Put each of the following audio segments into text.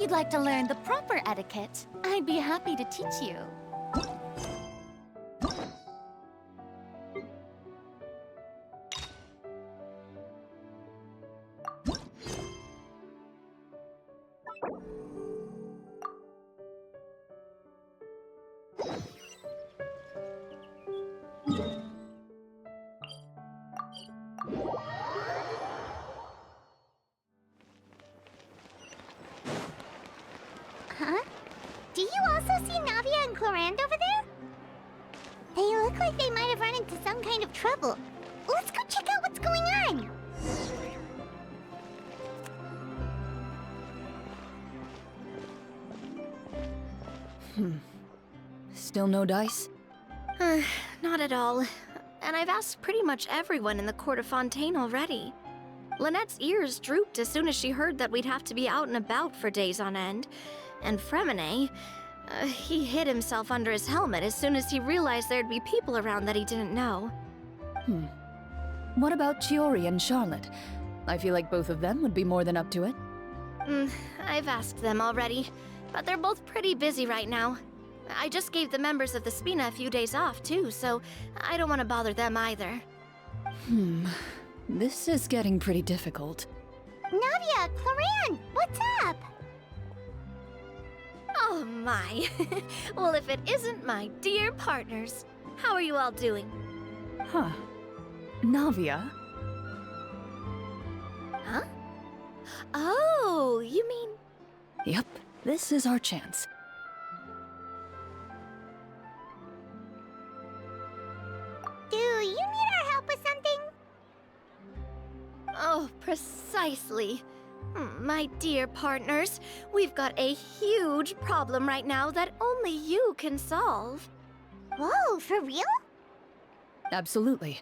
you'd like to learn the proper etiquette, I'd be happy to teach you. Huh? Do you also see Navia and Clorinde over there? They look like they might have run into some kind of trouble. Let's go check out what's going on! Still no dice? Not at all. And I've asked pretty much everyone in the court of Fontaine already. Lynette's ears drooped as soon as she heard that we'd have to be out and about for days on end. And Fremine, he hid himself under his helmet as soon as he realized there'd be people around that he didn't know. What about Chiori and Charlotte? I feel like both of them would be more than up to it. I've asked them already, but they're both pretty busy right now. I just gave the members of the Spina a few days off, too, so I don't want to bother them either. This is getting pretty difficult. Navia, Clorinde, what's up? Oh my. Well, if it isn't my dear partners. How are you all doing? Huh. Navia? Huh? Oh, you mean... Yep, this is our chance. Do you need our help with something? Oh, precisely. My dear partners, we've got a huge problem right now that only you can solve. Whoa, for real? Absolutely.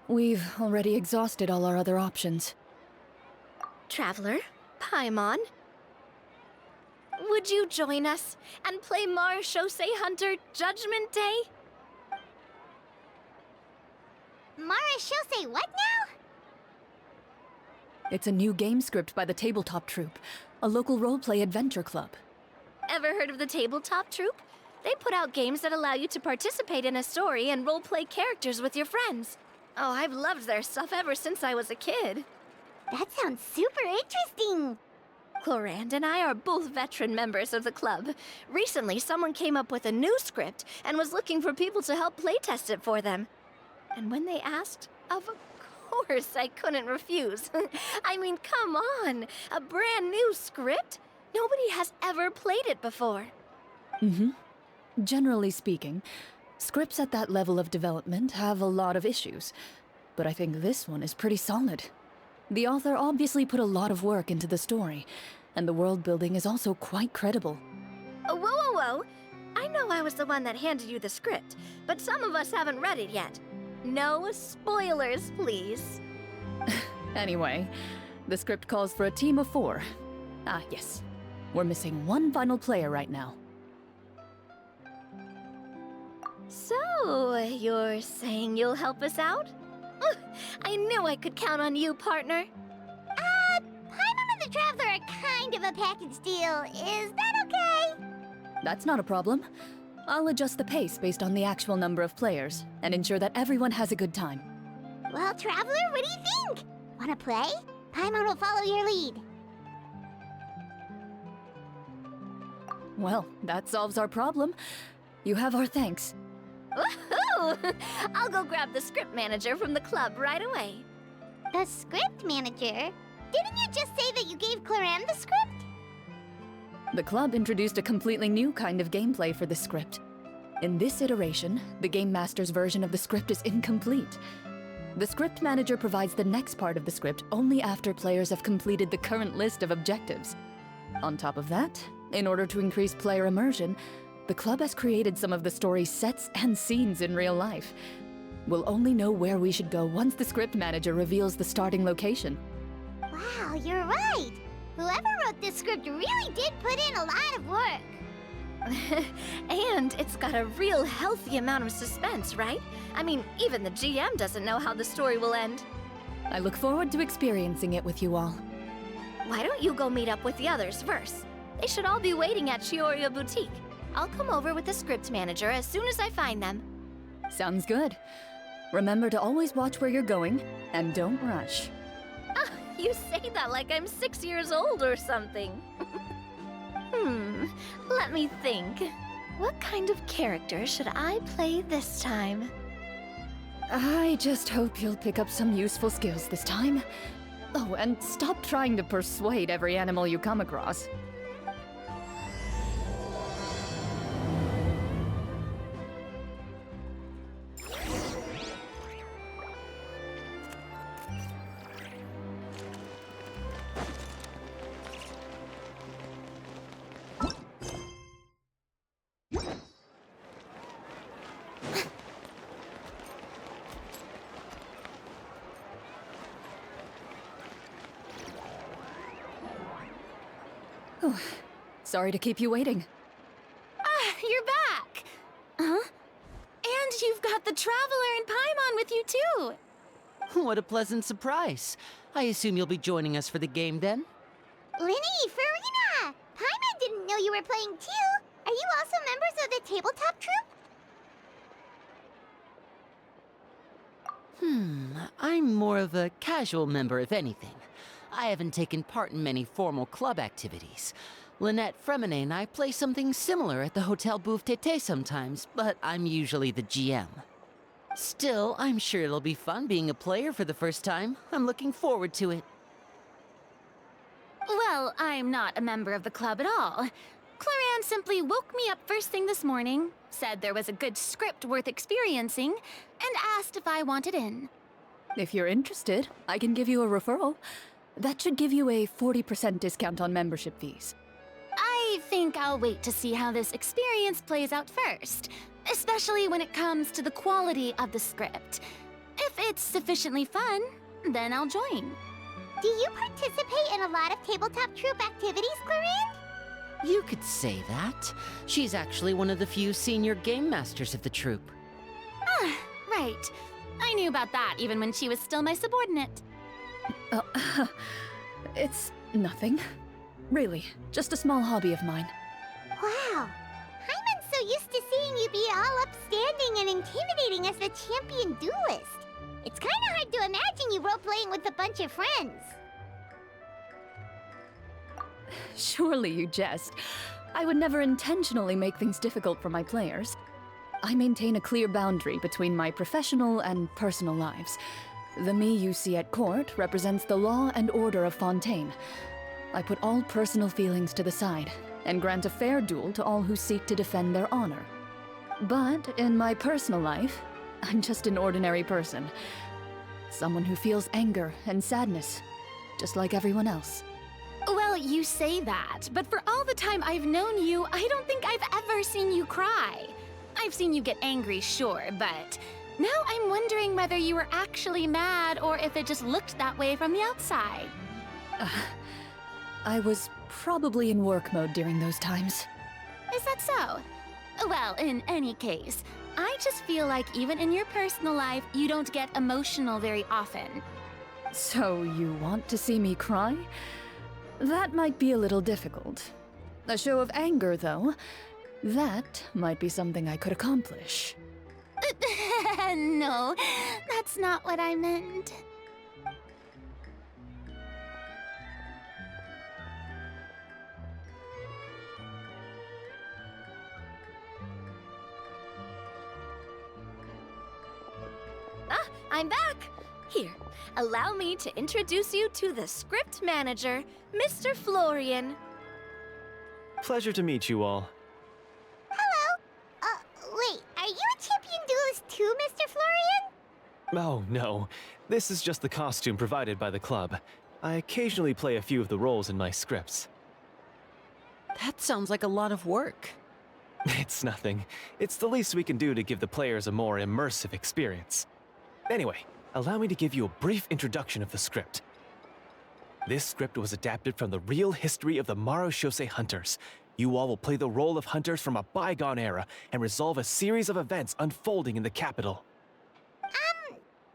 We've already exhausted all our other options. Traveler, Paimon, would you join us and play Marechaussee Hunter Judgment Day? Marechaussee what now? It's a new game script by the Tabletop Troupe, a local roleplay adventure club. Ever heard of the Tabletop Troupe? They put out games that allow you to participate in a story and roleplay characters with your friends. Oh, I've loved their stuff ever since I was a kid. That sounds super interesting. Clorinde and I are both veteran members of the club. Recently, someone came up with a new script and was looking for people to help playtest it for them. And when they asked, of course I couldn't refuse. I mean, come on, a brand new script? Nobody has ever played it before. Generally speaking, scripts at that level of development have a lot of issues, but I think this one is pretty solid. The author obviously put a lot of work into the story, and the world building is also quite credible. Whoa, whoa, whoa! I know I was the one that handed you the script, but some of us haven't read it yet. No spoilers, please. Anyway, the script calls for a team of 4. Ah, yes. We're missing one final player right now. So, you're saying you'll help us out? I knew I could count on you, partner. Paimon and the Traveler are kind of a package deal. Is that okay? That's not a problem. I'll adjust the pace based on the actual number of players, and ensure that everyone has a good time. Well, Traveler, what do you think? Wanna play? Paimon will follow your lead. Well, that solves our problem. You have our thanks. Woohoo! I'll go grab the script manager from the club right away. The script manager? Didn't you just say that you gave Clorinde the script? The club introduced a completely new kind of gameplay for the script. In this iteration, the Game Master's version of the script is incomplete. The script manager provides the next part of the script only after players have completed the current list of objectives. On top of that, in order to increase player immersion, the club has created some of the story's sets and scenes in real life. We'll only know where we should go once the script manager reveals the starting location. Wow, you're right. Whoever wrote this script really did put in a lot of work. And it's got a real healthy amount of suspense, right? I mean, even the GM doesn't know how the story will end. I look forward to experiencing it with you all. Why don't you go meet up with the others first? They should all be waiting at Chiorio Boutique. I'll come over with the script manager as soon as I find them. Sounds good. Remember to always watch where you're going, and don't rush. Ah, you say that like I'm 6 years old or something. Let me think. What kind of character should I play this time? I just hope you'll pick up some useful skills this time. Oh, and stop trying to persuade every animal you come across. Oh, sorry to keep you waiting. Ah, you're back! Huh? And you've got the Traveler and Paimon with you, too! What a pleasant surprise. I assume you'll be joining us for the game then? Linny, Farina! Paimon didn't know you were playing too. Are you also members of the tabletop troupe? I'm more of a casual member if anything. I haven't taken part in many formal club activities. Lynette Fremine and I play something similar at the Hotel Bouffe Tété sometimes, but I'm usually the GM. Still, I'm sure it'll be fun being a player for the first time. I'm looking forward to it. Well, I'm not a member of the club at all. Clorinde simply woke me up first thing this morning, said there was a good script worth experiencing, and asked if I wanted in. If you're interested, I can give you a referral. That should give you a 40% discount on membership fees. I think I'll wait to see how this experience plays out first, especially when it comes to the quality of the script. If it's sufficiently fun, then I'll join. Do you participate in a lot of tabletop troupe activities, Clorinde? You could say that. She's actually one of the few senior game masters of the troupe. Ah, right. I knew about that even when she was still my subordinate. It's nothing. Really, just a small hobby of mine. Wow. Paimon's so used to seeing you be all upstanding and intimidating as the champion duelist. It's kind of hard to imagine you role-playing with a bunch of friends. Surely you jest. I would never intentionally make things difficult for my players. I maintain a clear boundary between my professional and personal lives. The me you see at court represents the law and order of Fontaine. I put all personal feelings to the side and grant a fair duel to all who seek to defend their honor. But in my personal life, I'm just an ordinary person. Someone who feels anger and sadness, just like everyone else. Well, you say that, but for all the time I've known you, I don't think I've ever seen you cry. I've seen you get angry, sure, but now I'm wondering whether you were actually mad or if it just looked that way from the outside. I was probably in work mode during those times. Is that so? Well, in any case, I just feel like even in your personal life, you don't get emotional very often. So you want to see me cry? That might be a little difficult. A show of anger, though, that might be something I could accomplish. No, that's not what I meant. Ah, I'm back! Here, allow me to introduce you to the script manager, Mr. Florian. Pleasure to meet you all. Hello. Wait, are you a champion duelist too, Mr. Florian? Oh, no. This is just the costume provided by the club. I occasionally play a few of the roles in my scripts. That sounds like a lot of work. It's nothing. It's the least we can do to give the players a more immersive experience. Anyway, allow me to give you a brief introduction of the script. This script was adapted from the real history of the Marechaussee Hunters. You all will play the role of hunters from a bygone era and resolve a series of events unfolding in the capital.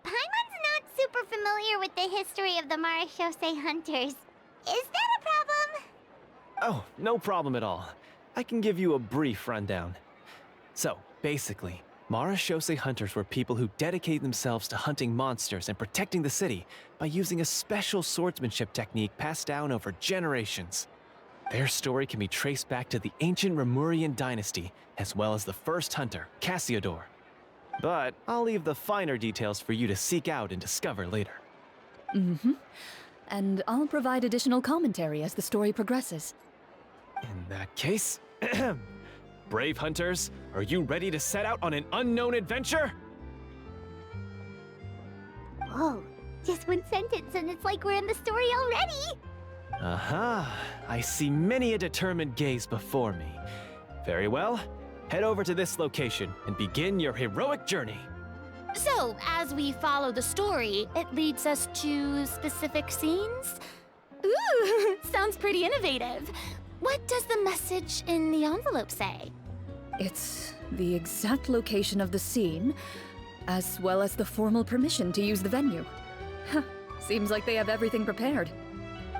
Paimon's not super familiar with the history of the Marechaussee Hunters. Is that a problem? Oh, no problem at all. I can give you a brief rundown. So, basically, Marashose hunters were people who dedicate themselves to hunting monsters and protecting the city by using a special swordsmanship technique passed down over generations. Their story can be traced back to the ancient Rapperia dynasty, as well as the first hunter, Cassiodor. But I'll leave the finer details for you to seek out and discover later. And I'll provide additional commentary as the story progresses. In that case, brave hunters, are you ready to set out on an unknown adventure? Whoa, just one sentence and it's like we're in the story already! Aha, I see many a determined gaze before me. Very well, head over to this location and begin your heroic journey. So, as we follow the story, it leads us to specific scenes? Ooh, sounds pretty innovative. What does the message in the envelope say? It's the exact location of the scene, as well as the formal permission to use the venue. Huh, seems like they have everything prepared.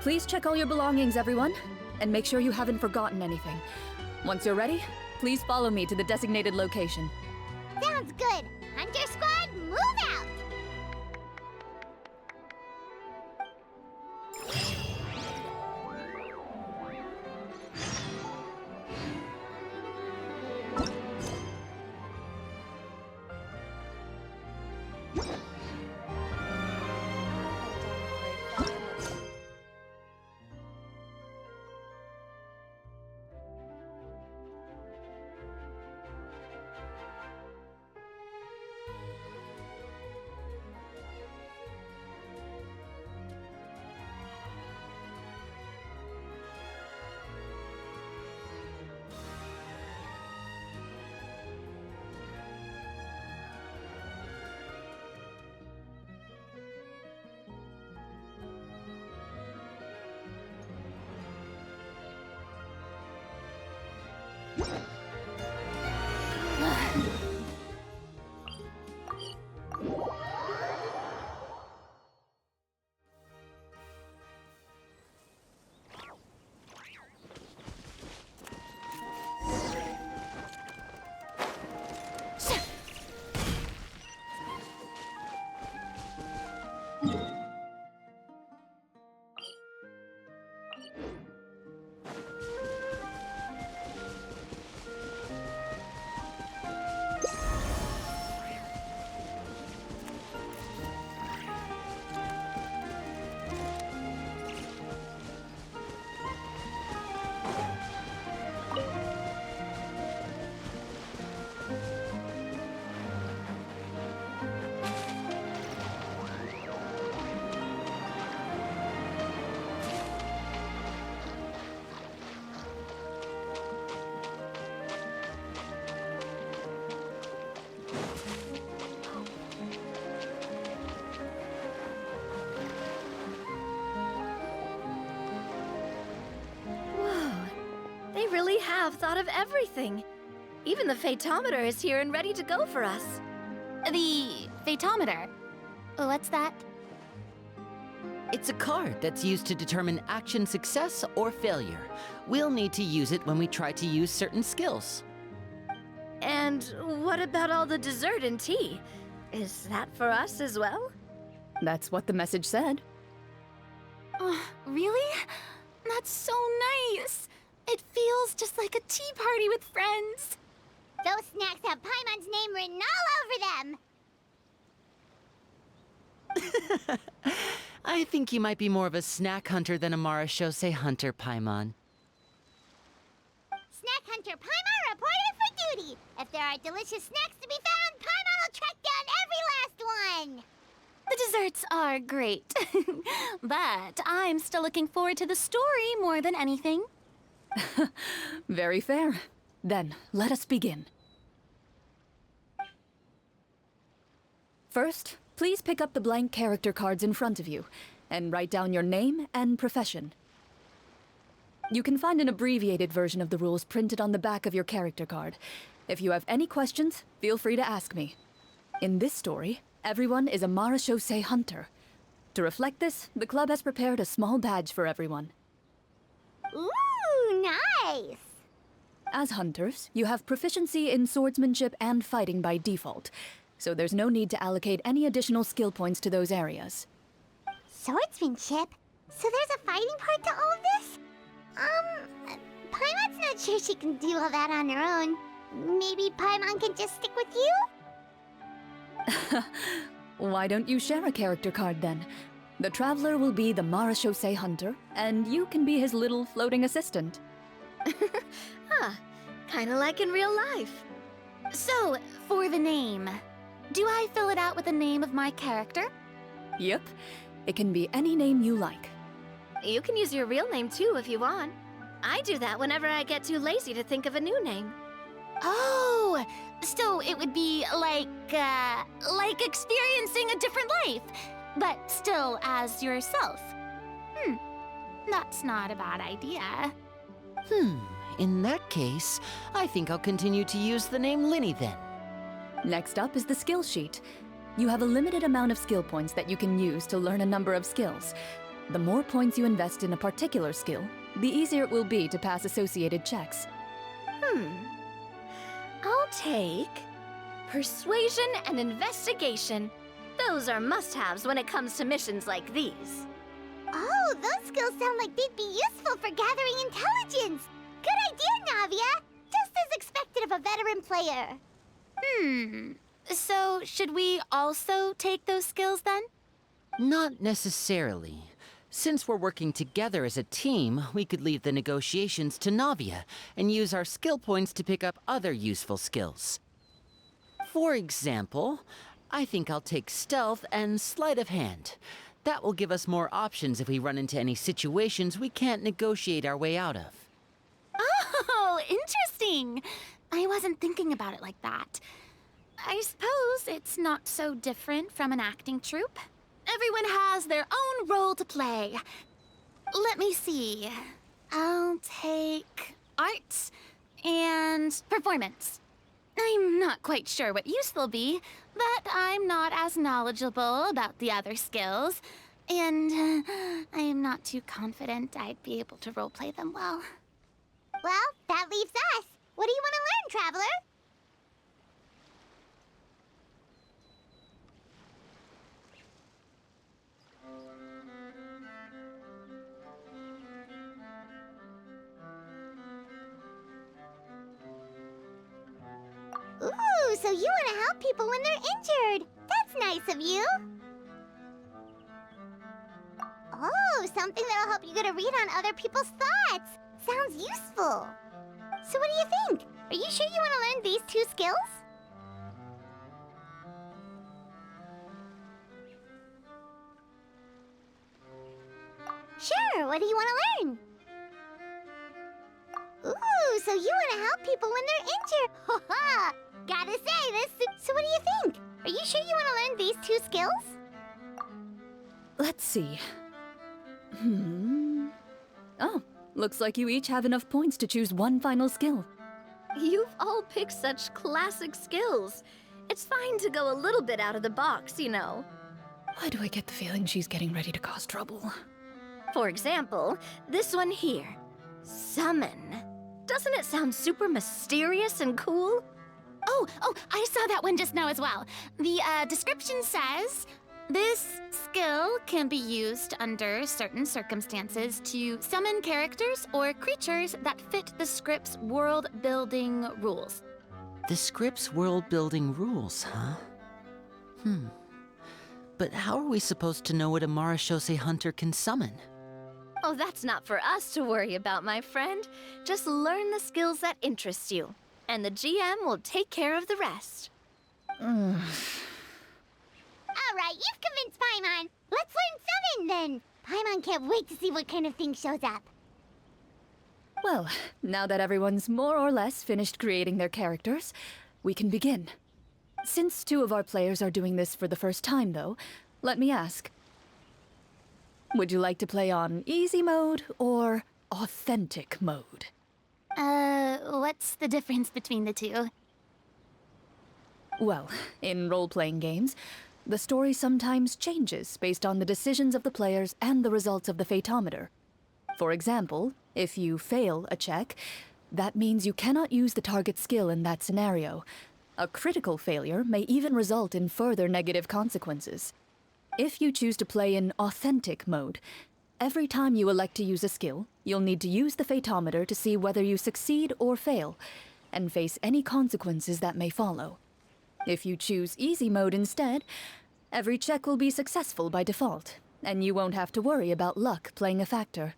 Please check all your belongings, everyone, and make sure you haven't forgotten anything. Once you're ready, please follow me to the designated location. Sounds good! Hunter Squad, move out! They really have thought of everything. Even the phaetometer is here and ready to go for us. The phaetometer? What's that? It's a card that's used to determine action success or failure. We'll need to use it when we try to use certain skills. And what about all the dessert and tea? Is that for us as well? That's what the message said. Really? That's so nice. It feels just like a tea party with friends. Those snacks have Paimon's name written all over them! I think you might be more of a snack hunter than a Marashose hunter, Paimon. Snack Hunter Paimon reported for duty! If there are delicious snacks to be found, Paimon will track down every last one! The desserts are great. But I'm still looking forward to the story more than anything. Very fair. Then, let us begin. First, please pick up the blank character cards in front of you, and write down your name and profession. You can find an abbreviated version of the rules printed on the back of your character card. If you have any questions, feel free to ask me. In this story, everyone is a Marashose hunter. To reflect this, the club has prepared a small badge for everyone. Ooh, Nice! As hunters, you have proficiency in swordsmanship and fighting by default, so there's no need to allocate any additional skill points to those areas. Swordsmanship? So there's a fighting part to all of this? Paimon's not sure she can do all that on her own. Maybe Paimon can just stick with you? Why don't you share a character card then? The Traveler will be the Marechaussee Hunter, and you can be his little floating assistant. Kinda like in real life. So, for the name, do I fill it out with the name of my character? Yep, it can be any name you like. You can use your real name too if you want. I do that whenever I get too lazy to think of a new name. Oh, so it would be like experiencing a different life, but still as yourself. That's not a bad idea. In that case, I think I'll continue to use the name Linny then. Next up is the skill sheet. You have a limited amount of skill points that you can use to learn a number of skills. The more points you invest in a particular skill, the easier it will be to pass associated checks. I'll take persuasion and investigation. Those are must-haves when it comes to missions like these. Oh, those skills sound like they'd be useful for gathering intelligence. Good idea, Navia. Just as expected of a veteran player. So should we also take those skills then? Not necessarily. Since we're working together as a team, we could leave the negotiations to Navia and use our skill points to pick up other useful skills. For example, I think I'll take stealth and sleight of hand. That will give us more options if we run into any situations we can't negotiate our way out of. Oh, interesting. I wasn't thinking about it like that. I suppose it's not so different from an acting troupe. Everyone has their own role to play. Let me see. I'll take arts and performance. I'm not quite sure what use they'll be, but I'm not as knowledgeable about the other skills, and I am not too confident I'd be able to roleplay them well. Well, that leaves us. What do you want to learn, Traveler? Ooh, so you want to help people when they're injured. That's nice of you. Oh, something that'll help you get a read on other people's thoughts. Sounds useful. So what do you think? Are you sure you want to learn these 2 skills? Sure, what do you want to learn? Ooh, so you want to help people when they're injured. Ha ha! Gotta say, this... So what do you think? Are you sure you want to learn these 2 skills? Let's see. Oh, looks like you each have enough points to choose one final skill. You've all picked such classic skills. It's fine to go a little bit out of the box, you know. Why do I get the feeling she's getting ready to cause trouble? For example, this one here. Summon. Doesn't it sound super mysterious and cool? Oh, I saw that one just now as well. The description says, this skill can be used under certain circumstances to summon characters or creatures that fit the script's world-building rules. The script's world-building rules, huh? But how are we supposed to know what a Marechaussee Hunter can summon? Oh, that's not for us to worry about, my friend. Just learn the skills that interest you, and the GM will take care of the rest. All right, you've convinced Paimon. Let's learn summon, then. Paimon can't wait to see what kind of thing shows up. Well, now that everyone's more or less finished creating their characters, we can begin. Since 2 of our players are doing this for the first time, though, let me ask. Would you like to play on easy mode or authentic mode? What's the difference between the 2? Well, in role-playing games, the story sometimes changes based on the decisions of the players and the results of the Fatometer. For example, If you fail a check, that means you cannot use the target skill in that scenario. A critical failure may even result in further negative consequences. If you choose to play in authentic mode, every time you elect to use a skill, you'll need to use the Fatometer to see whether you succeed or fail, and face any consequences that may follow. If you choose easy mode instead, every check will be successful by default, and you won't have to worry about luck playing a factor.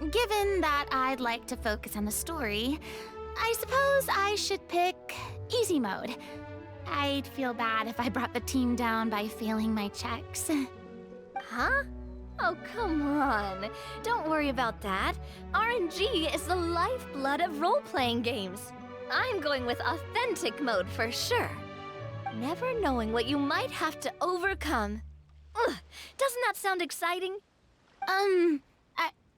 Given that I'd like to focus on the story, I suppose I should pick easy mode. I'd feel bad if I brought the team down by failing my checks. Huh? Oh, come on. Don't worry about that. RNG is the lifeblood of role-playing games. I'm going with authentic mode for sure. Never knowing what you might have to overcome. Ugh, doesn't that sound exciting?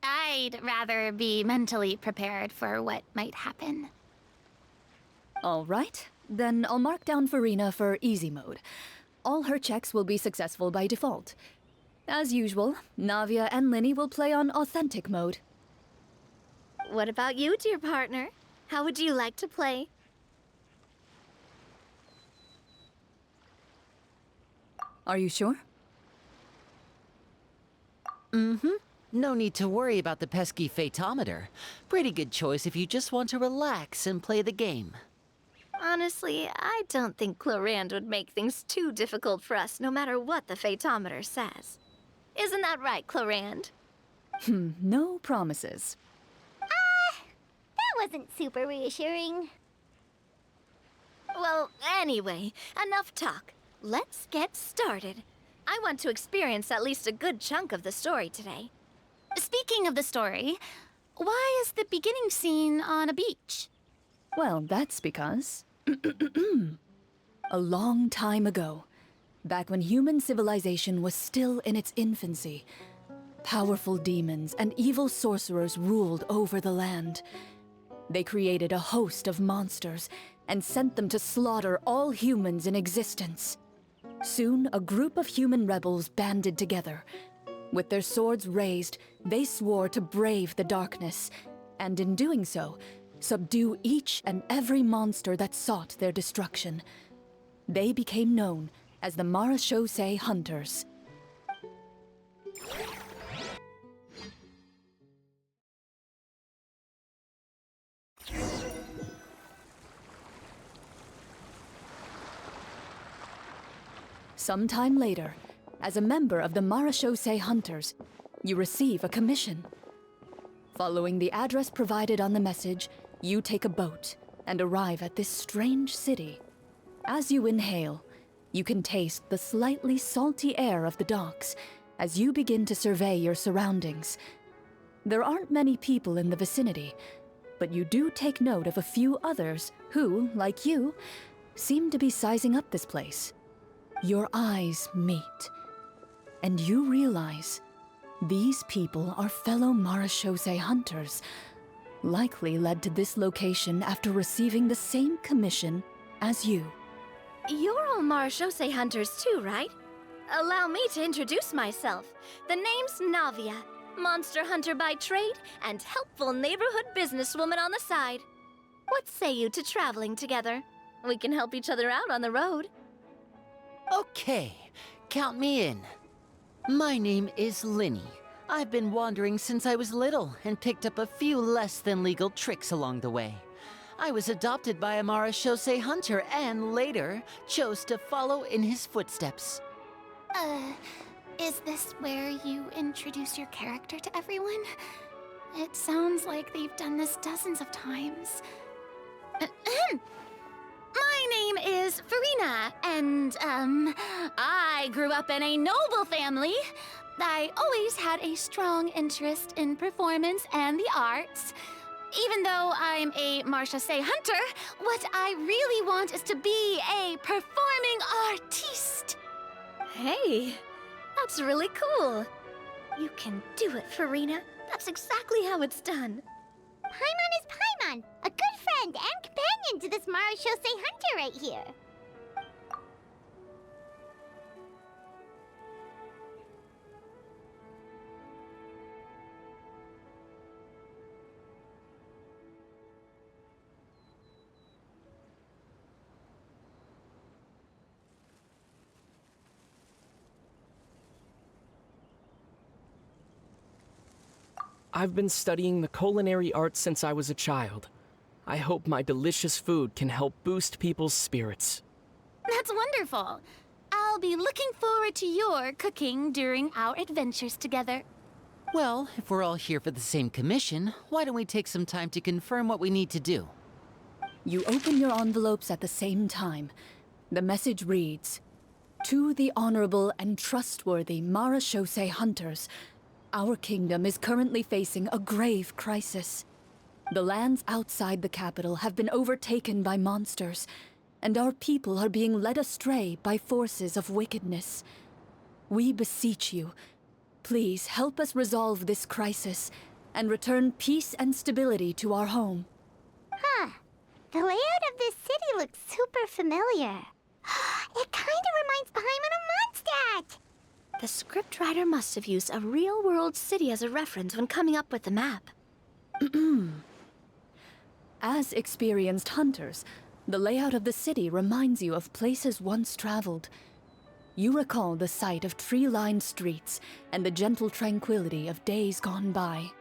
I'd rather be mentally prepared for what might happen. All right, then I'll mark down Farina for easy mode. All her checks will be successful by default. As usual, Navia and Linny will play on authentic mode. What about you, dear partner? How would you like to play? Are you sure? No need to worry about the pesky Fatometer. Pretty good choice if you just want to relax and play the game. Honestly, I don't think Clorinde would make things too difficult for us, no matter what the Fatometer says. Isn't that right, Clorinde? No promises. That wasn't super reassuring. Well, anyway, enough talk. Let's get started. I want to experience at least a good chunk of the story today. Speaking of the story, why is the beginning scene on a beach? Well, that's because... a long time ago, back when human civilization was still in its infancy, powerful demons and evil sorcerers ruled over the land. They created a host of monsters and sent them to slaughter all humans in existence. Soon, a group of human rebels banded together. With their swords raised, they swore to brave the darkness, and in doing so, subdue each and every monster that sought their destruction. They became known as the Marachose Hunters. Sometime later, as a member of the Marachose Hunters, you receive a commission. Following the address provided on the message, you take a boat and arrive at this strange city. As you inhale, you can taste the slightly salty air of the docks as you begin to survey your surroundings. There aren't many people in the vicinity, but you do take note of a few others who, like you, seem to be sizing up this place. Your eyes meet, and you realize these people are fellow Marachose hunters, likely led to this location after receiving the same commission as you. You're all Marachose hunters too, right? Allow me to introduce myself. The name's Navia, monster hunter by trade and helpful neighborhood businesswoman on the side. What say you to traveling together? We can help each other out on the road. Okay, count me in. My name is Linny. I've been wandering since I was little and picked up a few less than legal tricks along the way. I was adopted by a Marachose hunter and later chose to follow in his footsteps. Is this where you introduce your character to everyone? It sounds like they've done this dozens of times. My name is Farina, and, I grew up in a noble family. I always had a strong interest in performance and the arts. Even though I'm a marche-say hunter, what I really want is to be a performing artiste. Hey, that's really cool. You can do it, Farina. That's exactly how it's done. Paimon is Paimon, a good friend and companion to this marechaussee hunter right here. I've been studying the culinary arts since I was a child. I hope my delicious food can help boost people's spirits. That's wonderful. I'll be looking forward to your cooking during our adventures together. Well, if we're all here for the same commission, why don't we take some time to confirm what we need to do? You open your envelopes at the same time. The message reads, "To the honorable and trustworthy marechaussee hunters, our kingdom is currently facing a grave crisis. The lands outside the capital have been overtaken by monsters, and our people are being led astray by forces of wickedness. We beseech you, please help us resolve this crisis and return peace and stability to our home." Huh. The layout of this city looks super familiar. It kind of reminds Paimon of Mondstadt. The scriptwriter must have used a real-world city as a reference when coming up with the map. As experienced hunters, the layout of the city reminds you of places once traveled. You recall the sight of tree-lined streets and the gentle tranquility of days gone by.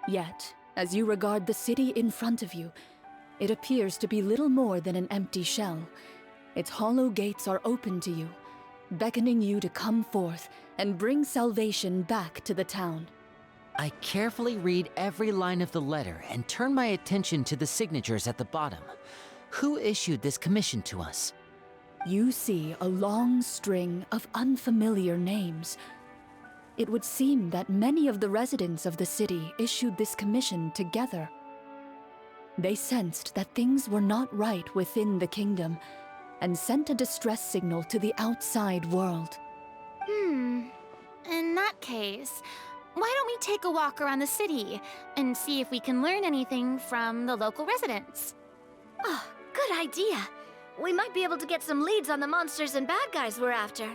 Yet, as you regard the city in front of you, it appears to be little more than an empty shell. Its hollow gates are open to you, beckoning you to come forth and bring salvation back to the town. I carefully read every line of the letter and turn my attention to the signatures at the bottom. Who issued this commission to us? You see a long string of unfamiliar names. It would seem that many of the residents of the city issued this commission together. They sensed that things were not right within the kingdom and sent a distress signal to the outside world. In that case, why don't we take a walk around the city and see if we can learn anything from the local residents? Oh, good idea. We might be able to get some leads on the monsters and bad guys we're after.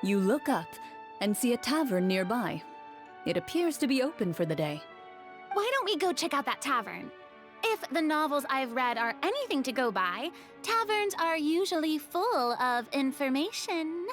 You look up and see a tavern nearby. It appears to be open for the day. Why don't we go check out that tavern? If the novels I've read are anything to go by, taverns are usually full of information.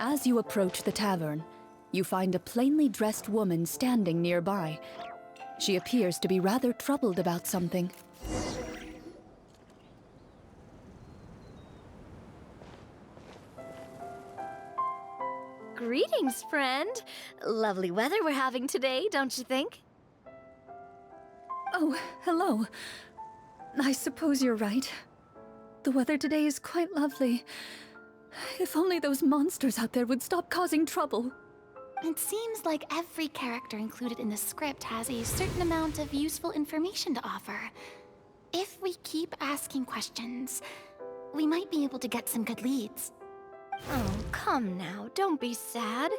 As you approach the tavern, you find a plainly dressed woman standing nearby. She appears to be rather troubled about something. Greetings, friend. Lovely weather we're having today, don't you think? Oh, hello. I suppose you're right. The weather today is quite lovely. If only those monsters out there would stop causing trouble. It seems like every character included in the script has a certain amount of useful information to offer. If we keep asking questions, we might be able to get some good leads. Oh, come now, don't be sad.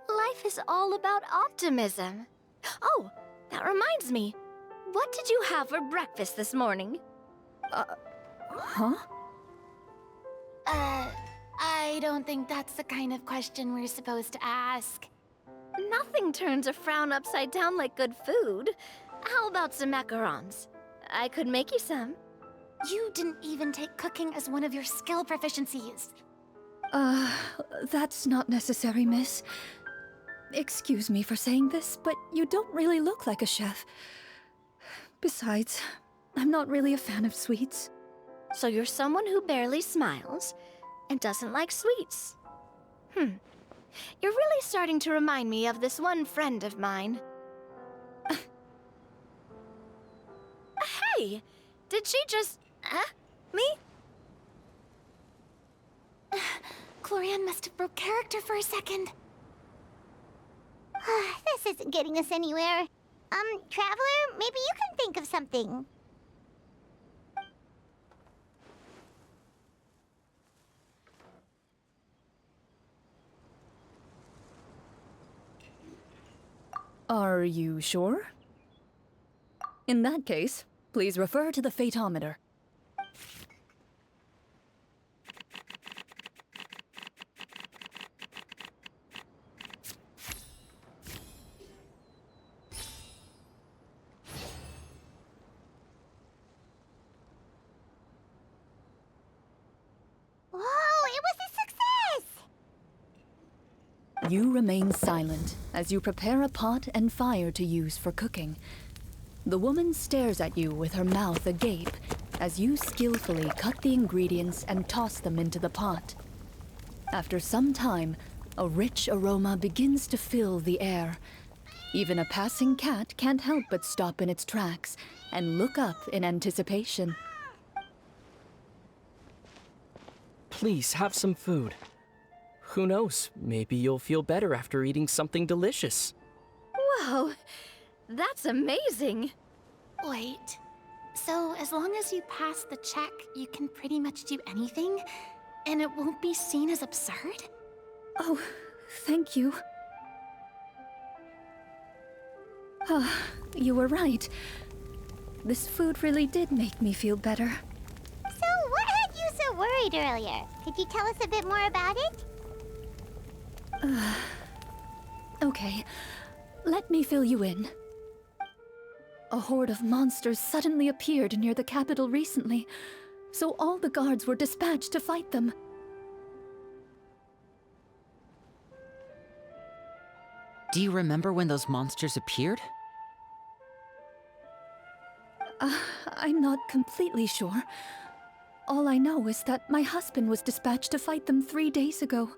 Life is all about optimism. Oh, that reminds me. What did you have for breakfast this morning? Huh? I don't think that's the kind of question we're supposed to ask. Nothing turns a frown upside down like good food. How about some macarons? I could make you some. You didn't even take cooking as one of your skill proficiencies. That's not necessary, miss. Excuse me for saying this, but you don't really look like a chef. Besides, I'm not really a fan of sweets. So you're someone who barely smiles and doesn't like sweets. You're really starting to remind me of this one friend of mine. Hey! Did she just... me? Clorinde must have broke character for a second. This isn't getting us anywhere. Traveler, maybe you can think of something. Are you sure? In that case, please refer to the fatometer. Whoa, it was a success! You remain silent as you prepare a pot and fire to use for cooking. The woman stares at you with her mouth agape as you skillfully cut the ingredients and toss them into the pot. After some time, a rich aroma begins to fill the air. Even a passing cat can't help but stop in its tracks and look up in anticipation. Please have some food. Who knows, maybe you'll feel better after eating something delicious. Whoa! That's amazing! Wait. So, as long as you pass the check, you can pretty much do anything? And it won't be seen as absurd? Oh, thank you. You were right. This food really did make me feel better. So, what had you so worried earlier? Could you tell us a bit more about it? Okay, let me fill you in. A horde of monsters suddenly appeared near the capital recently, so all the guards were dispatched to fight them. Do you remember when those monsters appeared? I'm not completely sure. All I know is that my husband was dispatched to fight them 3 days ago.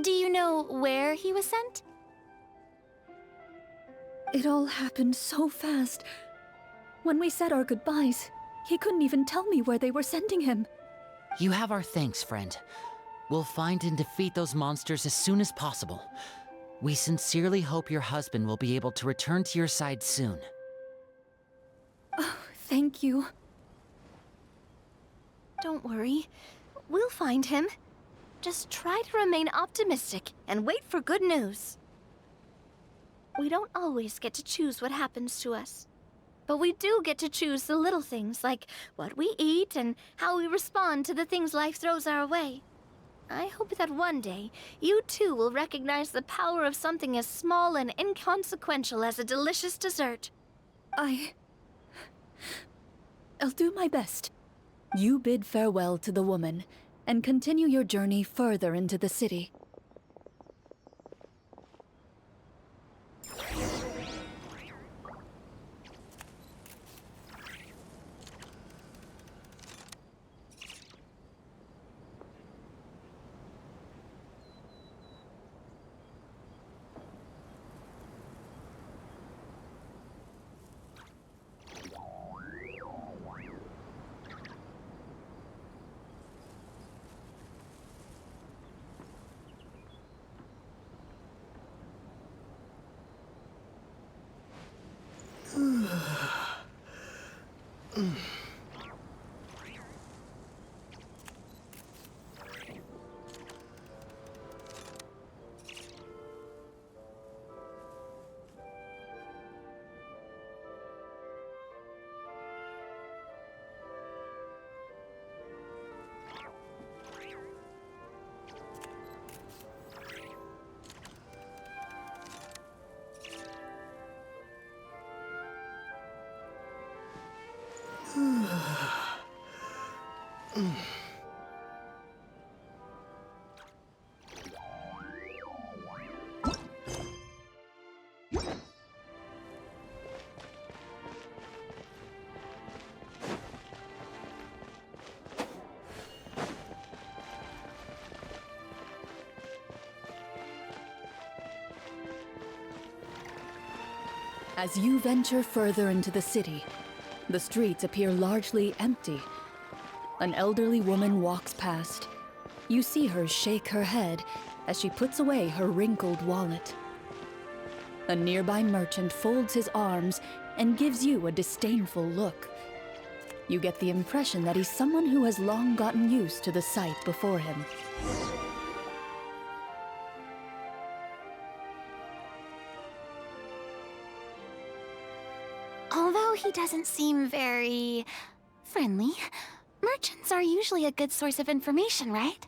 Do you know where he was sent? It all happened so fast. When we said our goodbyes, he couldn't even tell me where they were sending him. You have our thanks, friend. We'll find and defeat those monsters as soon as possible. We sincerely hope your husband will be able to return to your side soon. Oh, thank you. Don't worry. We'll find him. Just try to remain optimistic and wait for good news. We don't always get to choose what happens to us. But we do get to choose the little things, like what we eat and how we respond to the things life throws our way. I hope that one day, you too will recognize the power of something as small and inconsequential as a delicious dessert. I'll do my best. You bid farewell to the woman, and continue your journey further into the city. As you venture further into the city, the streets appear largely empty. An elderly woman walks past. You see her shake her head as she puts away her wrinkled wallet. A nearby merchant folds his arms and gives you a disdainful look. You get the impression that he's someone who has long gotten used to the sight before him. Although he doesn't seem very friendly, merchants are usually a good source of information, right?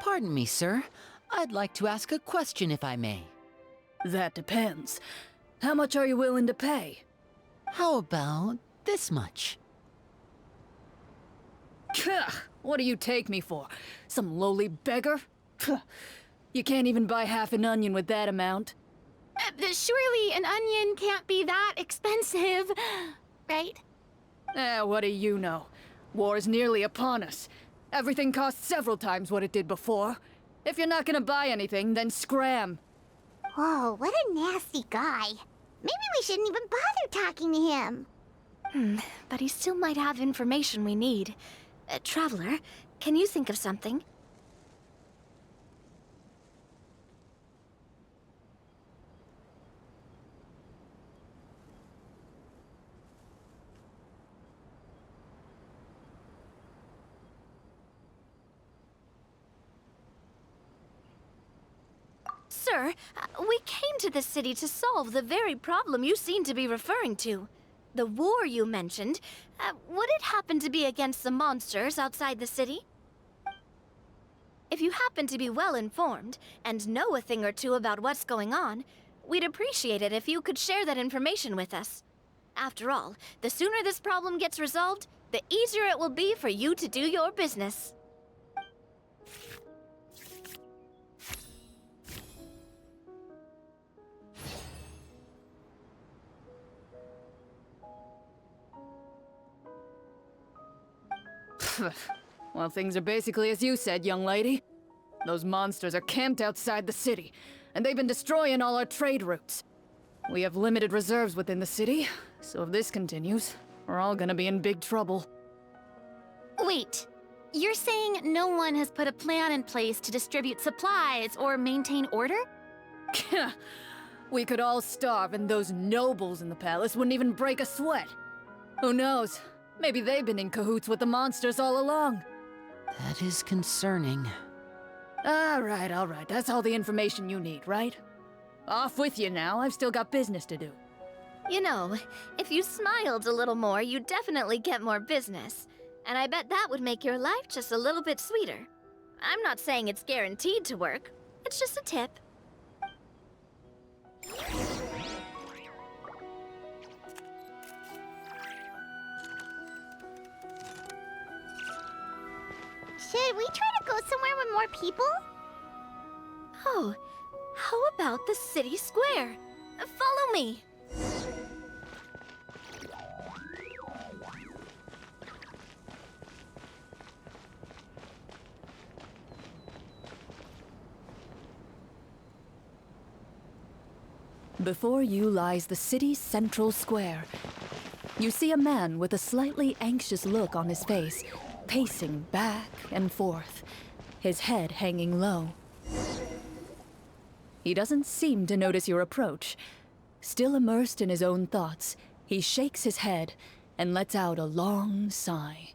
Pardon me, sir. I'd like to ask a question if I may. That depends. How much are you willing to pay? How about this much? Gah, what do you take me for? Some lowly beggar? You can't even buy half an onion with that amount. Surely an onion can't be that expensive, right? What do you know? War's nearly upon us. Everything costs several times what it did before. If you're not gonna buy anything, then scram. Whoa, what a nasty guy. Maybe we shouldn't even bother talking to him. But he still might have information we need. Traveler, can you think of something? Sir, we came to this city to solve the very problem you seem to be referring to. The war you mentioned, would it happen to be against the monsters outside the city? If you happen to be well informed and know a thing or two about what's going on, we'd appreciate it if you could share that information with us. After all, the sooner this problem gets resolved, the easier it will be for you to do your business. Well, things are basically as you said, young lady. Those monsters are camped outside the city, and they've been destroying all our trade routes. We have limited reserves within the city, so if this continues, we're all gonna be in big trouble. Wait, you're saying no one has put a plan in place to distribute supplies or maintain order? We could all starve, and those nobles in the palace wouldn't even break a sweat. Who knows? Maybe they've been in cahoots with the monsters all along. That is concerning. All right. That's all the information you need, right? Off with you now. I've still got business to do. You know, if you smiled a little more, you'd definitely get more business. And I bet that would make your life just a little bit sweeter. I'm not saying it's guaranteed to work. It's just a tip. Should we try to go somewhere with more people? Oh, how about the city square? Follow me. Before you lies the city's central square. You see a man with a slightly anxious look on his face, pacing back and forth, his head hanging low. He doesn't seem to notice your approach. Still immersed in his own thoughts, he shakes his head and lets out a long sigh.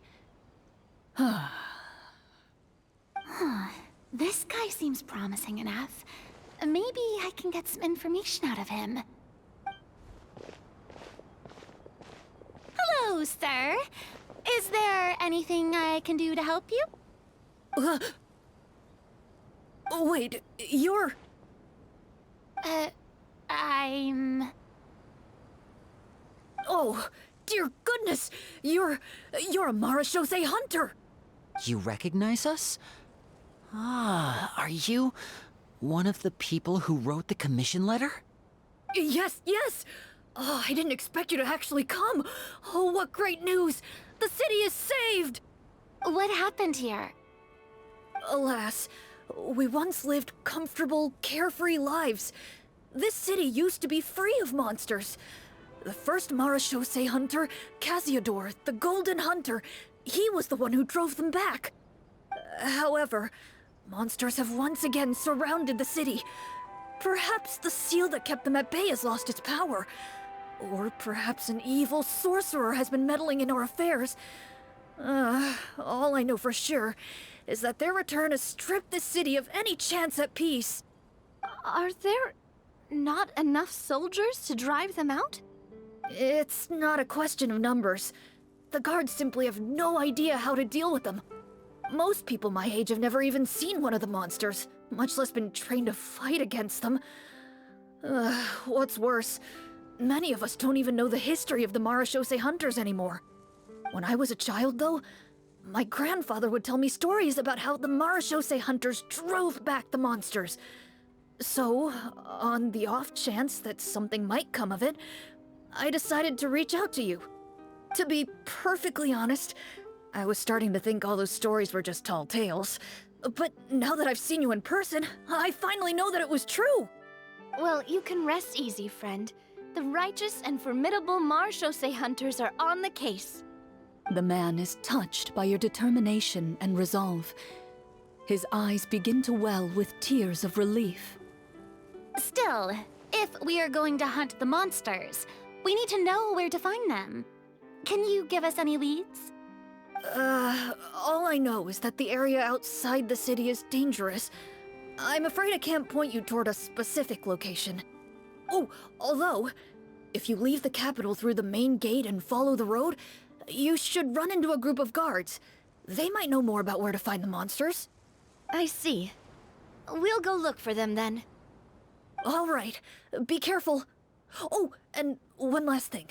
This guy seems promising enough. Maybe I can get some information out of him. Hello, sir. Is there anything I can do to help you? Wait, you're... I'm... Oh, dear goodness! You're a Marashose hunter! You recognize us? Ah, are you one of the people who wrote the commission letter? Yes, yes! Oh, I didn't expect you to actually come! Oh, what great news! The city is saved! What happened here? Alas, we once lived comfortable, carefree lives. This city used to be free of monsters. The first Marachose hunter, Casiodor, the Golden Hunter, he was the one who drove them back. However, monsters have once again surrounded the city. Perhaps the seal that kept them at bay has lost its power. Or perhaps an evil sorcerer has been meddling in our affairs. All I know for sure is that their return has stripped the city of any chance at peace. Are there not enough soldiers to drive them out? It's not a question of numbers. The guards simply have no idea how to deal with them. Most people my age have never even seen one of the monsters, much less been trained to fight against them. What's worse, many of us don't even know the history of the Marachose hunters anymore. When I was a child, though, my grandfather would tell me stories about how the Marachose hunters drove back the monsters. So, on the off chance that something might come of it, I decided to reach out to you. To be perfectly honest, I was starting to think all those stories were just tall tales. But now that I've seen you in person, I finally know that it was true! Well, you can rest easy, friend. The righteous and formidable Marachose hunters are on the case. The man is touched by your determination and resolve. His eyes begin to well with tears of relief. Still, if we are going to hunt the monsters, we need to know where to find them. Can you give us any leads? All I know is that the area outside the city is dangerous. I'm afraid I can't point you toward a specific location. Oh, although, if you leave the capital through the main gate and follow the road, you should run into a group of guards. They might know more about where to find the monsters. I see. We'll go look for them then. All right, be careful. Oh, and one last thing.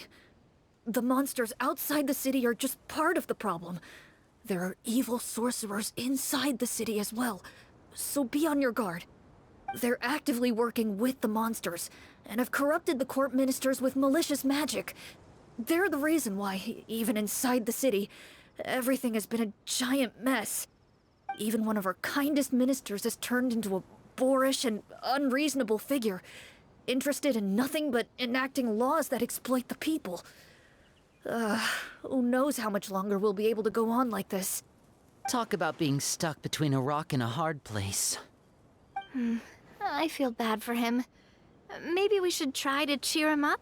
The monsters outside the city are just part of the problem. There are evil sorcerers inside the city as well, so be on your guard. They're actively working with the monsters, and have corrupted the court ministers with malicious magic. They're the reason why, even inside the city, everything has been a giant mess. Even one of our kindest ministers has turned into a boorish and unreasonable figure, interested in nothing but enacting laws that exploit the people. Who knows how much longer we'll be able to go on like this. Talk about being stuck between a rock and a hard place. I feel bad for him. Maybe we should try to cheer him up?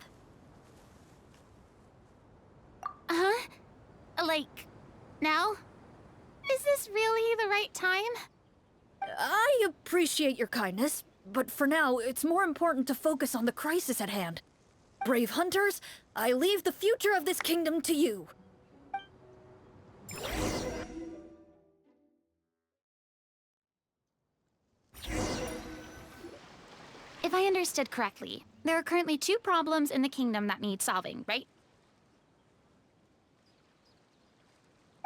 Huh? Like, now? Is this really the right time? I appreciate your kindness, but for now, it's more important to focus on the crisis at hand. Brave hunters, I leave the future of this kingdom to you. If I understood correctly, there are currently 2 problems in the kingdom that need solving, right?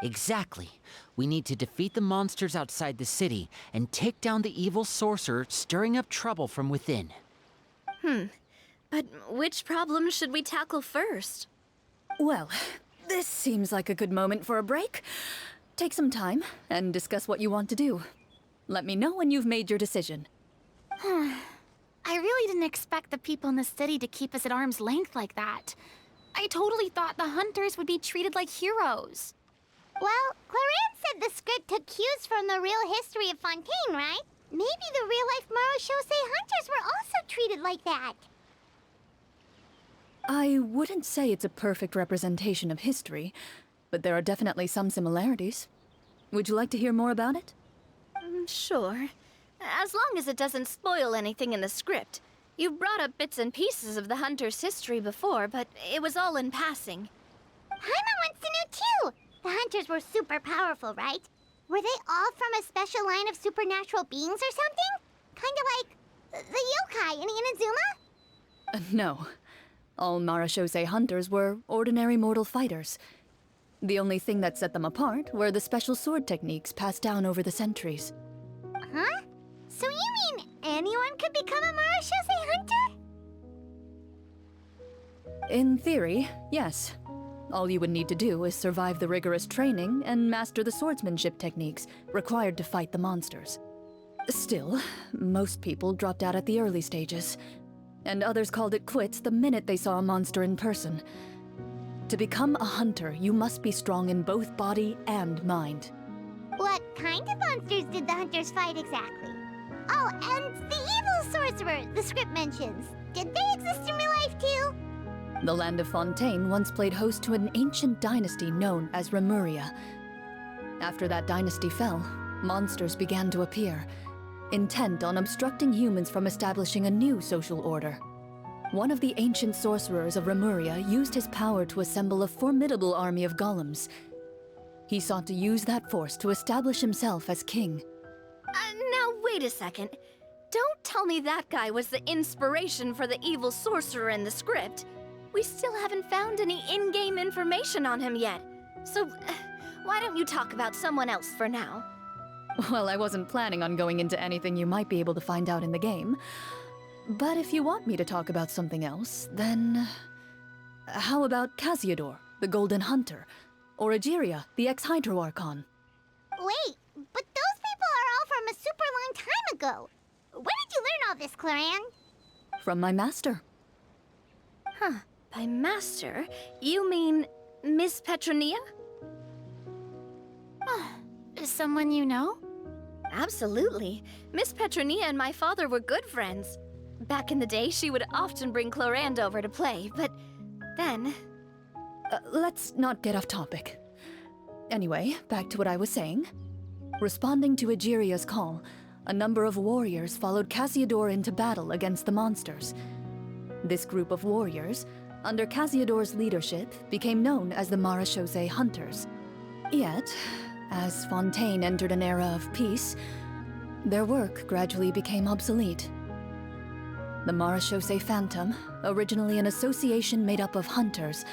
Exactly. We need to defeat the monsters outside the city and take down the evil sorcerer stirring up trouble from within. But which problem should we tackle first? Well, this seems like a good moment for a break. Take some time and discuss what you want to do. Let me know when you've made your decision. I really didn't expect the people in the city to keep us at arm's length like that. I totally thought the hunters would be treated like heroes. Well, Clorinde said the script took cues from the real history of Fontaine, right? Maybe the real-life Marachose hunters were also treated like that. I wouldn't say it's a perfect representation of history, but there are definitely some similarities. Would you like to hear more about it? Sure. As long as it doesn't spoil anything in the script. You brought up bits and pieces of the hunter's history before, but it was all in passing. Paimon wants to know too! The hunters were super powerful, right? Were they all from a special line of supernatural beings or something? Kinda like the yokai in Inazuma? No. All Marachose hunters were ordinary mortal fighters. The only thing that set them apart were the special sword techniques passed down over the centuries. Huh? So you mean anyone could become a Marashose hunter? In theory, yes. All you would need to do is survive the rigorous training and master the swordsmanship techniques required to fight the monsters. Still, most people dropped out at the early stages, and others called it quits the minute they saw a monster in person. To become a hunter, you must be strong in both body and mind. What kind of monsters did the hunters fight exactly? Oh, and the evil sorcerer the script mentions. Did they exist in real life too? The land of Fontaine once played host to an ancient dynasty known as Rapperia. After that dynasty fell, monsters began to appear, intent on obstructing humans from establishing a new social order. One of the ancient sorcerers of Rapperia used his power to assemble a formidable army of golems. He sought to use that force to establish himself as king. Now wait a second. Don't tell me that guy was the inspiration for the evil sorcerer in the script. We still haven't found any in-game information on him yet. So, why don't you talk about someone else for now? Well, I wasn't planning on going into anything you might be able to find out in the game. But if you want me to talk about something else, then... How about Casiodor, the Golden Hunter? Or Egeria, the ex-Hydro Archon? Wait, but those people are all from a super long time ago. Where did you learn all this, Clorinde? From my master. Huh. By master, you mean Miss Petronia? Someone you know? Absolutely. Miss Petronia and my father were good friends. Back in the day, she would often bring Clorinde over to play, but then... Let's not get off topic. Anyway, back to what I was saying. Responding to Egeria's call, a number of warriors followed Casiodor into battle against the monsters. This group of warriors, under Casiodor's leadership, became known as the Marashose Hunters. Yet, as Fontaine entered an era of peace, their work gradually became obsolete. The Marashose Phantom, originally an association made up of hunters,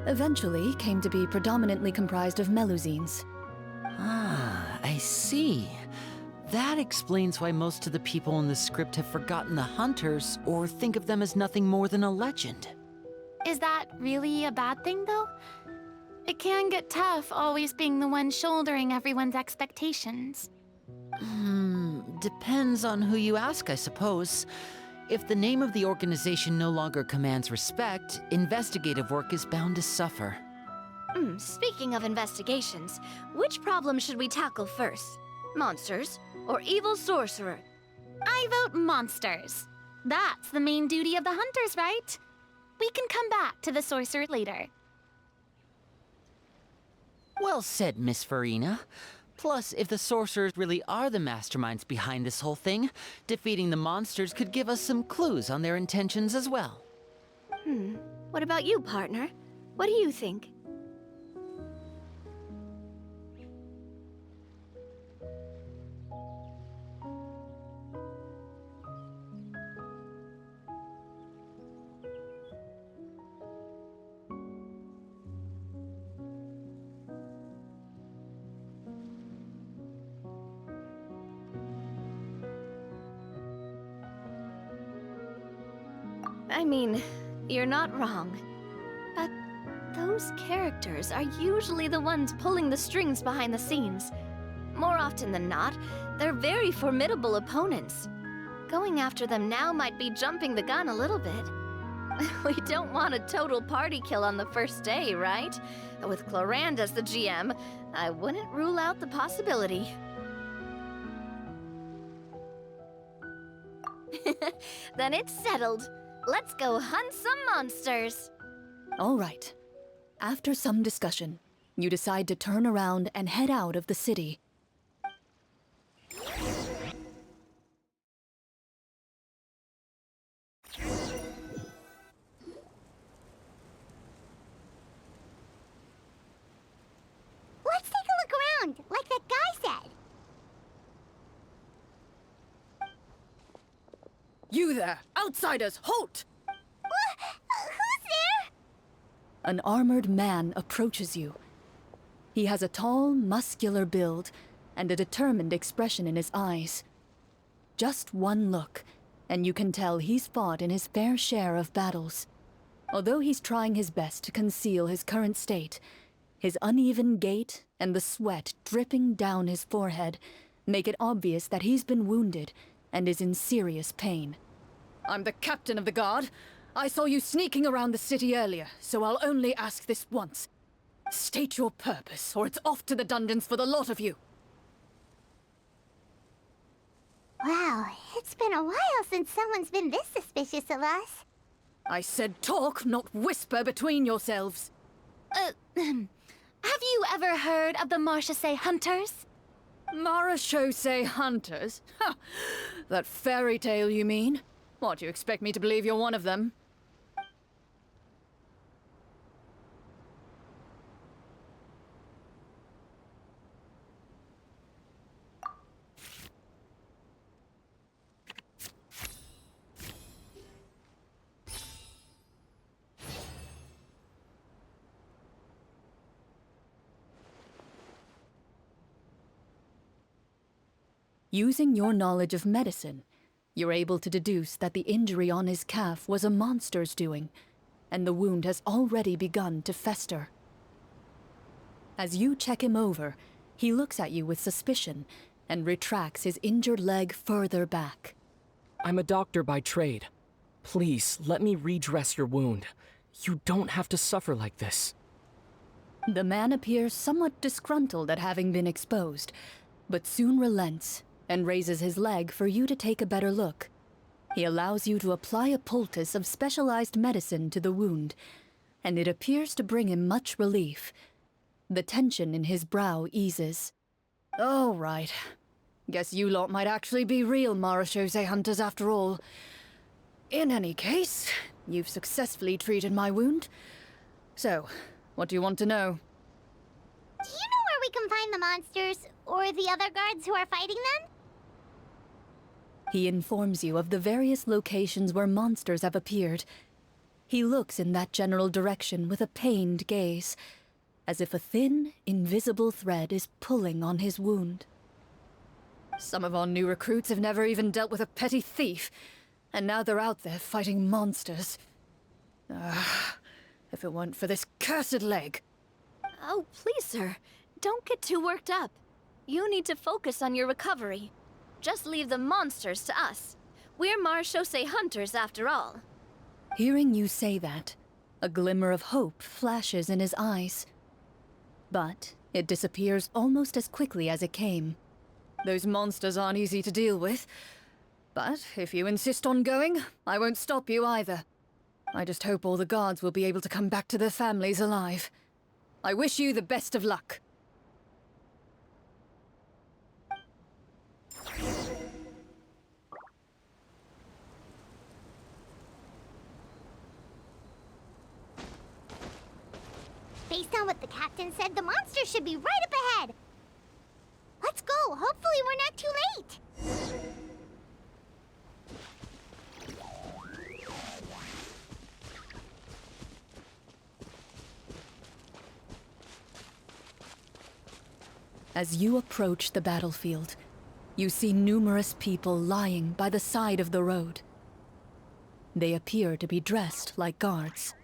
eventually came to be predominantly comprised of Melusines. Ah, I see. That explains why most of the people in the script have forgotten the hunters or think of them as nothing more than a legend. Is that really a bad thing, though? It can get tough always being the one shouldering everyone's expectations. Depends on who you ask, I suppose. If the name of the organization no longer commands respect, investigative work is bound to suffer. Speaking of investigations, which problem should we tackle first? Monsters or evil sorcerer? I vote monsters. That's the main duty of the hunters, right? We can come back to the sorcerer later. Well said, Miss Farina. Plus, if the sorcerers really are the masterminds behind this whole thing, defeating the monsters could give us some clues on their intentions as well. What about you, partner? What do you think? I mean, you're not wrong. But those characters are usually the ones pulling the strings behind the scenes. More often than not, they're very formidable opponents. Going after them now might be jumping the gun a little bit. We don't want a total party kill on the first day, right? With Clorinde as the GM, I wouldn't rule out the possibility. Then it's settled. Let's go hunt some monsters! All right. After some discussion, you decide to turn around and head out of the city. Let's take a look around, like that guy said. You there! Outsiders, halt! Who's there? An armored man approaches you, He has a tall, muscular build and a determined expression in his eyes. Just one look, and you can tell he's fought in his fair share of battles. Although he's trying his best to conceal his current state, his uneven gait and the sweat dripping down his forehead make it obvious that he's been wounded and is in serious pain. I'm the captain of the guard. I saw you sneaking around the city earlier, so I'll only ask this once. State your purpose, or it's off to the dungeons for the lot of you. Wow, it's been a while since someone's been this suspicious of us. I said talk, not whisper between yourselves. Have you ever heard of the Marchese Hunters? Marachose hunters? Ha! That fairy tale, you mean? What, you expect me to believe you're one of them? Using your knowledge of medicine, you're able to deduce that the injury on his calf was a monster's doing, and the wound has already begun to fester. As you check him over, he looks at you with suspicion and retracts his injured leg further back. I'm a doctor by trade. Please, let me redress your wound. You don't have to suffer like this. The man appears somewhat disgruntled at having been exposed, but soon relents and raises his leg for you to take a better look. He allows you to apply a poultice of specialized medicine to the wound, and it appears to bring him much relief. The tension in his brow eases. Oh, right. Guess you lot might actually be real Marachose hunters after all. In any case, you've successfully treated my wound. So, what do you want to know? Do you know where we can find the monsters, or the other guards who are fighting them? He informs you of the various locations where monsters have appeared. He looks in that general direction with a pained gaze, as if a thin, invisible thread is pulling on his wound. Some of our new recruits have never even dealt with a petty thief, and now they're out there fighting monsters. If it weren't for this cursed leg. Oh, please, sir. Don't get too worked up. You need to focus on your recovery. Just leave the monsters to us. We're Marachose hunters, after all. Hearing you say that, a glimmer of hope flashes in his eyes. But it disappears almost as quickly as it came. Those monsters aren't easy to deal with. But if you insist on going, I won't stop you either. I just hope all the guards will be able to come back to their families alive. I wish you the best of luck. Based on what the captain said, the monster should be right up ahead. Let's go. Hopefully we're not too late. As you approach the battlefield, you see numerous people lying by the side of the road. They appear to be dressed like guards.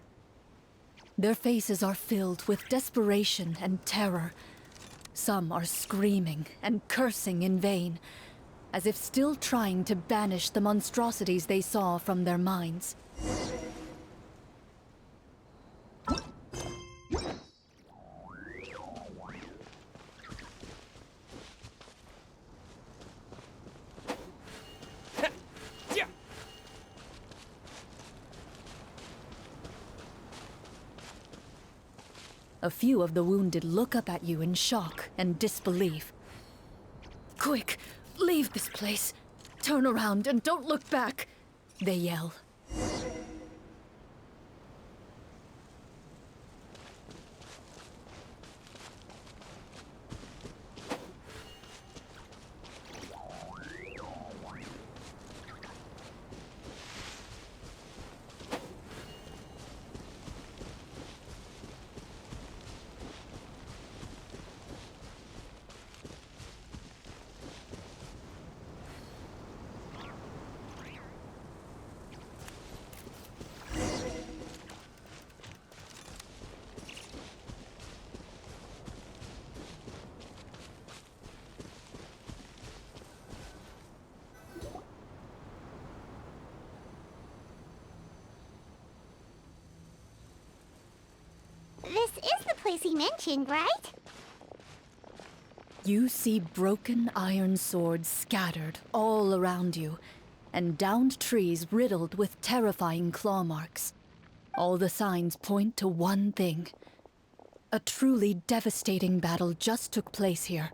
Their faces are filled with desperation and terror. Some are screaming and cursing in vain, as if still trying to banish the monstrosities they saw from their minds. A few of the wounded look up at you in shock and disbelief. Quick, leave this place. Turn around and don't look back, they yell. place he mentioned, right? You see broken iron swords scattered all around you, and downed trees riddled with terrifying claw marks. All the signs point to one thing. A truly devastating battle just took place here.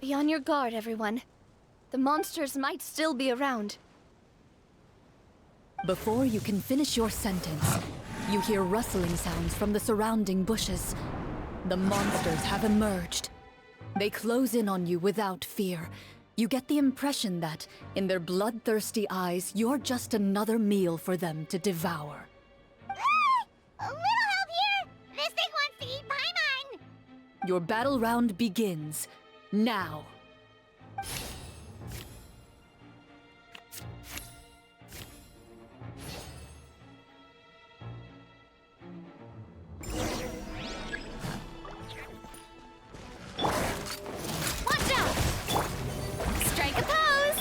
Be on your guard, everyone. The monsters might still be around. Before you can finish your sentence, you hear rustling sounds from the surrounding bushes. The monsters have emerged. They close in on you without fear. You get the impression that, in their bloodthirsty eyes, you're just another meal for them to devour. A little help here! This thing wants to eat Paimon! Your battle round begins now. Watch out! Strike a pose!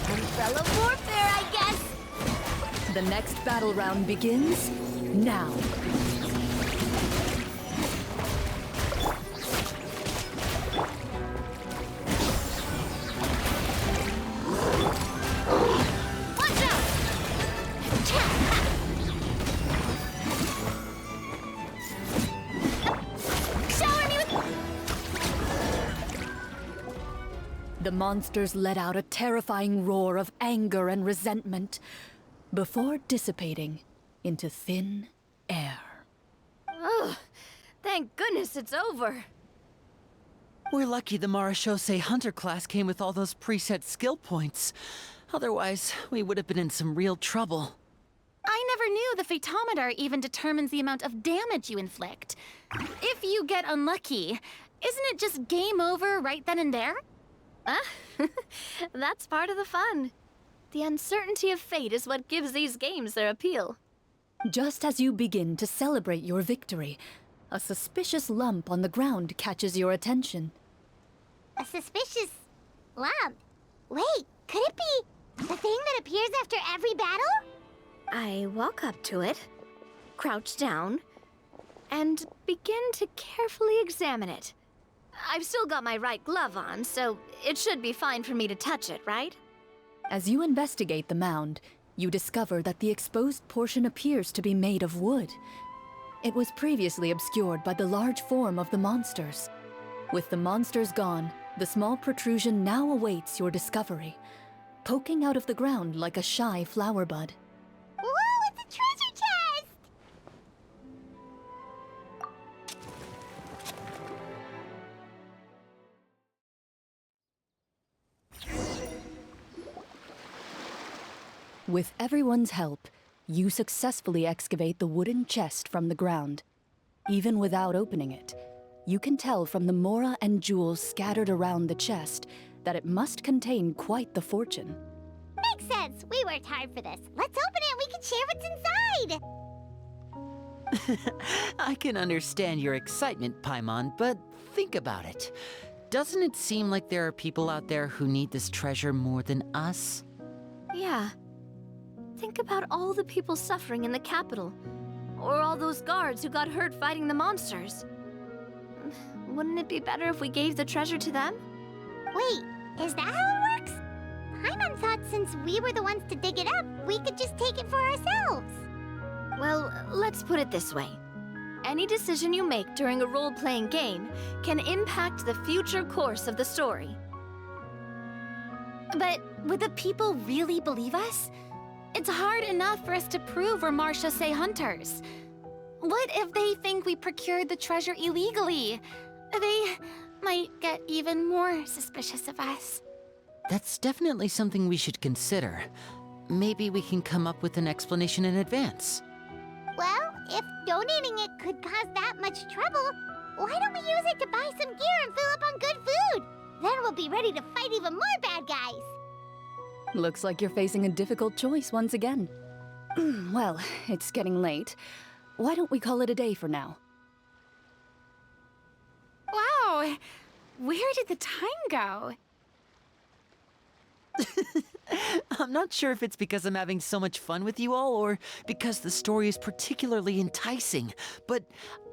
Umbrella warfare, I guess! The next battle round begins now. Watch out! Shower me with... The monsters let out a terrifying roar of anger and resentment before dissipating into thin air. Ugh, thank goodness it's over. We're lucky the Marashose Hunter class came with all those preset skill points. Otherwise, we would have been in some real trouble. I never knew the photometer even determines the amount of damage you inflict. If you get unlucky, isn't it just game over right then and there? That's part of the fun. The uncertainty of fate is what gives these games their appeal. Just as you begin to celebrate your victory, a suspicious lump on the ground catches your attention. A suspicious lump? Wait, could it be the thing that appears after every battle? I walk up to it, crouch down, and begin to carefully examine it. I've still got my right glove on, so it should be fine for me to touch it, right? As you investigate the mound, you discover that the exposed portion appears to be made of wood. It was previously obscured by the large form of the monsters. With the monsters gone, the small protrusion now awaits your discovery, poking out of the ground like a shy flower bud. Whoa, it's a treasure chest! With everyone's help, you successfully excavate the wooden chest from the ground. Even without opening it, you can tell from the mora and jewels scattered around the chest that it must contain quite the fortune. Makes sense. We worked hard for this. Let's open it and we can share what's inside! I can understand your excitement, Paimon, but think about it. Doesn't it seem like there are people out there who need this treasure more than us? Yeah. Think about all the people suffering in the capital. Or all those guards who got hurt fighting the monsters. Wouldn't it be better if we gave the treasure to them? Wait, is that how it works? Paimon thought since we were the ones to dig it up, we could just take it for ourselves. Well, let's put it this way. Any decision you make during a role-playing game can impact the future course of the story. But would the people really believe us? It's hard enough for us to prove we're Marshose hunters. What if they think we procured the treasure illegally? They might get even more suspicious of us. That's definitely something we should consider. Maybe we can come up with an explanation in advance. Well, if donating it could cause that much trouble, why don't we use it to buy some gear and fill up on good food? Then we'll be ready to fight even more bad guys. Looks like you're facing a difficult choice once again. Well, it's getting late. Why don't we call it a day for now? Wow, where did the time go? I'm not sure if it's because I'm having so much fun with you all or because the story is particularly enticing, but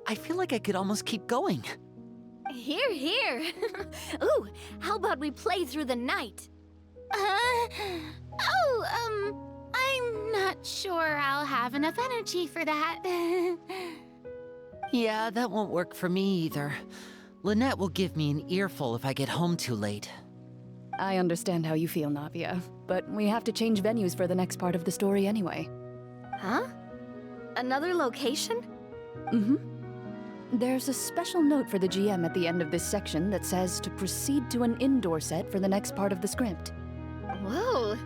I feel like I could almost keep going. Here, here. Ooh, how about we play through the night? I'm not sure I'll have enough energy for that. Yeah, that won't work for me either. Lynette will give me an earful if I get home too late. I understand how you feel, Navia, but we have to change venues for the next part of the story anyway. Huh? Another location? Mm-hmm. There's a special note for the GM at the end of this section that says to proceed to an indoor set for the next part of the script. Whoa,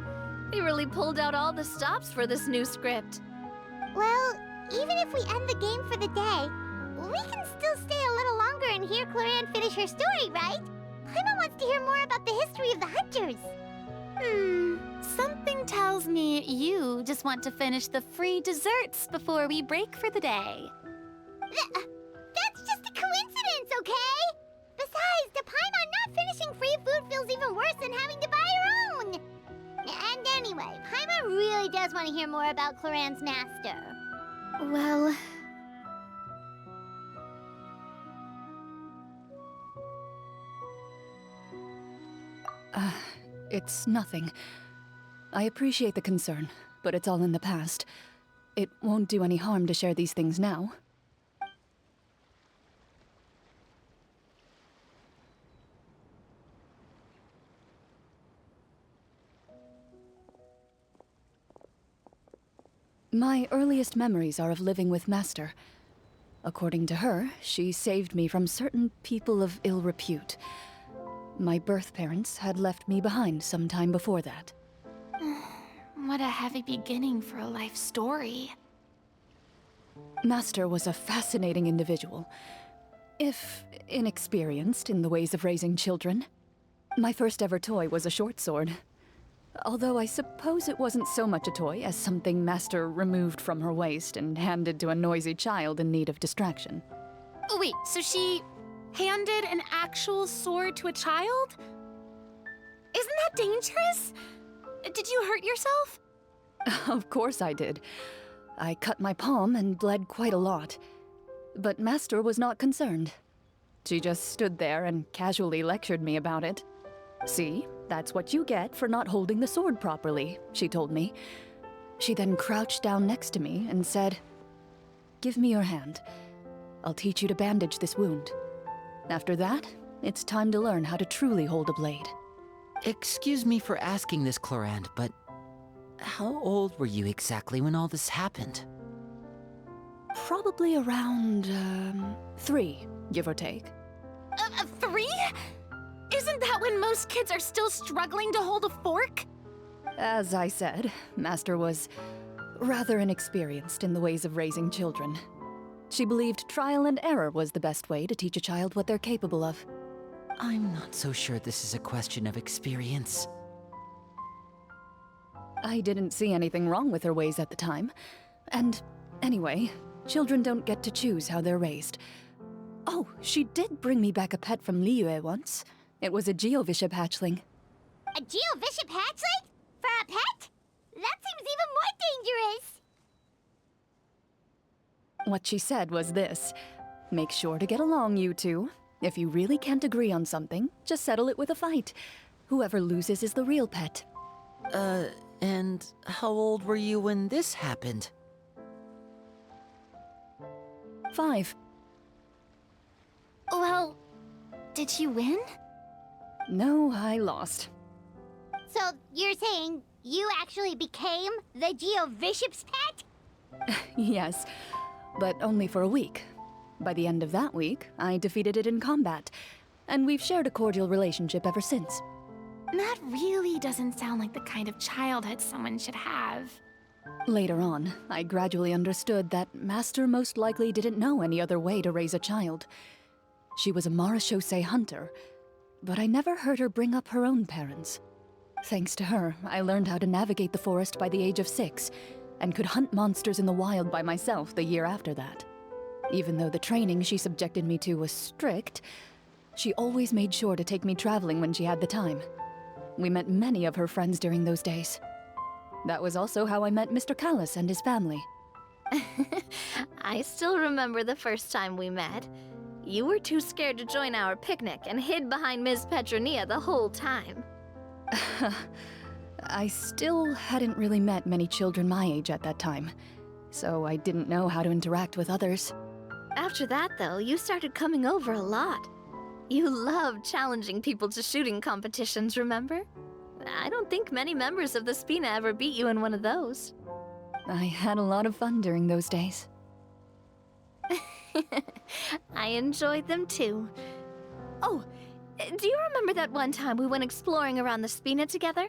they really pulled out all the stops for this new script. Well, even if we end the game for the day, we can still stay a little longer and hear Clorinde finish her story, right? Paimon wants to hear more about the history of the Hunters. Something tells me you just want to finish the free desserts before we break for the day. That's just a coincidence, okay? Besides, to Paimon, not finishing free food feels even worse than having to buy her own. And anyway, Paimon really does want to hear more about Clorinde's master. Well... It's nothing. I appreciate the concern, but it's all in the past. It won't do any harm to share these things now. My earliest memories are of living with Master. According to her, she saved me from certain people of ill repute. My birth parents had left me behind some time before that. What a heavy beginning for a life story. Master was a fascinating individual, if inexperienced in the ways of raising children. My first ever toy was a short sword. Although I suppose it wasn't so much a toy as something Master removed from her waist and handed to a noisy child in need of distraction. Oh, wait, so she handed an actual sword to a child? Isn't that dangerous? Did you hurt yourself? Of course I did. I cut my palm and bled quite a lot. But Master was not concerned. She just stood there and casually lectured me about it. See, that's what you get for not holding the sword properly, she told me. She then crouched down next to me and said, "Give me your hand. I'll teach you to bandage this wound. After that, it's time to learn how to truly hold a blade." Excuse me for asking this, Clorinde, but how old were you exactly when all this happened? Probably around, 3, give or take. 3? Isn't that when most kids are still struggling to hold a fork? As I said, Master was rather inexperienced in the ways of raising children. She believed trial and error was the best way to teach a child what they're capable of. I'm not so sure this is a question of experience. I didn't see anything wrong with her ways at the time. And anyway, children don't get to choose how they're raised. Oh, she did bring me back a pet from Liyue once. It was a Geovishap hatchling. A Geovishap hatchling? For a pet? That seems even more dangerous. What she said was this: make sure to get along, you two. If you really can't agree on something, just settle it with a fight. Whoever loses is the real pet. And how old were you when this happened? 5. Well, did you win? No, I lost. So you're saying you actually became the Geovishap's pet? Yes, but only for a week. By the end of that week, I defeated it in combat, and we've shared a cordial relationship ever since. That really doesn't sound like the kind of childhood someone should have. Later on, I gradually understood that Master most likely didn't know any other way to raise a child. She was a marechaussee hunter, but I never heard her bring up her own parents. Thanks to her, I learned how to navigate the forest by the age of 6, and could hunt monsters in the wild by myself the year after that. Even though the training she subjected me to was strict, she always made sure to take me traveling when she had the time. We met many of her friends during those days. That was also how I met Mr. Callis and his family. I still remember the first time we met. You were too scared to join our picnic and hid behind Ms. Petronia the whole time. I still hadn't really met many children my age at that time, so I didn't know how to interact with others. After that, though, you started coming over a lot. You loved challenging people to shooting competitions, remember? I don't think many members of the Spina ever beat you in one of those. I had a lot of fun during those days. I enjoyed them too. Oh, do you remember that one time we went exploring around the Spina together?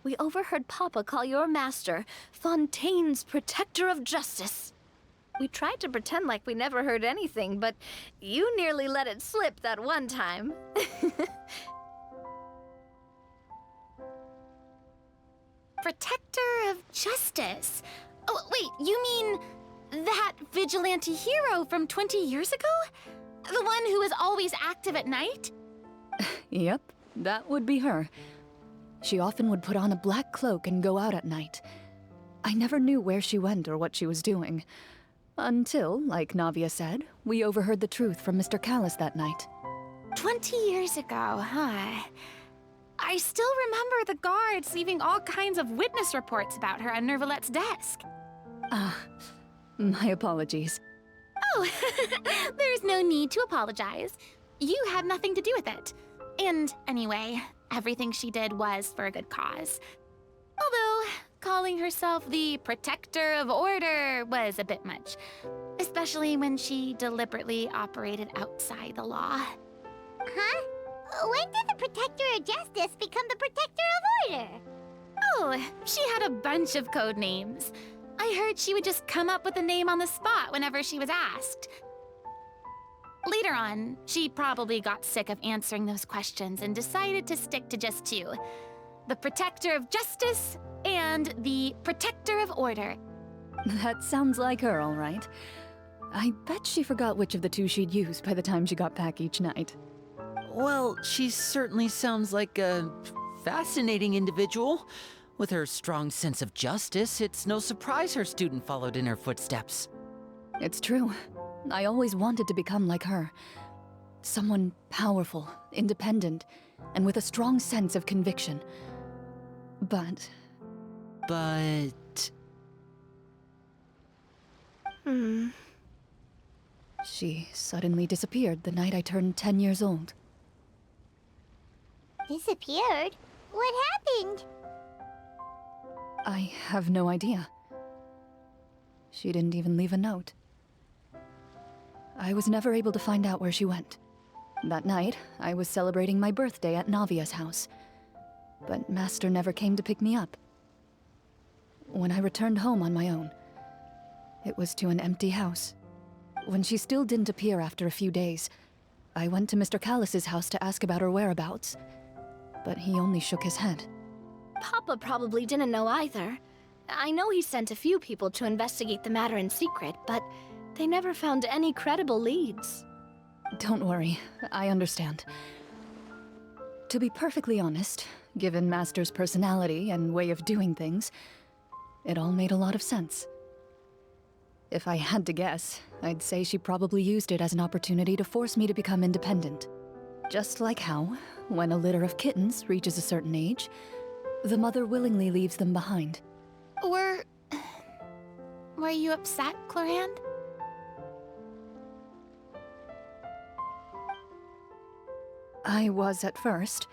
We overheard Papa call your master Fontaine's Protector of Justice. We tried to pretend like we never heard anything, but you nearly let it slip that one time. Protector of Justice? Oh, wait, you mean that vigilante hero from 20 years ago? The one who was always active at night? Yep, that would be her. She often would put on a black cloak and go out at night. I never knew where she went or what she was doing. Until, like Navia said, we overheard the truth from Mr. Callis that night. 20 years ago, huh? I still remember the guards leaving all kinds of witness reports about her on Nervalette's desk. My apologies. Oh, there's no need to apologize. You had nothing to do with it. And anyway, everything she did was for a good cause. Although, calling herself the Protector of Order was a bit much. Especially when she deliberately operated outside the law. Huh? When did the Protector of Justice become the Protector of Order? Oh, she had a bunch of code names. I heard she would just come up with a name on the spot whenever she was asked. Later on, she probably got sick of answering those questions and decided to stick to just two. The Protector of Justice and the Protector of Order. That sounds like her, all right. I bet she forgot which of the two she'd use by the time she got back each night. Well, she certainly sounds like a fascinating individual. With her strong sense of justice, it's no surprise her student followed in her footsteps. It's true. I always wanted to become like her. Someone powerful, independent, and with a strong sense of conviction. But... She suddenly disappeared the night I turned 10 years old. Disappeared? What happened? I have no idea. She didn't even leave a note. I was never able to find out where she went. That night, I was celebrating my birthday at Navia's house. But Master never came to pick me up. When I returned home on my own, it was to an empty house. When she still didn't appear after a few days, I went to Mr. Callis's house to ask about her whereabouts. But he only shook his head. Papa probably didn't know either. I know he sent a few people to investigate the matter in secret, but they never found any credible leads. Don't worry, I understand. To be perfectly honest, given Master's personality and way of doing things, it all made a lot of sense. If I had to guess, I'd say she probably used it as an opportunity to force me to become independent. Just like how, when a litter of kittens reaches a certain age, the mother willingly leaves them behind. Were you upset, Clorinde? I was at first,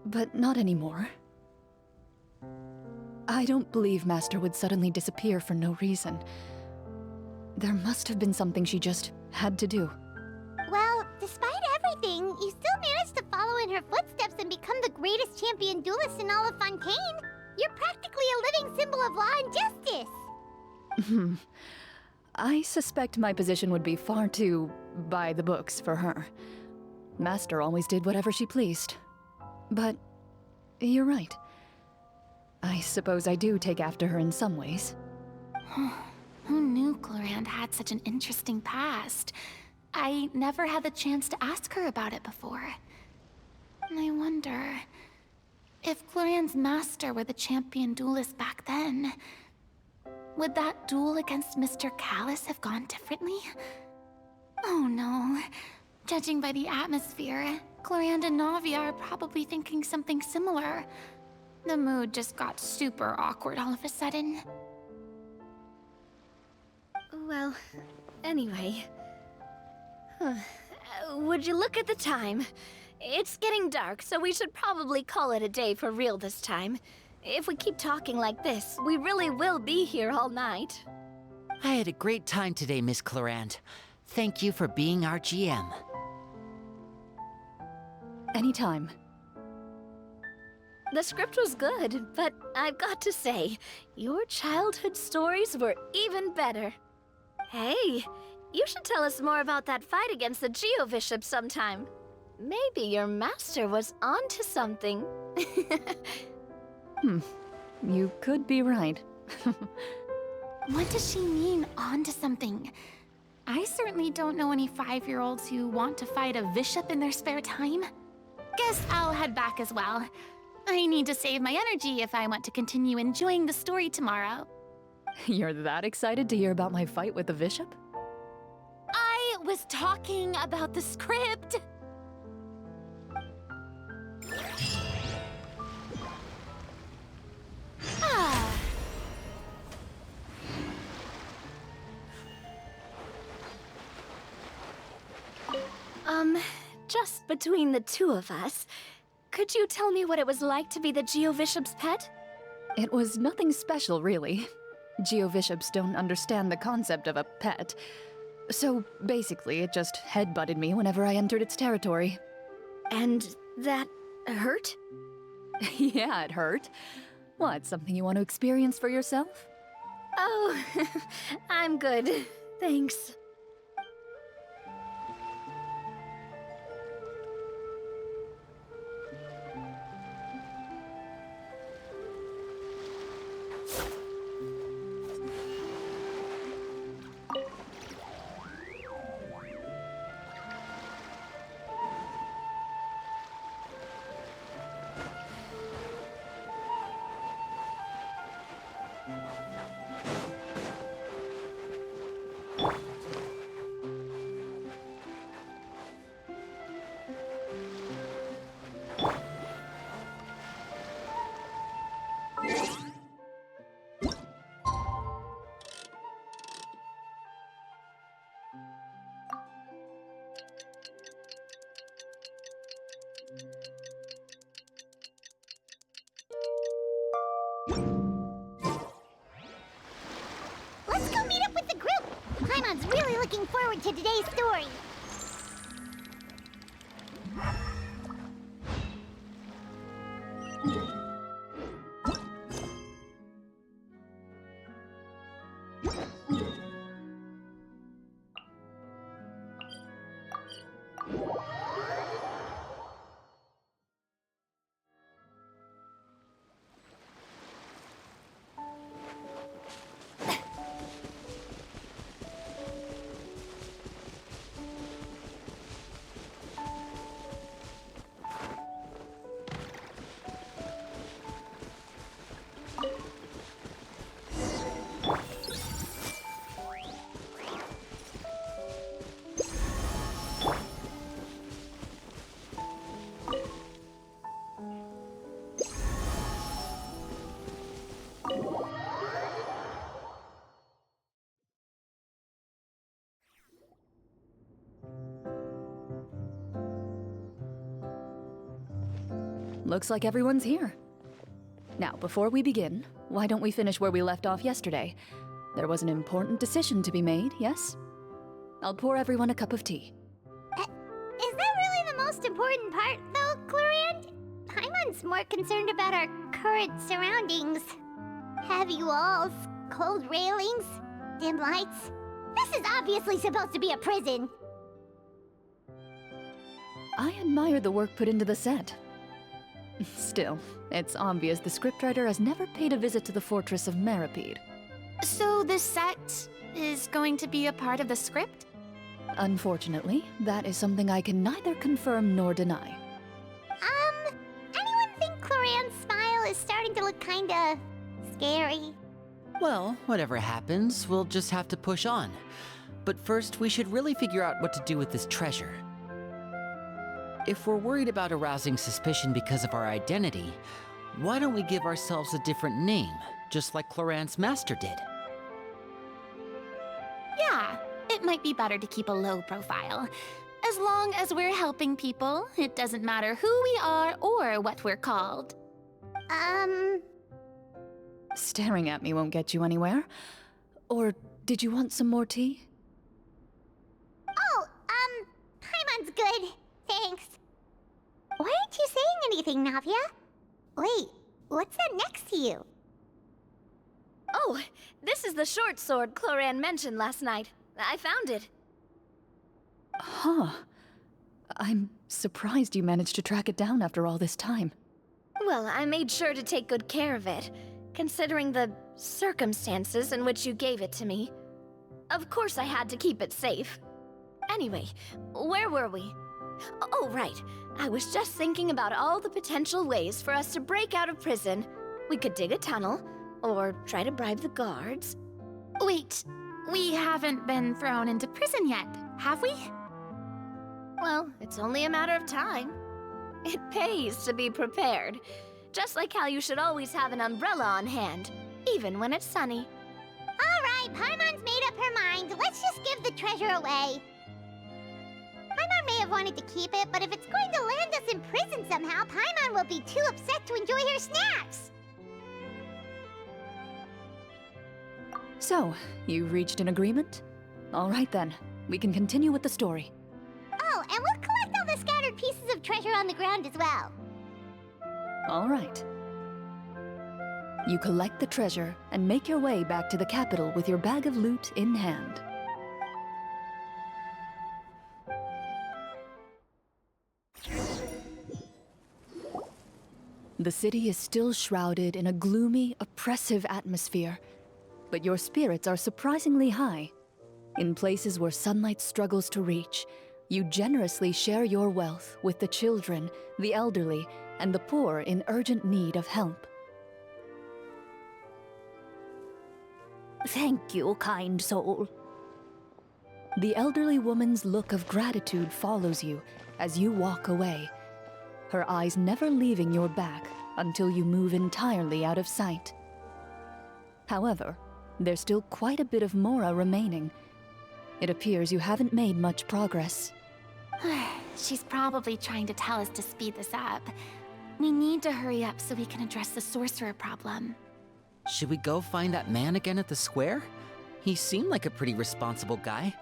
but not anymore. I don't believe Master would suddenly disappear for no reason. There must have been something she just had to do. Well, despite everything, you still managed to follow in her footsteps and become the greatest champion duelist in all of Fontaine. You're practically a living symbol of law and justice. I suspect my position would be far too by the books for her. Master always did whatever she pleased. But you're right. I suppose I do take after her in some ways. Who knew Clorinde had such an interesting past? I never had the chance to ask her about it before. I wonder... If Clorinde's master were the champion duelist back then, would that duel against Mr. Callus have gone differently? Oh no. Judging by the atmosphere, Clorinde and Navi are probably thinking something similar. The mood just got super awkward all of a sudden. Well, anyway. Would you look at the time? It's getting dark, so we should probably call it a day for real this time. If we keep talking like this, we really will be here all night. I had a great time today, Miss Clorinde. Thank you for being our GM. Anytime. The script was good, but I've got to say, your childhood stories were even better. Hey, you should tell us more about that fight against the Geo-Bishop sometime. Maybe your master was onto something. You could be right. What does she mean, onto something? I certainly don't know any 5-year-olds who want to fight a bishop in their spare time. Guess I'll head back as well. I need to save my energy if I want to continue enjoying the story tomorrow. You're that excited to hear about my fight with the bishop? I was talking about the script. Just between the two of us, could you tell me what it was like to be the Geo-Bishop's pet? It was nothing special, really. Geo-Bishops don't understand the concept of a pet. So basically, it just headbutted me whenever I entered its territory. And that hurt? Yeah, it hurt. What, something you want to experience for yourself? Oh, I'm good. Thanks. Let's go meet up with the group! Paimon's really looking forward to today's story. Looks like everyone's here. Now, before we begin, why don't we finish where we left off yesterday? There was an important decision to be made, yes? I'll pour everyone a cup of tea. Is that really the most important part, though, Clorinde? Paimon's more concerned about our current surroundings. Heavy walls, cold railings, dim lights. This is obviously supposed to be a prison. I admire the work put into the set. Still, it's obvious the scriptwriter has never paid a visit to the fortress of Rapperia. So this set is going to be a part of the script? Unfortunately, that is something I can neither confirm nor deny. Anyone think Clorinde's starting to look kinda scary. Well, whatever happens, we'll just have to push on. But first, we should really figure out what to do with this treasure. If we're worried about arousing suspicion because of our identity, why don't we give ourselves a different name, just like Clorinde's master did? Yeah, it might be better to keep a low profile. As long as we're helping people, it doesn't matter who we are or what we're called. Staring at me won't get you anywhere. Or did you want some more tea? Oh, Paimon's good. Thanks. Why aren't you saying anything, Navia? Wait, what's that next to you? Oh, this is the short sword Clorinde mentioned last night. I found it. Huh. I'm surprised you managed to track it down after all this time. Well, I made sure to take good care of it, considering the circumstances in which you gave it to me. Of course I had to keep it safe. Anyway, where were we? Oh, right. I was just thinking about all the potential ways for us to break out of prison. We could dig a tunnel, or try to bribe the guards. Wait, we haven't been thrown into prison yet, have we? Well, it's only a matter of time. It pays to be prepared. Just like how you should always have an umbrella on hand, even when it's sunny. Alright, Paimon's made up her mind. Let's just give the treasure away. Paimon may have wanted to keep it, but if it's going to land us in prison somehow, Paimon will be too upset to enjoy her snacks. So, you reached an agreement? All right then, we can continue with the story. Oh, and we'll collect all the scattered pieces of treasure on the ground as well. All right. You collect the treasure and make your way back to the capital with your bag of loot in hand. The city is still shrouded in a gloomy, oppressive atmosphere, but your spirits are surprisingly high. In places where sunlight struggles to reach, you generously share your wealth with the children, the elderly, and the poor in urgent need of help. Thank you, kind soul. The elderly woman's look of gratitude follows you as you walk away, her eyes never leaving your back until you move entirely out of sight. However, there's still quite a bit of Mora remaining. It appears you haven't made much progress. She's probably trying to tell us to speed this up. We need to hurry up so we can address the sorcerer problem. Should we go find that man again at the square? He seemed like a pretty responsible guy.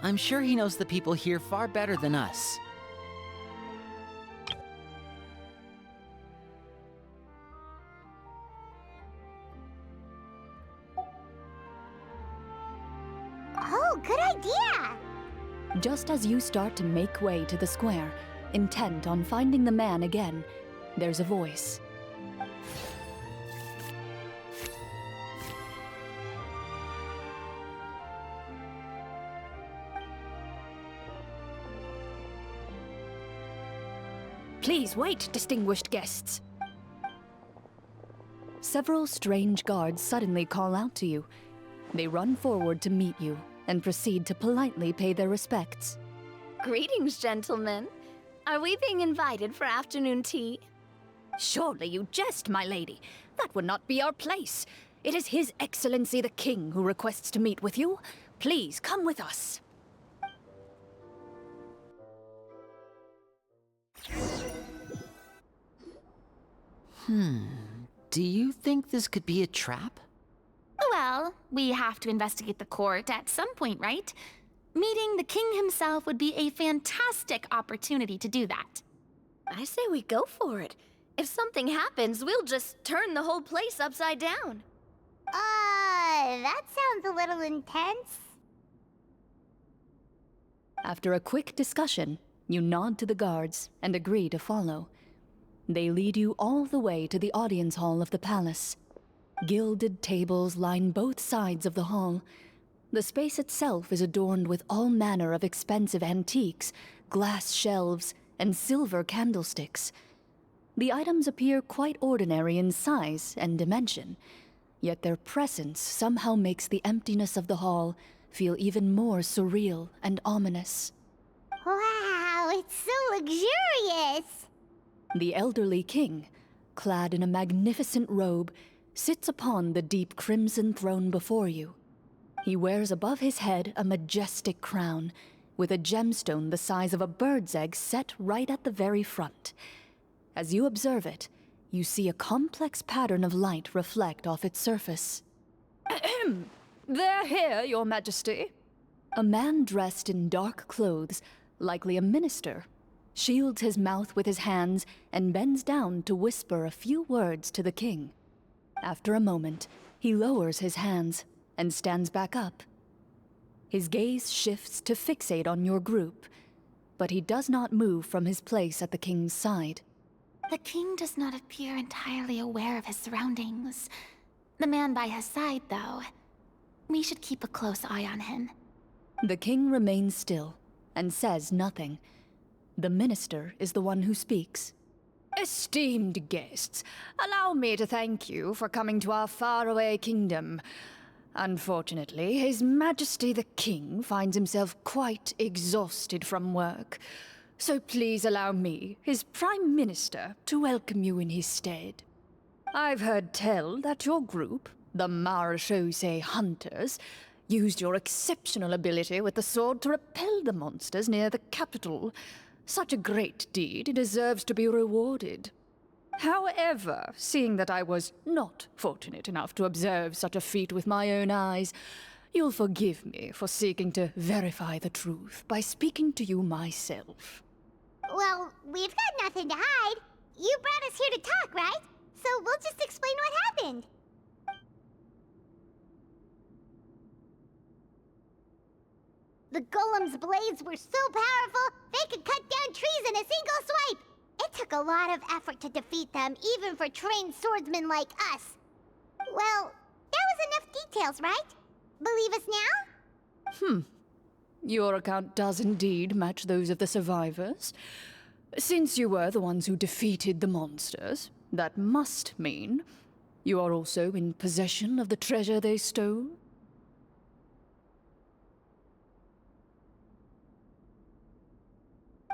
I'm sure he knows the people here far better than us. Oh, good idea! Just as you start to make way to the square, intent on finding the man again, there's a voice. Please wait, distinguished guests. Several strange guards suddenly call out to you. They run forward to meet you and proceed to politely pay their respects. Greetings, gentlemen. Are we being invited for afternoon tea? Surely you jest, my lady. That would not be our place. It is His Excellency the King who requests to meet with you. Please come with us. Do you think this could be a trap? Well, we have to investigate the court at some point, right? Meeting the king himself would be a fantastic opportunity to do that. I say we go for it. If something happens, we'll just turn the whole place upside down. That sounds a little intense. After a quick discussion, you nod to the guards and agree to follow. They lead you all the way to the audience hall of the palace. Gilded tables line both sides of the hall. The space itself is adorned with all manner of expensive antiques, glass shelves, and silver candlesticks. The items appear quite ordinary in size and dimension, yet their presence somehow makes the emptiness of the hall feel even more surreal and ominous. Wow, it's so luxurious! The elderly king, clad in a magnificent robe, sits upon the deep crimson throne before you. He wears above his head a majestic crown, with a gemstone the size of a bird's egg set right at the very front. As you observe it, you see a complex pattern of light reflect off its surface. They're here, Your Majesty. A man dressed in dark clothes, likely a minister, shields his mouth with his hands and bends down to whisper a few words to the king. After a moment, he lowers his hands and stands back up. His gaze shifts to fixate on your group, but he does not move from his place at the king's side. The king does not appear entirely aware of his surroundings. The man by his side, though. We should keep a close eye on him. The king remains still and says nothing. The minister is the one who speaks. Esteemed guests, allow me to thank you for coming to our faraway kingdom. Unfortunately, His Majesty the King finds himself quite exhausted from work. So please allow me, his Prime Minister, to welcome you in his stead. I've heard tell that your group, the Marechaussee Hunters, used your exceptional ability with the sword to repel the monsters near the capital. Such a great deed deserves to be rewarded. However, seeing that I was not fortunate enough to observe such a feat with my own eyes, you'll forgive me for seeking to verify the truth by speaking to you myself. Well, we've got nothing to hide. You brought us here to talk, right? So we'll just explain what happened. The golem's blades were so powerful, they could cut down trees in a single swipe. It took a lot of effort to defeat them, even for trained swordsmen like us. Well, that was enough details, right? Believe us now? Your account does indeed match those of the survivors. Since you were the ones who defeated the monsters, that must mean you are also in possession of the treasure they stole?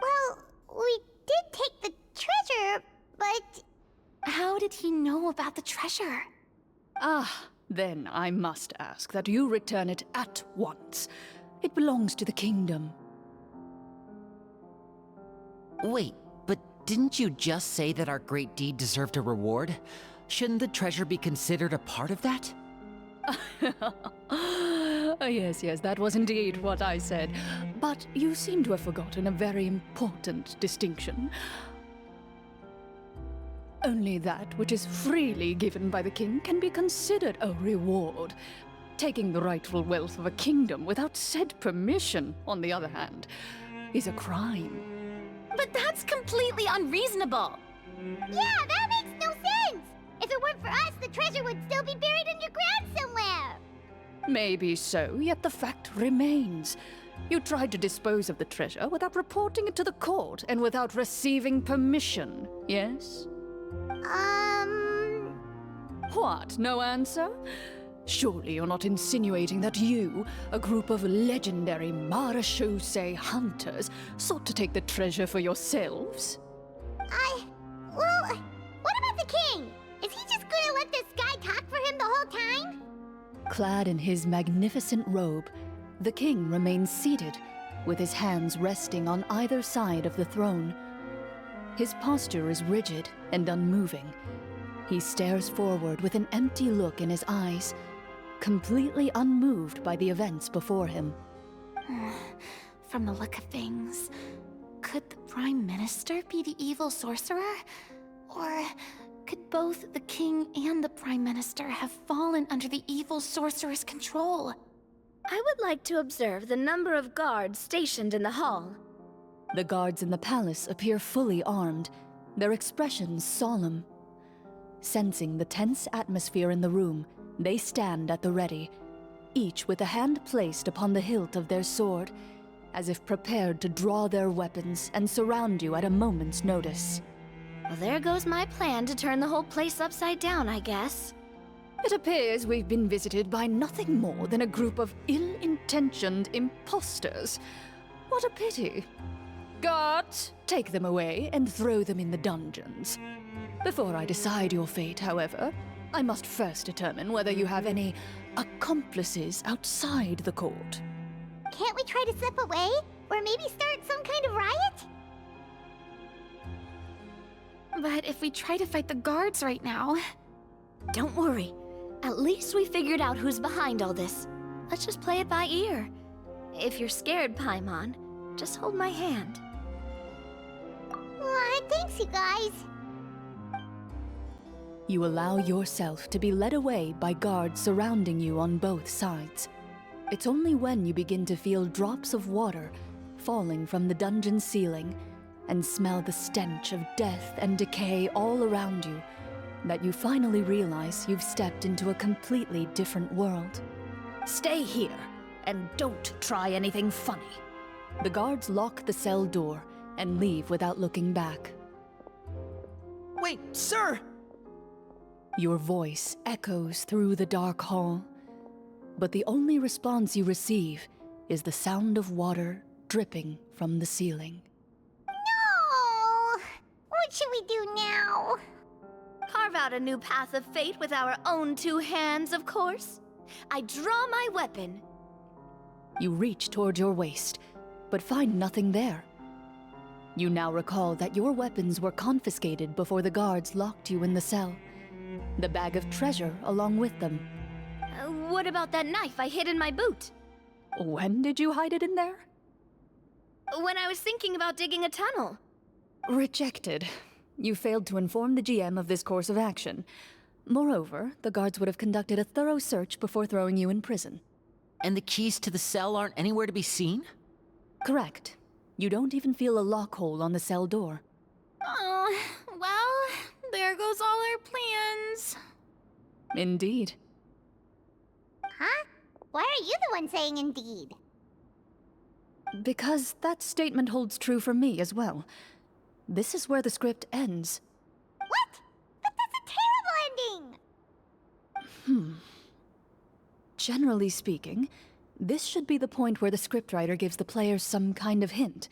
Well, we did take the treasure, but... How did he know about the treasure? Ah, then I must ask that you return it at once. It belongs to the kingdom. Wait, but didn't you just say that our great deed deserved a reward? Shouldn't the treasure be considered a part of that? Yes, that was indeed what I said. But you seem to have forgotten a very important distinction. Only that which is freely given by the king can be considered a reward. Taking the rightful wealth of a kingdom without said permission, on the other hand, is a crime. But that's completely unreasonable! Yeah, that makes no sense! If it weren't for us, the treasure would still be buried underground somewhere! Maybe so, yet the fact remains. You tried to dispose of the treasure without reporting it to the court and without receiving permission, yes? What, no answer? Surely you're not insinuating that you, a group of legendary Marechaussee hunters, sought to take the treasure for yourselves? Well, what about the king? Is he just gonna let this guy talk for him the whole time? Clad in his magnificent robe, the king remains seated, with his hands resting on either side of the throne. His posture is rigid and unmoving. He stares forward with an empty look in his eyes, completely unmoved by the events before him. From the look of things, could the Prime Minister be the evil sorcerer? Or could both the King and the Prime Minister have fallen under the evil sorcerer's control? I would like to observe the number of guards stationed in the hall. The guards in the palace appear fully armed, their expressions solemn. Sensing the tense atmosphere in the room, they stand at the ready, each with a hand placed upon the hilt of their sword, as if prepared to draw their weapons and surround you at a moment's notice. Well, there goes my plan to turn the whole place upside down, I guess. It appears we've been visited by nothing more than a group of ill-intentioned imposters. What a pity. Guards, take them away and throw them in the dungeons. Before I decide your fate, however, I must first determine whether you have any accomplices outside the court. Can't we try to slip away? Or maybe start some kind of riot? But if we try to fight the guards right now... Don't worry. At least we figured out who's behind all this. Let's just play it by ear. If you're scared, Paimon, just hold my hand. Aw, thanks, you guys. You allow yourself to be led away by guards surrounding you on both sides. It's only when you begin to feel drops of water falling from the dungeon ceiling and smell the stench of death and decay all around you that you finally realize you've stepped into a completely different world. Stay here, and don't try anything funny. The guards lock the cell door and leave without looking back. Wait, sir! Your voice echoes through the dark hall, but the only response you receive is the sound of water dripping from the ceiling. No! What should we do now? Carve out a new path of fate with our own two hands, of course. I draw my weapon. You reach toward your waist, but find nothing there. You now recall that your weapons were confiscated before the guards locked you in the cell. The bag of treasure along with them. What about that knife I hid in my boot? When did you hide it in there? When I was thinking about digging a tunnel. Rejected. You failed to inform the GM of this course of action. Moreover, the guards would have conducted a thorough search before throwing you in prison. And the keys to the cell aren't anywhere to be seen? Correct. You don't even feel a lock hole on the cell door. Oh, well, there goes all our plans. Indeed. Huh? Why are you the one saying indeed? Because that statement holds true for me as well. This is where the script ends. What? But that's a terrible ending! Generally speaking, this should be the point where the scriptwriter gives the players some kind of hint,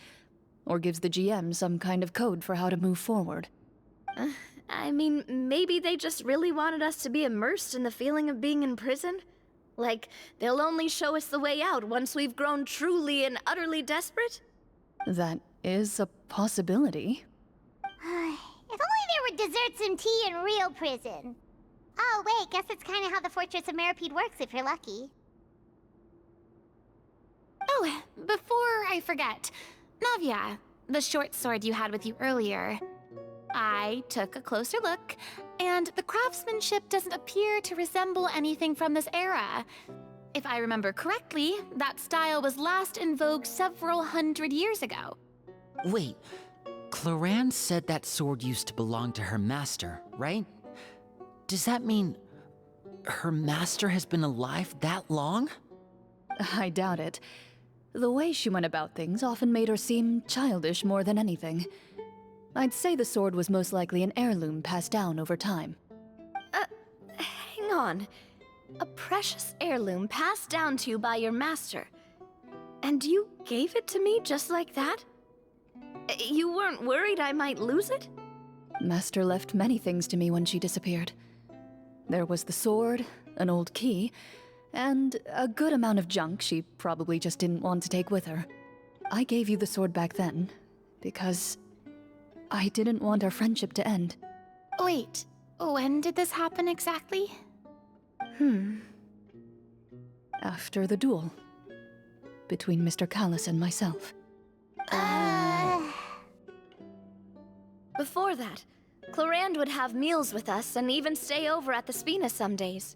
or gives the GM some kind of code for how to move forward. I mean, maybe they just really wanted us to be immersed in the feeling of being in prison? Like, they'll only show us the way out once we've grown truly and utterly desperate? That is a possibility. If only there were desserts and tea in real prison. Oh, wait, guess it's kind of how the Fortress of Meripede works if you're lucky. Oh, before I forget, Navia, the short sword you had with you earlier. I took a closer look, and the craftsmanship doesn't appear to resemble anything from this era. If I remember correctly, that style was last in vogue several hundred years ago. Wait, Clorinde said that sword used to belong to her master, right? Does that mean her master has been alive that long? I doubt it. The way she went about things often made her seem childish more than anything. I'd say the sword was most likely an heirloom passed down over time. Hang on. A precious heirloom passed down to you by your master. And you gave it to me just like that? You weren't worried I might lose it? Master left many things to me when she disappeared. There was the sword, an old key, and a good amount of junk she probably just didn't want to take with her. I gave you the sword back then, because I didn't want our friendship to end. Wait, when did this happen exactly? After the duel. Between Mr. Callis and myself. Before that, Clorinde would have meals with us and even stay over at the Spina some days.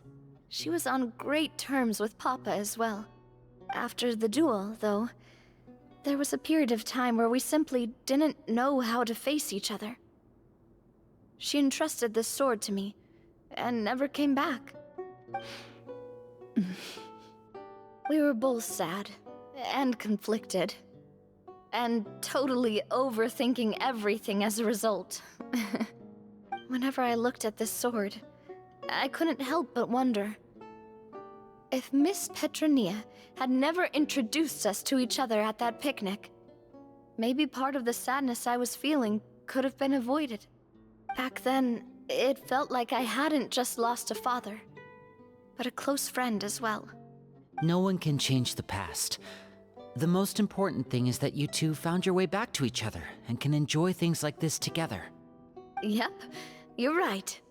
She was on great terms with Papa as well. After the duel, though, there was a period of time where we simply didn't know how to face each other. She entrusted this sword to me, and never came back. We were both sad, and conflicted. and totally overthinking everything as a result. Whenever I looked at this sword, I couldn't help but wonder if Miss Petronia had never introduced us to each other at that picnic. Maybe part of the sadness I was feeling could have been avoided. Back then, it felt like I hadn't just lost a father, but a close friend as well. No one can change the past. The most important thing is that you two found your way back to each other and can enjoy things like this together. Yep, you're right.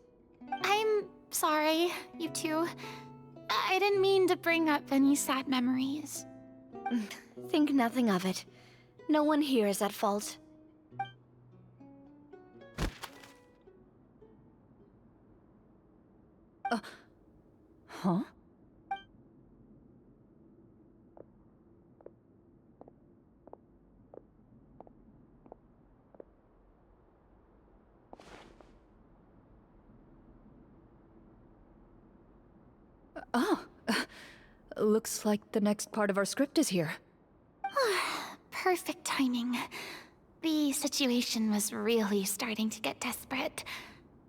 I'm sorry, you two. I didn't mean to bring up any sad memories. Think nothing of it. No one here is at fault. Huh? Oh, looks like the next part of our script is here. Perfect timing. The situation was really starting to get desperate.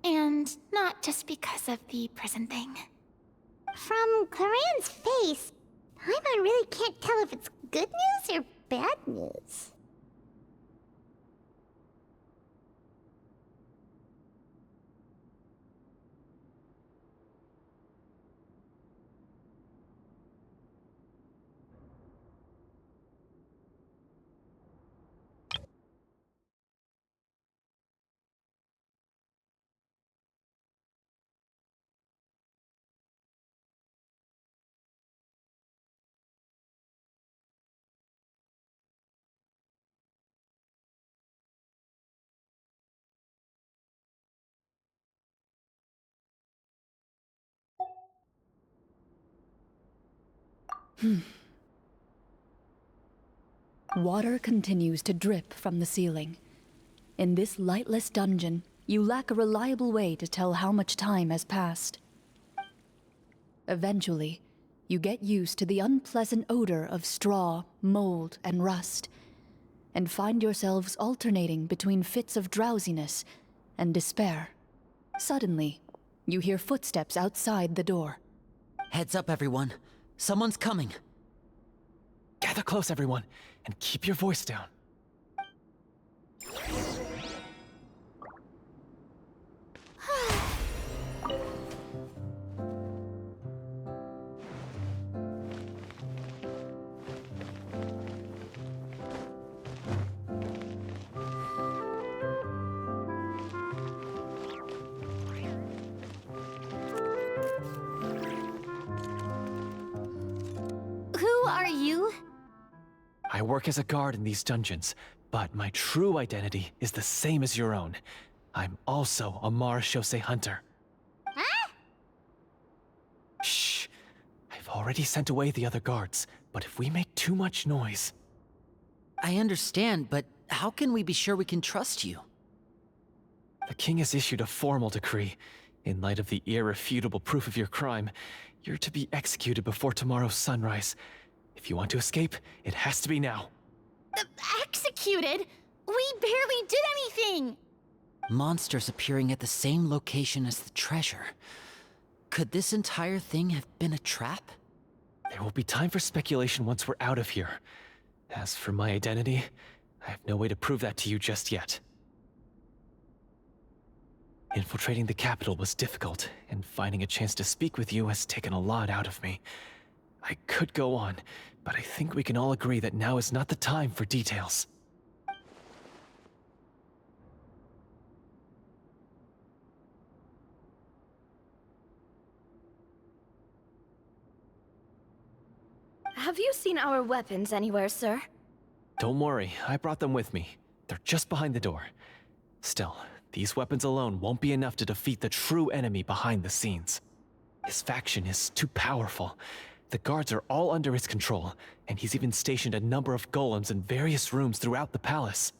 And not just because of the prison thing. From Clorinde's face, Paimon really can't tell if it's good news or bad news. Water continues to drip from the ceiling. In this lightless dungeon, you lack a reliable way to tell how much time has passed. Eventually, you get used to the unpleasant odor of straw, mold, and rust, and find yourselves alternating between fits of drowsiness and despair. Suddenly, you hear footsteps outside the door. Heads up, everyone. Someone's coming. Gather close, everyone, and keep your voice down. Who are you? I work as a guard in these dungeons, but my true identity is the same as your own. I'm also a marechaussee hunter. Huh? Shh! I've already sent away the other guards, but if we make too much noise... I understand, but how can we be sure we can trust you? The king has issued a formal decree. In light of the irrefutable proof of your crime, you're to be executed before tomorrow's sunrise. If you want to escape, it has to be now. Executed? We barely did anything! Monsters appearing at the same location as the treasure. Could this entire thing have been a trap? There will be time for speculation once we're out of here. As for my identity, I have no way to prove that to you just yet. Infiltrating the capital was difficult, and finding a chance to speak with you has taken a lot out of me. I could go on, but I think we can all agree that now is not the time for details. Have you seen our weapons anywhere, sir? Don't worry, I brought them with me. They're just behind the door. Still, these weapons alone won't be enough to defeat the true enemy behind the scenes. His faction is too powerful. The guards are all under his control, and he's even stationed a number of golems in various rooms throughout the palace.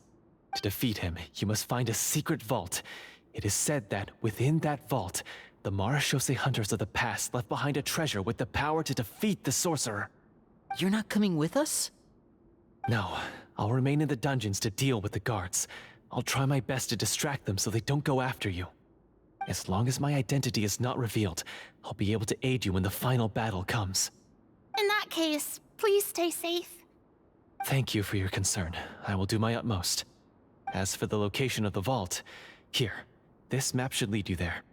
To defeat him, you must find a secret vault. It is said that within that vault, the marechaussee hunters of the past left behind a treasure with the power to defeat the sorcerer. You're not coming with us? No, I'll remain in the dungeons to deal with the guards. I'll try my best to distract them so they don't go after you. As long as my identity is not revealed, I'll be able to aid you when the final battle comes. In that case, please stay safe. Thank you for your concern. I will do my utmost. As for the location of the vault, here, this map should lead you there.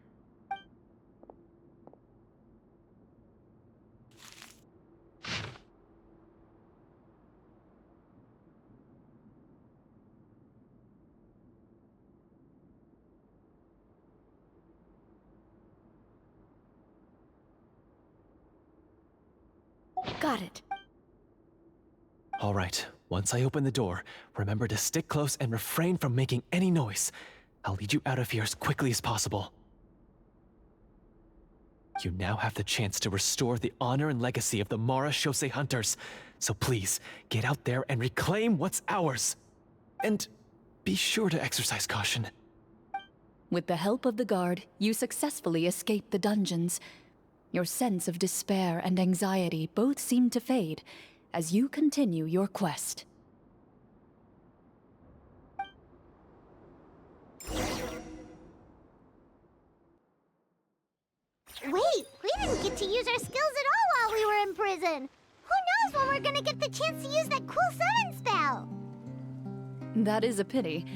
Got it. All right, once I open the door, remember to stick close and refrain from making any noise. I'll lead you out of here as quickly as possible. You now have the chance to restore the honor and legacy of the Mara Shosei Hunters. So please, get out there and reclaim what's ours. And be sure to exercise caution. With the help of the guard, you successfully escape the dungeons. Your sense of despair and anxiety both seem to fade as you continue your quest. Wait, we didn't get to use our skills at all while we were in prison. Who knows when we're gonna get the chance to use that cool summon spell? That is a pity,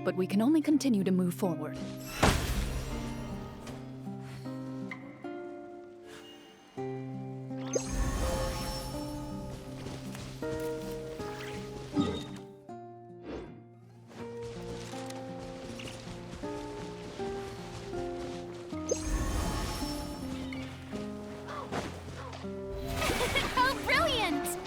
but we can only continue to move forward. Oh, brilliant!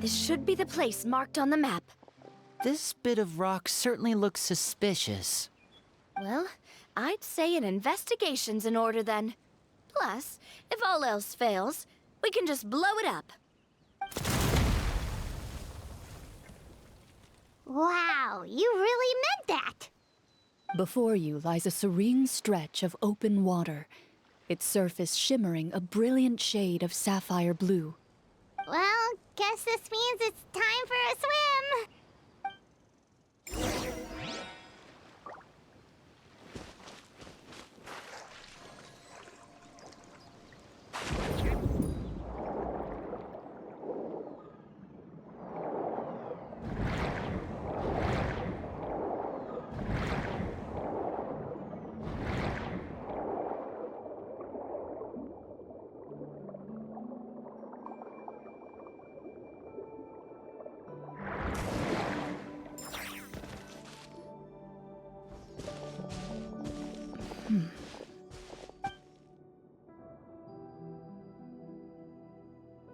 This should be the place marked on the map. This bit of rock certainly looks suspicious. Well, I'd say an investigation's in order then. Plus, if all else fails, we can just blow it up. Wow, you really meant that! Before you lies a serene stretch of open water, its surface shimmering a brilliant shade of sapphire blue. Well, guess this means it's time for a swim!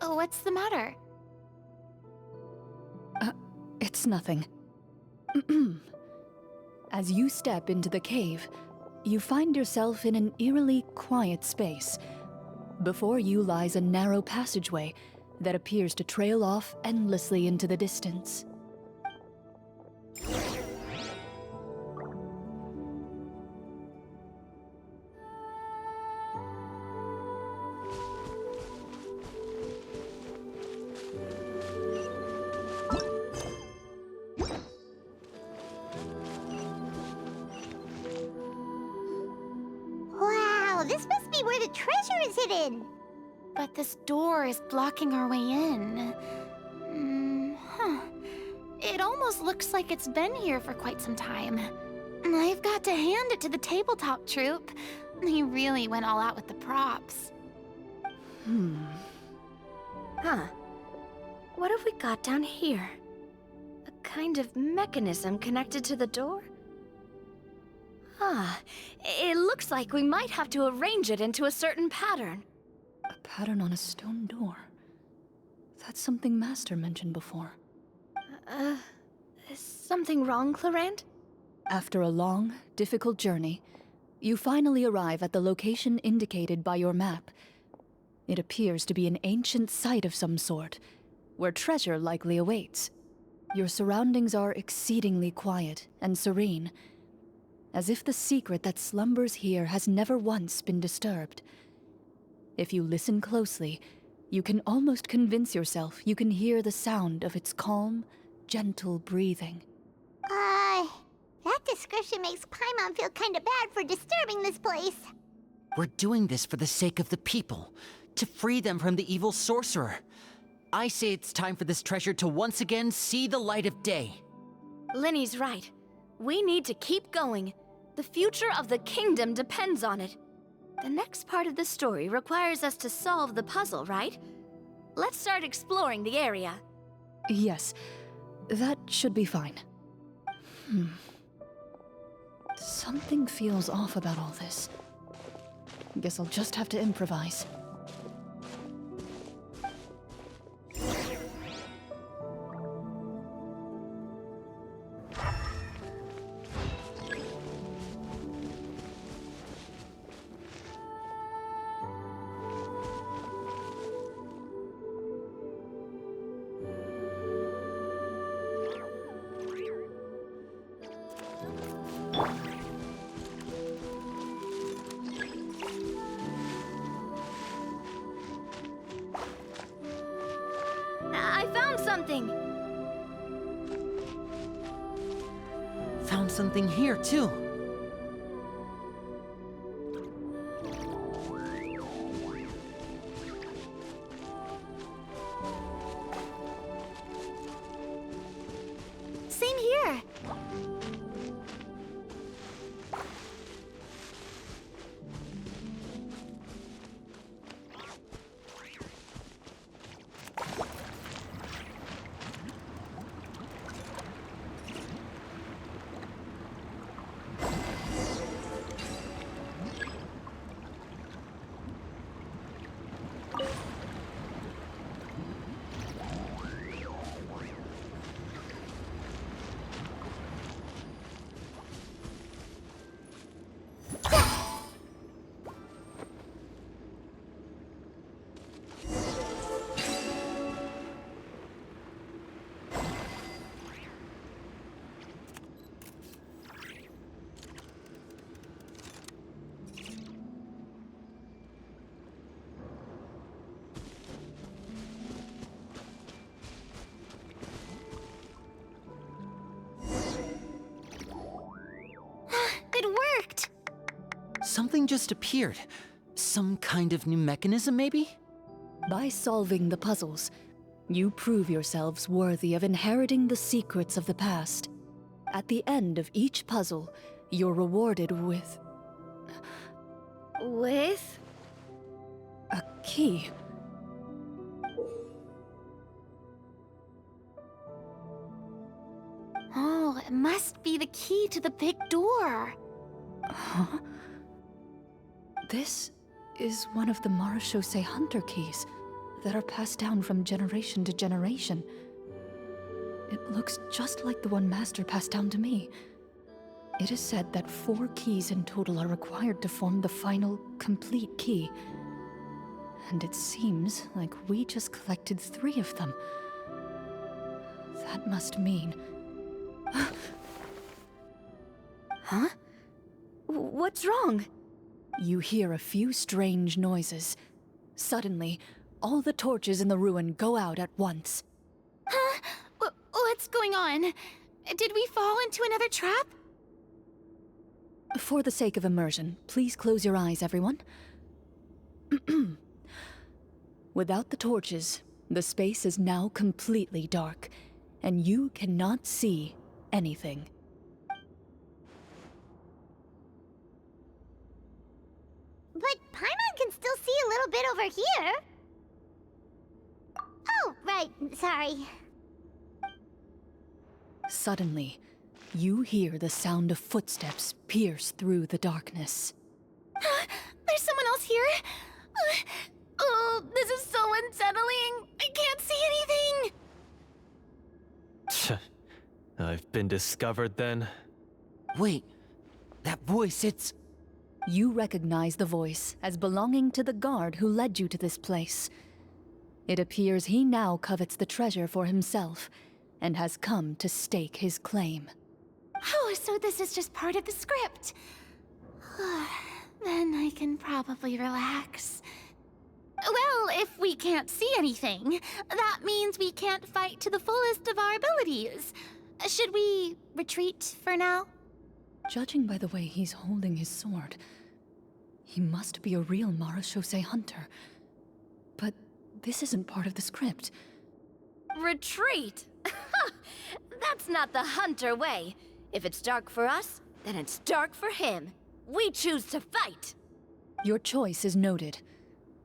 Oh, what's the matter? It's nothing. As you step into the cave, you find yourself in an eerily quiet space. Before you lies a narrow passageway that appears to trail off endlessly into the distance. Wow, this must be where the treasure is hidden! But this door is blocking our way in. It almost looks like it's been here for quite some time. I've got to hand it to the tabletop troupe. They really went all out with the props. Huh. What have we got down here? A kind of mechanism connected to the door? Ah, it looks like we might have to arrange it into a certain pattern. A pattern on a stone door. That's something Master mentioned before. Is something wrong, Clorinde? After a long, difficult journey, you finally arrive at the location indicated by your map. It appears to be an ancient site of some sort, where treasure likely awaits. Your surroundings are exceedingly quiet and serene, as if the secret that slumbers here has never once been disturbed. If you listen closely, you can almost convince yourself you can hear the sound of its calm, gentle breathing. That description makes Paimon feel kinda bad for disturbing this place. We're doing this for the sake of the people, to free them from the evil sorcerer. I say it's time for this treasure to once again see the light of day. Linny's right. We need to keep going. The future of the kingdom depends on it. The next part of the story requires us to solve the puzzle, right? Let's start exploring the area. Yes, that should be fine. Something feels off about all this. Guess I'll just have to improvise. I found something! Found something here, too. Same here. It worked! Something just appeared. Some kind of new mechanism, maybe? By solving the puzzles, you prove yourselves worthy of inheriting the secrets of the past. At the end of each puzzle, you're rewarded with With? a key. Oh, it must be the key to the big door. Huh? This is one of the Marechaussee Hunter keys that are passed down from generation to generation. It looks just like the one Master passed down to me. It is said that 4 keys in total are required to form the final, complete key. And it seems like we just collected 3 of them. That must mean... Huh? What's wrong? You hear a few strange noises. Suddenly, all the torches in the ruin go out at once. Huh? What's going on? Did we fall into another trap? For the sake of immersion, please close your eyes, everyone. Without the torches, the space is now completely dark, and you cannot see anything. But Paimon can still see a little bit over here. Oh, right, sorry. Suddenly, you hear the sound of footsteps pierce through the darkness. There's someone else here? Oh, been discovered then? Wait, that voice, it's... You recognize the voice as belonging to the guard who led you to this place. It appears he now covets the treasure for himself, and has come to stake his claim. Oh, so this is just part of the script. Then I can probably relax. Well, if we can't see anything, that means we can't fight to the fullest of our abilities. Should we retreat for now? Judging by the way he's holding his sword, he must be a real Marechaussee hunter. But this isn't part of the script. Retreat? That's not the hunter way. If it's dark for us, then it's dark for him. We choose to fight. Your choice is noted.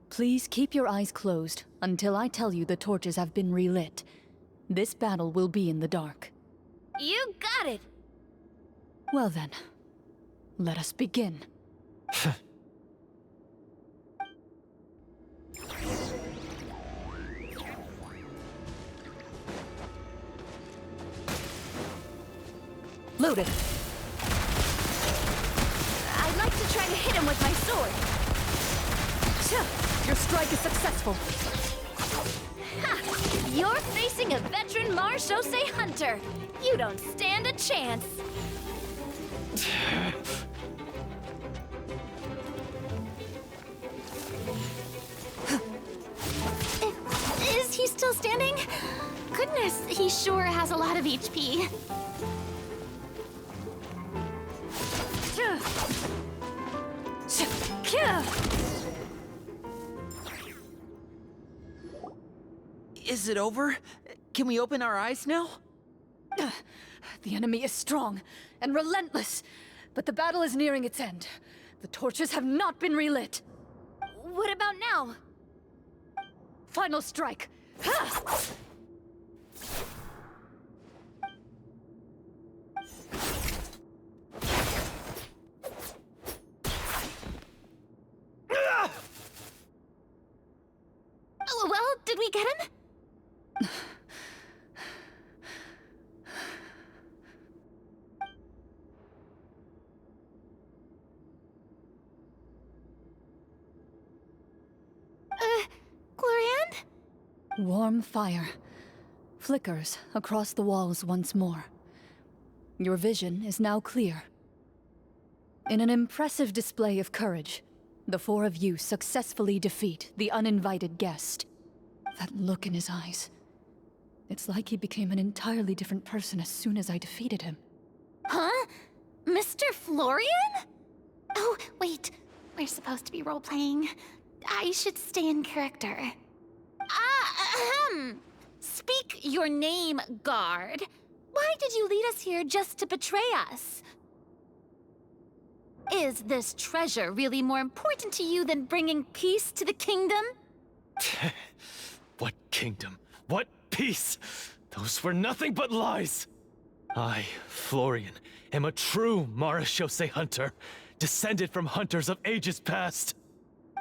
Please keep your eyes closed until I tell you the torches have been relit. This battle will be in the dark. You got it! Well then, let us begin. Loaded. I'd like to try to hit him with my sword. Your strike is successful. Ha! You're facing a veteran Marechaussee hunter. You don't stand a chance. Is he still standing? Goodness, he sure has a lot of HP. Is it over? Can we open our eyes now? The enemy is strong and relentless, but the battle is nearing its end. The torches have not been relit. What about now? Final strike. Ha! Oh, well, did we get him? Clorinde? Warm fire flickers across the walls once more. Your vision is now clear. In an impressive display of courage, the four of you successfully defeat the uninvited guest. That look in his eyes. It's like he became an entirely different person as soon as I defeated him. Huh? Mr. Florian? Oh, wait. We're supposed to be role-playing. I should stay in character. Speak your name, guard. Why did you lead us here just to betray us? Is this treasure really more important to you than bringing peace to the kingdom? What kingdom? What peace? Those were nothing but lies! I, Florian, am a true Marechaussee hunter, descended from hunters of ages past.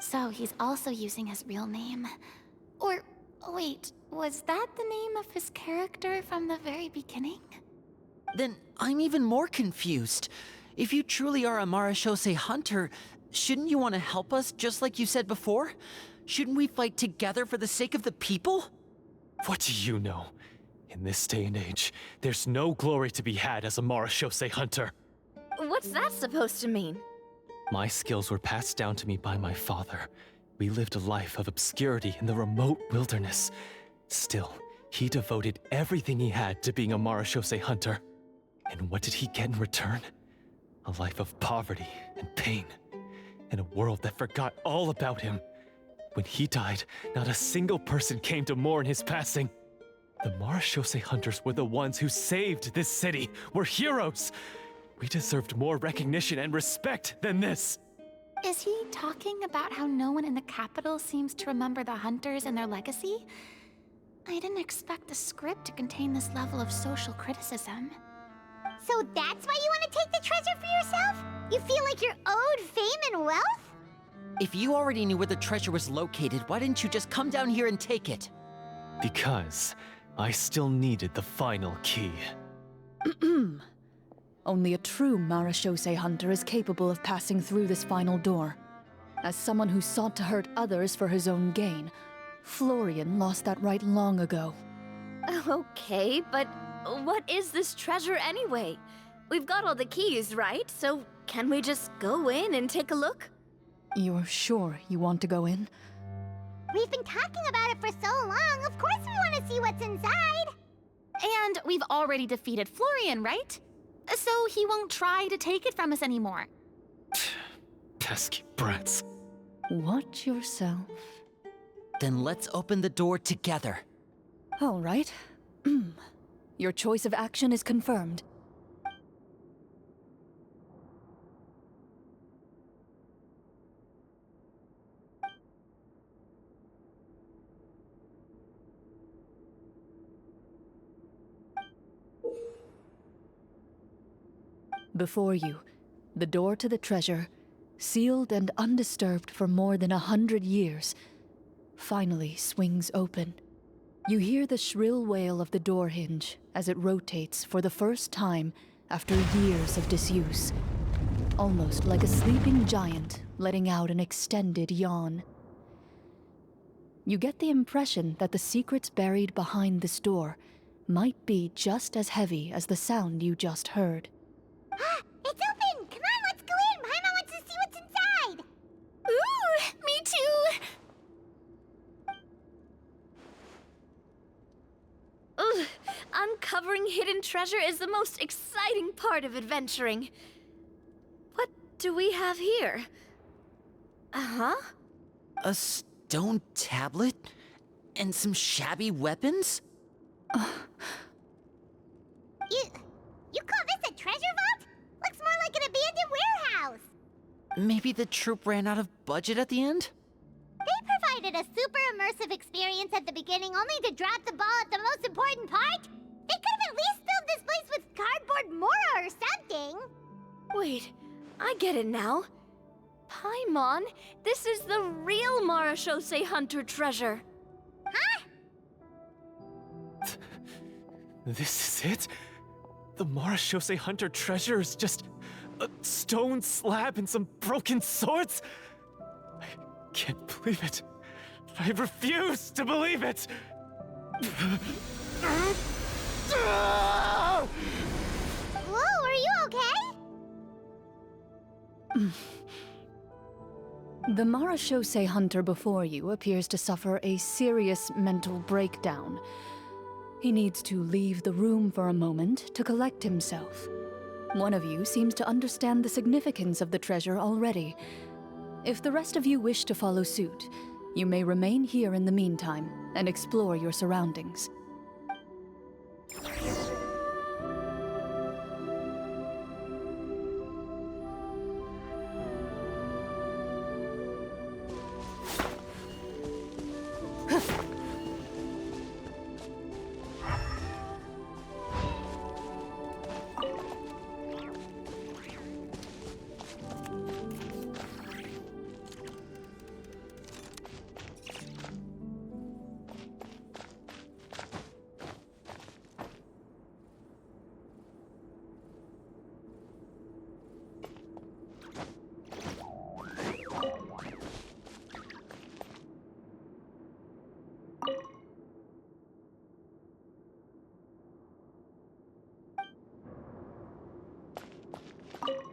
So he's also using his real name. Or, wait, was that the name of his character from the very beginning? Then I'm even more confused. If you truly are a Marechaussee hunter, shouldn't you want to help us just like you said before? Shouldn't we fight together for the sake of the people? What do you know? In this day and age, there's no glory to be had as a Marechaussee hunter. What's that supposed to mean? My skills were passed down to me by my father. We lived a life of obscurity in the remote wilderness. Still, he devoted everything he had to being a Marechaussee hunter. And what did he get in return? A life of poverty and pain. In a world that forgot all about him. When he died, not a single person came to mourn his passing. The Marechaussee hunters were the ones who saved this city, were heroes. We deserved more recognition and respect than this. Is he talking about how no one in the capital seems to remember the hunters and their legacy? I didn't expect the script to contain this level of social criticism. So that's why you want to take the treasure for yourself? You feel like you're owed fame and wealth? If you already knew where the treasure was located, why didn't you just come down here and take it? Because I still needed the final key. Only a true Marashose hunter is capable of passing through this final door. As someone who sought to hurt others for his own gain, Florian lost that right long ago. Okay, but what is this treasure anyway? We've got all the keys, right? So can we just go in and take a look? You're sure you want to go in? We've been talking about it for so long, of course we want to see what's inside! And we've already defeated Florian, right? So he won't try to take it from us anymore. Pesky brats. Watch yourself. Then let's open the door together. All right. Your choice of action is confirmed. Before you, the door to the treasure, sealed and undisturbed for more than 100 years, finally swings open. You hear the shrill wail of the door hinge as it rotates for the first time after years of disuse, almost like a sleeping giant letting out an extended yawn. You get the impression that the secrets buried behind this door might be just as heavy as the sound you just heard. It's open! Come on, let's go in! Paimon wants to see what's inside! Ooh, me too! Ugh, uncovering hidden treasure is the most exciting part of adventuring. What do we have here? Uh-huh. A stone tablet? And some shabby weapons? You call this a treasure vault? Looks more like an abandoned warehouse! Maybe the troop ran out of budget at the end? They provided a super immersive experience at the beginning only to drop the ball at the most important part? They could have at least filled this place with cardboard Mora or something! Wait, I get it now. Paimon, this is the real Marashose Hunter treasure. Huh? This is it? The Marashose Hunter treasure is just a stone slab and some broken swords? I can't believe it. I refuse to believe it! Whoa, are you okay? The Marashose hunter before you appears to suffer a serious mental breakdown. He needs to leave the room for a moment to collect himself. One of you seems to understand the significance of the treasure already. If the rest of you wish to follow suit, you may remain here in the meantime and explore your surroundings.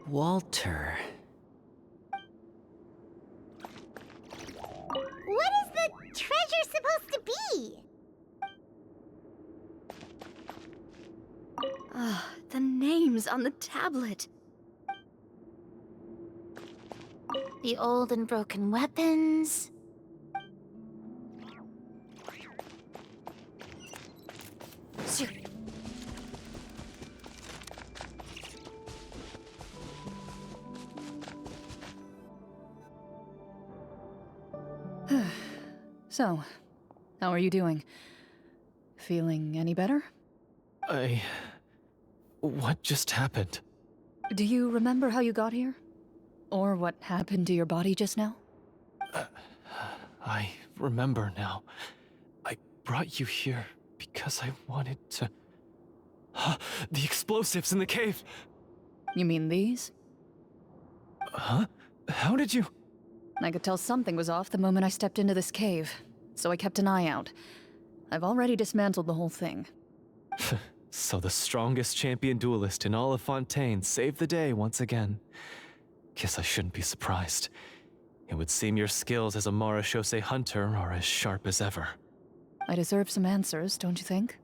Walter. What is the treasure supposed to be? Ah, the names on the tablet. The old and broken weapons. So, how are you doing? Feeling any better? What just happened? Do you remember how you got here? Or what happened to your body just now? I remember now. I brought you here because I wanted to The explosives in the cave! You mean these? Huh? How did you... I could tell something was off the moment I stepped into this cave, so I kept an eye out. I've already dismantled the whole thing. So the strongest champion duelist in all of Fontaine saved the day once again. Guess I shouldn't be surprised. It would seem your skills as a Marechaussee hunter are as sharp as ever. I deserve some answers, don't you think?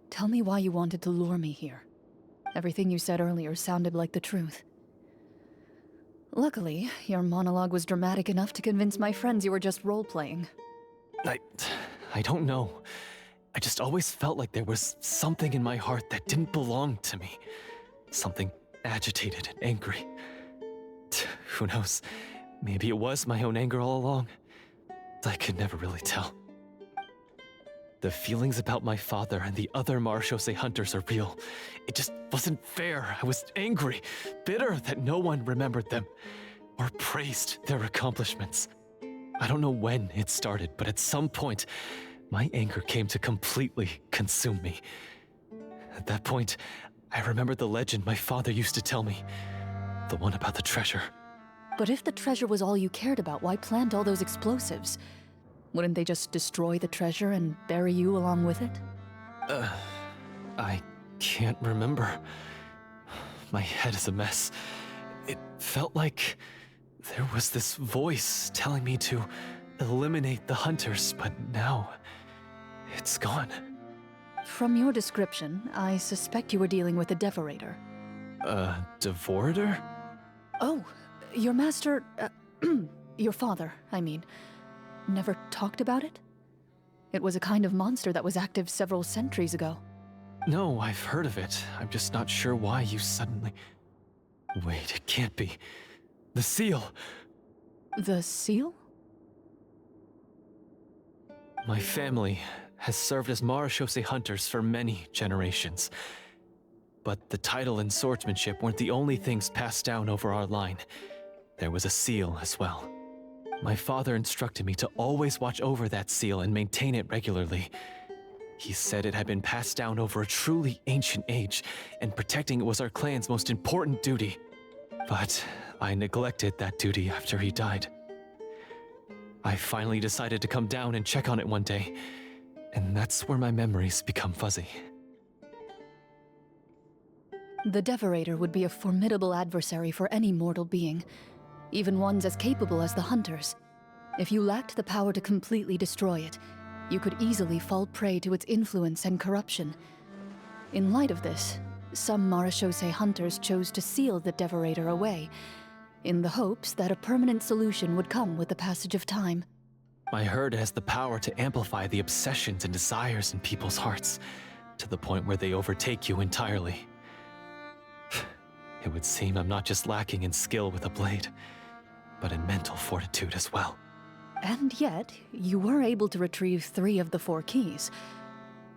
Tell me why you wanted to lure me here. Everything you said earlier sounded like the truth. Luckily, your monologue was dramatic enough to convince my friends you were just role-playing. I don't know. I just always felt like there was something in my heart that didn't belong to me. Something agitated and angry. Who knows? Maybe it was my own anger all along. I could never really tell. The feelings about my father and the other Marechaussee hunters are real. It just wasn't fair. I was angry, bitter that no one remembered them or praised their accomplishments. I don't know when it started, but at some point, my anger came to completely consume me. At that point, I remembered the legend my father used to tell me. The one about the treasure. But if the treasure was all you cared about, why plant all those explosives? Wouldn't they just destroy the treasure and bury you along with it? I can't remember. My head is a mess. It felt like there was this voice telling me to eliminate the hunters, but now it's gone. From your description, I suspect you were dealing with a Devorator. Devorator? Oh, your master, your father, I mean, never talked about it? It was a kind of monster that was active several centuries ago. No, I've heard of it. I'm just not sure why you suddenly... Wait, it can't be. The seal! The seal? My family has served as Marechaussee hunters for many generations. But the title and swordsmanship weren't the only things passed down over our line. There was a seal as well. My father instructed me to always watch over that seal and maintain it regularly. He said it had been passed down over a truly ancient age, and protecting it was our clan's most important duty. But I neglected that duty after he died. I finally decided to come down and check on it one day, and that's where my memories become fuzzy. The Devorator would be a formidable adversary for any mortal being, even ones as capable as the Hunters. If you lacked the power to completely destroy it, you could easily fall prey to its influence and corruption. In light of this, some Marechaussee hunters chose to seal the Devorator away, in the hopes that a permanent solution would come with the passage of time. I heard it has the power to amplify the obsessions and desires in people's hearts, to the point where they overtake you entirely. It would seem I'm not just lacking in skill with a blade, but in mental fortitude as well. And yet, you were able to retrieve 3 of the 4 keys.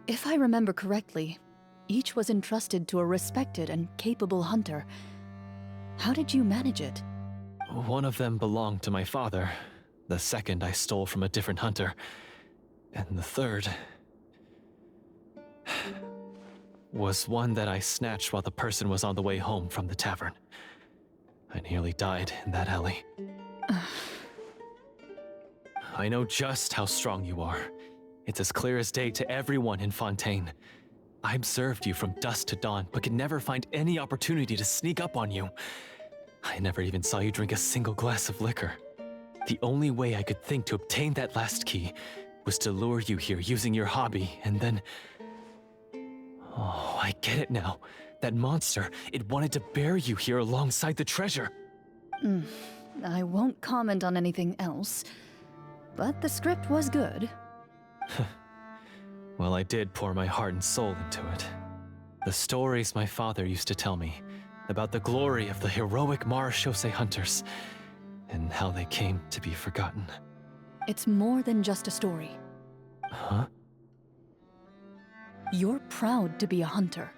If I remember correctly, each was entrusted to a respected and capable hunter. How did you manage it? One of them belonged to my father. The second I stole from a different hunter. And the third... was one that I snatched while the person was on the way home from the tavern. I nearly died in that alley. I know just how strong you are. It's as clear as day to everyone in Fontaine. I observed you from dusk to dawn, but could never find any opportunity to sneak up on you. I never even saw you drink a single glass of liquor. The only way I could think to obtain that last key was to lure you here using your hobby, and then... Oh, I get it now. That monster, it wanted to bury you here alongside the treasure. I won't comment on anything else, but the script was good. Well, I did pour my heart and soul into it. The stories my father used to tell me about the glory of the heroic Marechaussee hunters and how they came to be forgotten. It's more than just a story. Huh? You're proud to be a hunter.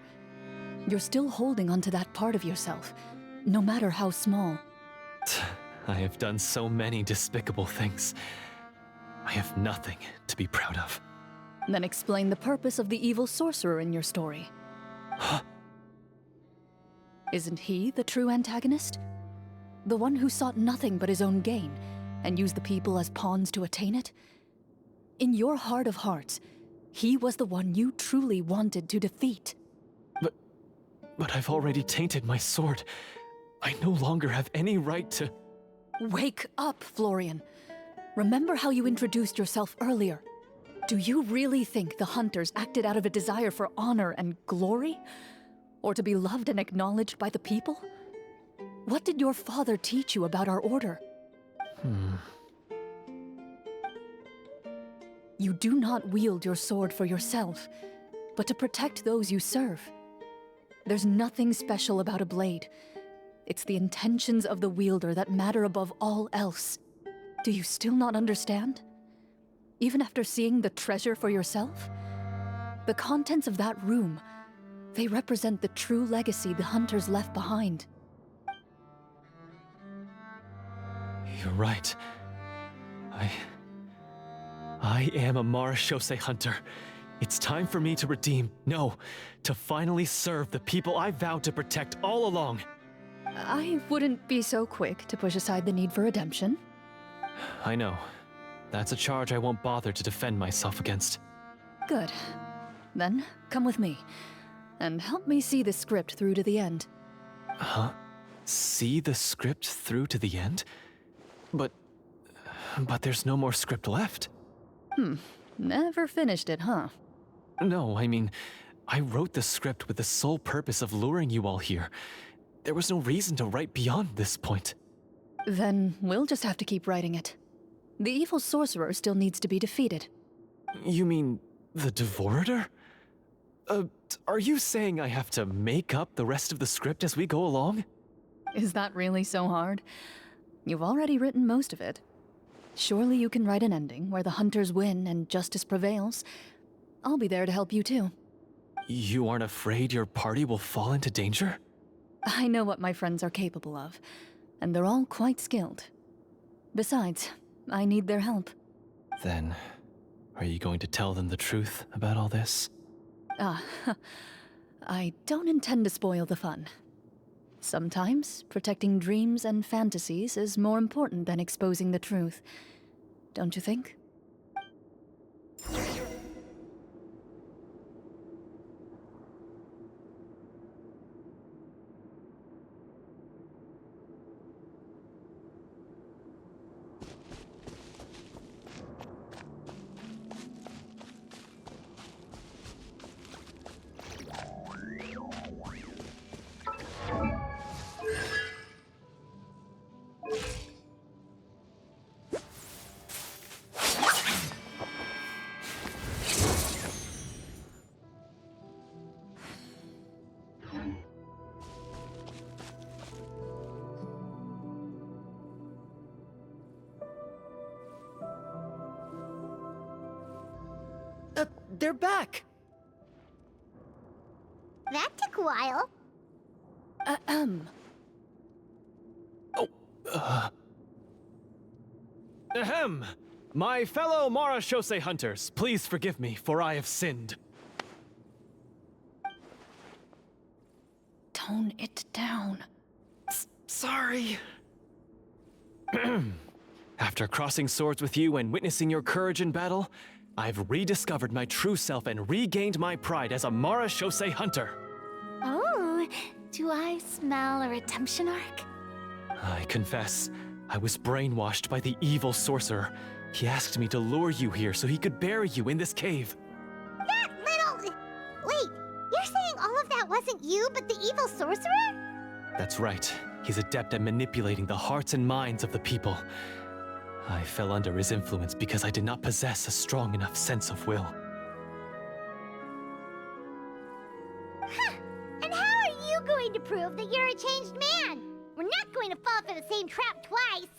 You're still holding onto that part of yourself, no matter how small. I have done so many despicable things. I have nothing to be proud of. Then explain the purpose of the evil sorcerer in your story. Isn't he the true antagonist? The one who sought nothing but his own gain, and used the people as pawns to attain it? In your heart of hearts, he was the one you truly wanted to defeat. But I've already tainted my sword. I no longer have any right to... Wake up, Florian. Remember how you introduced yourself earlier. Do you really think the hunters acted out of a desire for honor and glory? Or to be loved and acknowledged by the people? What did your father teach you about our order? You do not wield your sword for yourself, but to protect those you serve. There's nothing special about a blade. It's the intentions of the wielder that matter above all else. Do you still not understand? Even after seeing the treasure for yourself? The contents of that room, they represent the true legacy the hunters left behind. You're right. I am a Marashose hunter. It's time for me to redeem, no, to finally serve the people I vowed to protect all along. I wouldn't be so quick to push aside the need for redemption. I know. That's a charge I won't bother to defend myself against. Good. Then, come with me, and help me see the script through to the end. Huh? See the script through to the end? But there's no more script left. Never finished it, huh? No, I mean, I wrote the script with the sole purpose of luring you all here. There was no reason to write beyond this point. Then we'll just have to keep writing it. The evil sorcerer still needs to be defeated. You mean the Devorator? Are you saying I have to make up the rest of the script as we go along? Is that really so hard? You've already written most of it. Surely you can write an ending where the hunters win and justice prevails. I'll be there to help you too. You aren't afraid your party will fall into danger? I know what my friends are capable of, and they're all quite skilled. Besides, I need their help. Then, are you going to tell them the truth about all this? I don't intend to spoil the fun. Sometimes, protecting dreams and fantasies is more important than exposing the truth. Don't you think? They're back! That took a while. Ahem! My fellow Marashose hunters, please forgive me, for I have sinned. Tone it down. Sorry. After crossing swords with you and witnessing your courage in battle, I've rediscovered my true self and regained my pride as a Marashose hunter. Oh, do I smell a redemption arc? I confess, I was brainwashed by the evil sorcerer. He asked me to lure you here so he could bury you in this cave. That little... Wait, you're saying all of that wasn't you, but the evil sorcerer? That's right. He's adept at manipulating the hearts and minds of the people. I fell under his influence because I did not possess a strong enough sense of will. Huh. And how are you going to prove that you're a changed man? We're not going to fall for the same trap twice.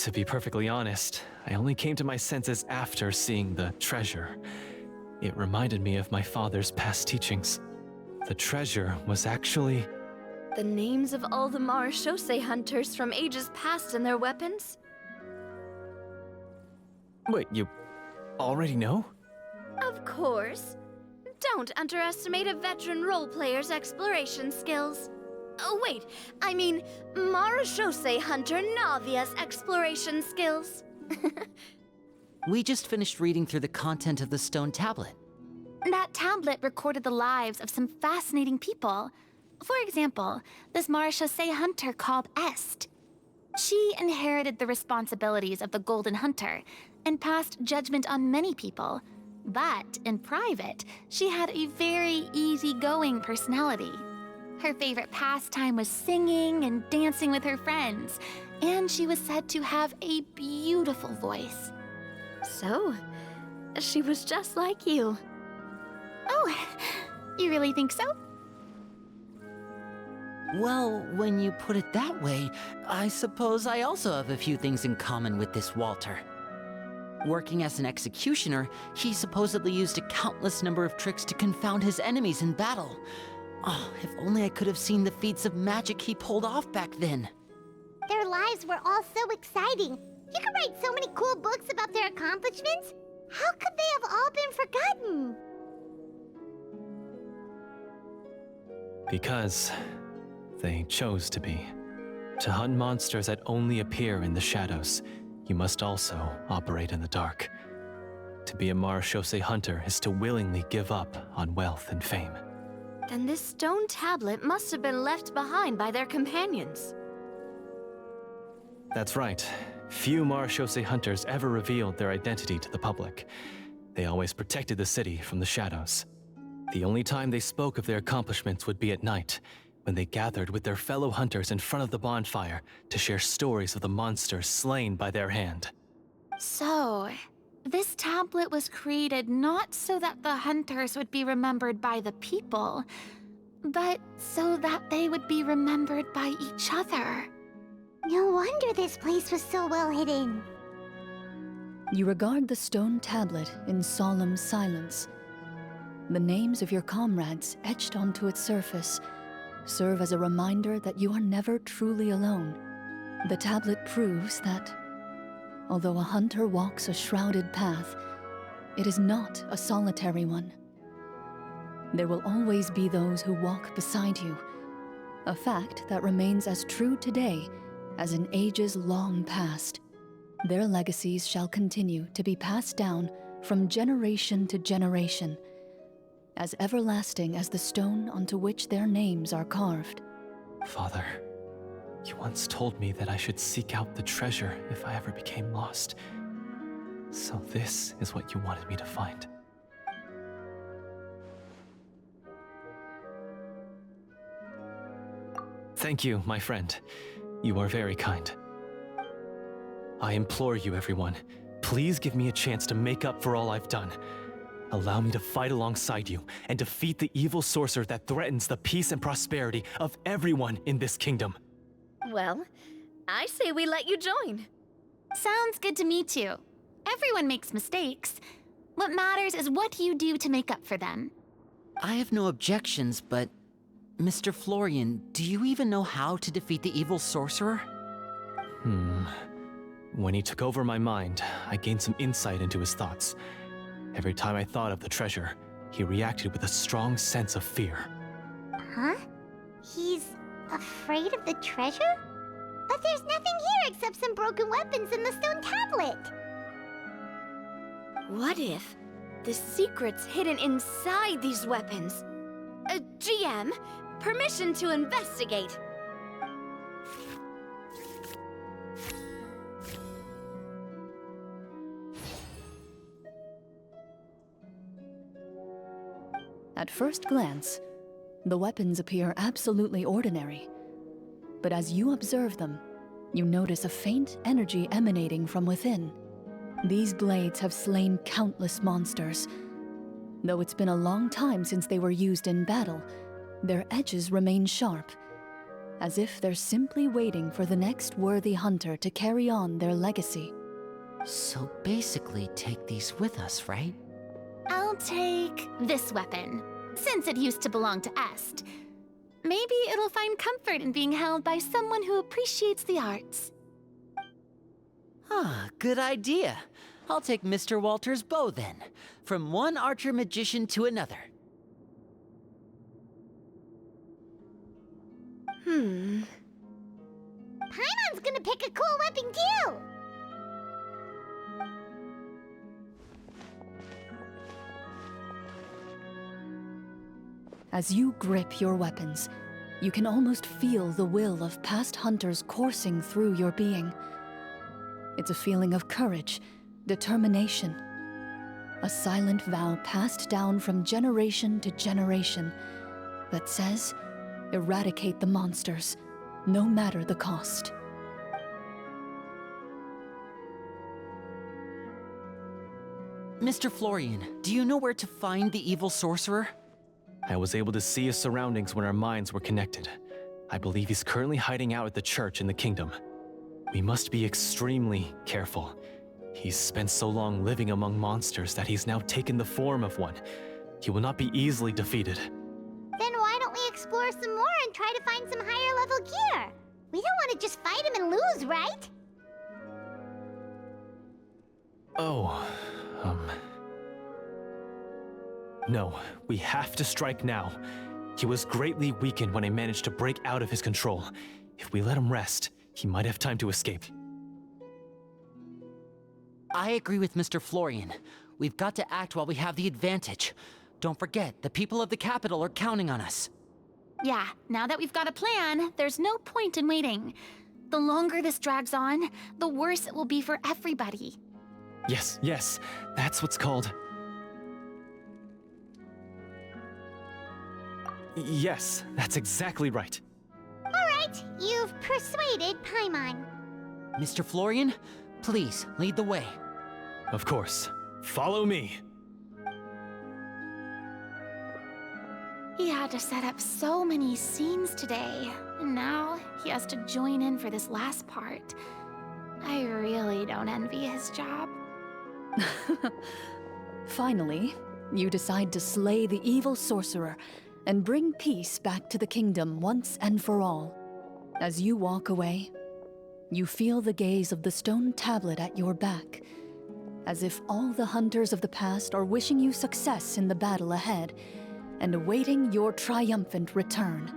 To be perfectly honest, I only came to my senses after seeing the treasure. It reminded me of my father's past teachings. The treasure was actually... The names of all the Marashose hunters from ages past and their weapons? Wait, already know? Of course. Don't underestimate a veteran role player's exploration skills. Oh, wait. I mean, Marashose Hunter Navia's exploration skills. We just finished reading through the content of the stone tablet. That tablet recorded the lives of some fascinating people. For example, this Marashose Hunter called Est. She inherited the responsibilities of the Golden Hunter and passed judgment on many people. But in private, she had a very easygoing personality. Her favorite pastime was singing and dancing with her friends, and she was said to have a beautiful voice. So, she was just like you. Oh, you really think so? Well, when you put it that way, I suppose I also have a few things in common with this Walter. Working as an executioner, he supposedly used a countless number of tricks to confound his enemies in battle. Oh, if only I could have seen the feats of magic he pulled off back then. Their lives were all so exciting. You could write so many cool books about their accomplishments. How could they have all been forgotten? Because they chose to be. To hunt monsters that only appear in the shadows, you must also operate in the dark. To be a Marashose hunter is to willingly give up on wealth and fame. Then this stone tablet must have been left behind by their companions. That's right. Few Marashose hunters ever revealed their identity to the public. They always protected the city from the shadows. The only time they spoke of their accomplishments would be at night, when they gathered with their fellow hunters in front of the bonfire to share stories of the monsters slain by their hand. So, this tablet was created not so that the hunters would be remembered by the people, but so that they would be remembered by each other. No wonder this place was so well hidden. You regard the stone tablet in solemn silence. The names of your comrades etched onto its surface serve as a reminder that you are never truly alone. The tablet proves that, although a hunter walks a shrouded path, it is not a solitary one. There will always be those who walk beside you, a fact that remains as true today as in ages long past. Their legacies shall continue to be passed down from generation to generation, as everlasting as the stone onto which their names are carved. Father, you once told me that I should seek out the treasure if I ever became lost. So this is what you wanted me to find. Thank you, my friend. You are very kind. I implore you, everyone, please give me a chance to make up for all I've done. Allow me to fight alongside you and defeat the evil sorcerer that threatens the peace and prosperity of everyone in this kingdom. Well, I say we let you join. Sounds good to me too. Everyone makes mistakes. What matters is what you do to make up for them. I have no objections, but Mr. Florian, do you even know how to defeat the evil sorcerer? When he took over my mind, I gained some insight into his thoughts. Every time I thought of the treasure, he reacted with a strong sense of fear. Huh? He's afraid of the treasure? But there's nothing here except some broken weapons and the stone tablet. What if the secret's hidden inside these weapons? GM, permission to investigate. At first glance, the weapons appear absolutely ordinary. But as you observe them, you notice a faint energy emanating from within. These blades have slain countless monsters. Though it's been a long time since they were used in battle, their edges remain sharp, as if they're simply waiting for the next worthy hunter to carry on their legacy. So basically take these with us, right? I'll take this weapon, since it used to belong to Est. Maybe it'll find comfort in being held by someone who appreciates the arts. Ah, good idea. I'll take Mr. Walter's bow then. From one archer magician to another. Paimon's gonna pick a cool weapon too! As you grip your weapons, you can almost feel the will of past hunters coursing through your being. It's a feeling of courage, determination, a silent vow passed down from generation to generation that says, eradicate the monsters, no matter the cost. Mr. Florian, do you know where to find the evil sorcerer? I was able to see his surroundings when our minds were connected. I believe he's currently hiding out at the church in the kingdom. We must be extremely careful. He's spent so long living among monsters that he's now taken the form of one. He will not be easily defeated. Then why don't we explore some more and try to find some higher level gear? We don't want to just fight him and lose, right? Oh, No, we have to strike now. He was greatly weakened when I managed to break out of his control. If we let him rest, he might have time to escape. I agree with Mr. Florian. We've got to act while we have the advantage. Don't forget, the people of the capital are counting on us. Yeah, now that we've got a plan, there's no point in waiting. The longer this drags on, the worse it will be for everybody. Yes, that's what's called... Yes, that's exactly right. Alright, you've persuaded Paimon. Mr. Florian, please lead the way. Of course. Follow me. He had to set up so many scenes today, and now he has to join in for this last part. I really don't envy his job. Finally, you decide to slay the evil sorcerer and bring peace back to the kingdom once and for all. As you walk away, you feel the gaze of the stone tablet at your back, as if all the hunters of the past are wishing you success in the battle ahead and awaiting your triumphant return.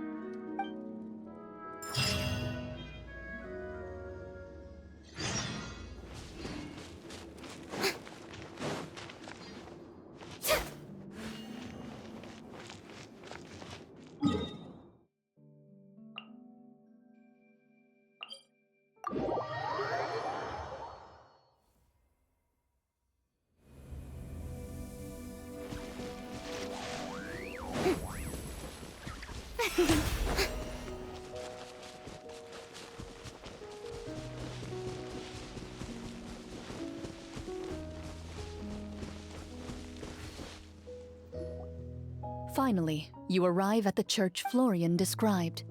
Finally, you arrive at the church Florian described.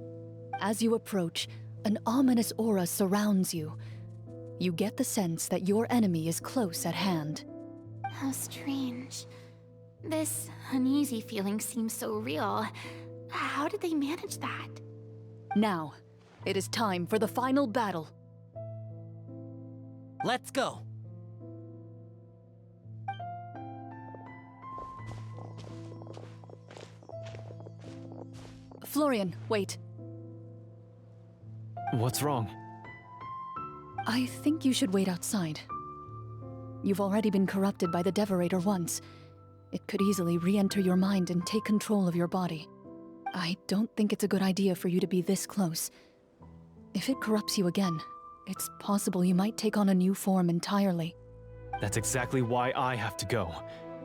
As you approach, an ominous aura surrounds you. You get the sense that your enemy is close at hand. How strange. This uneasy feeling seems so real. How did they manage that? Now, it is time for the final battle. Let's go. Florian, wait. What's wrong? I think you should wait outside. You've already been corrupted by the Devorator once. It could easily re-enter your mind and take control of your body. I don't think it's a good idea for you to be this close. If it corrupts you again, it's possible you might take on a new form entirely. That's exactly why I have to go.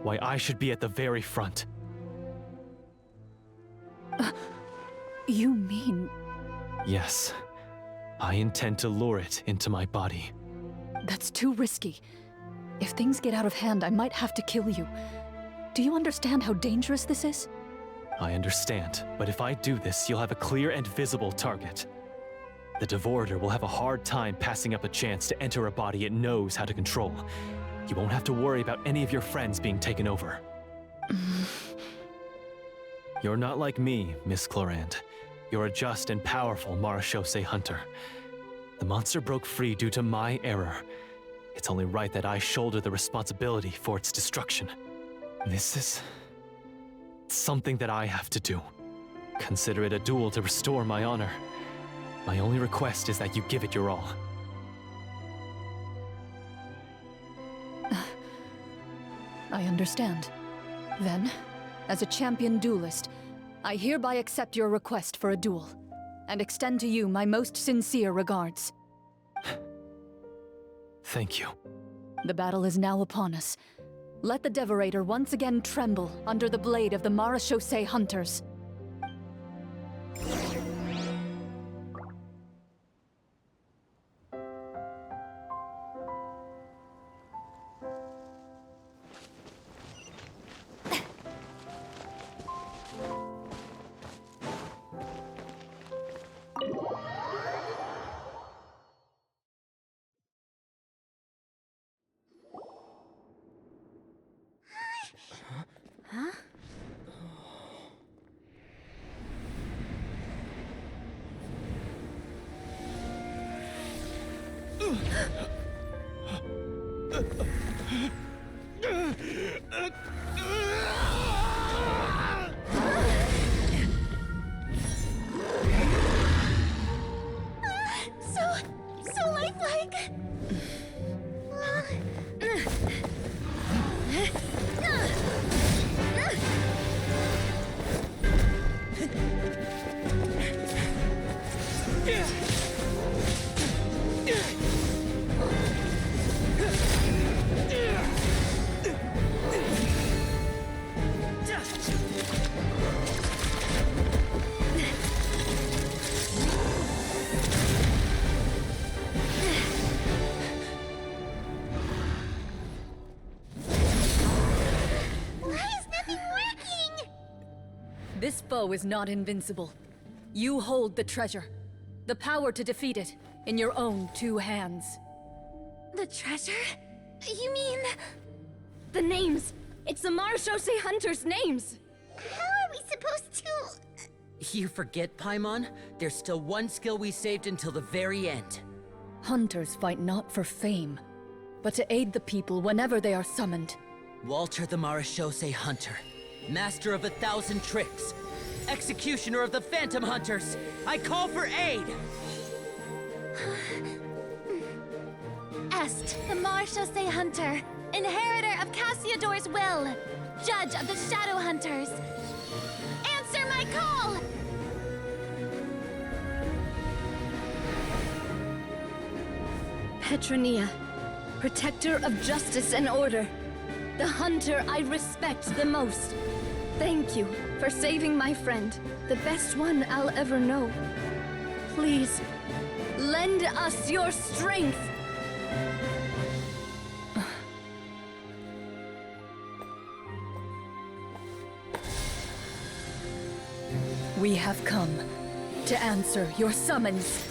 Why I should be at the very front. You mean... Yes. I intend to lure it into my body. That's too risky. If things get out of hand, I might have to kill you. Do you understand how dangerous this is? I understand, but if I do this, you'll have a clear and visible target. The Devorator will have a hard time passing up a chance to enter a body it knows how to control. You won't have to worry about any of your friends being taken over. You're not like me, Miss Clorinde. You're a just and powerful Marechaussee hunter. The monster broke free due to my error. It's only right that I shoulder the responsibility for its destruction. This is something that I have to do. Consider it a duel to restore my honor. My only request is that you give it your all. I understand. Then, as a champion duelist, I hereby accept your request for a duel, and extend to you my most sincere regards. Thank you. The battle is now upon us. Let the Devorator once again tremble under the blade of the Marechaussee hunters. So lifelike. This foe is not invincible. You hold the treasure, the power to defeat it, in your own 2 hands. The treasure? You mean... The names! It's the Marechaussee hunters' names! How are we supposed to... You forget, Paimon? There's still one skill we saved until the very end. Hunters fight not for fame, but to aid the people whenever they are summoned. Walter the Marechaussee Hunter, master of 1,000 tricks, executioner of the Phantom Hunters, I call for aid! Est, the Marechaussee Hunter, inheritor of Cassiodor's will, judge of the Shadow Hunters. Answer my call! Petronia, protector of justice and order. The hunter I respect the most. Thank you for saving my friend, the best one I'll ever know. Please, lend us your strength! We have come to answer your summons.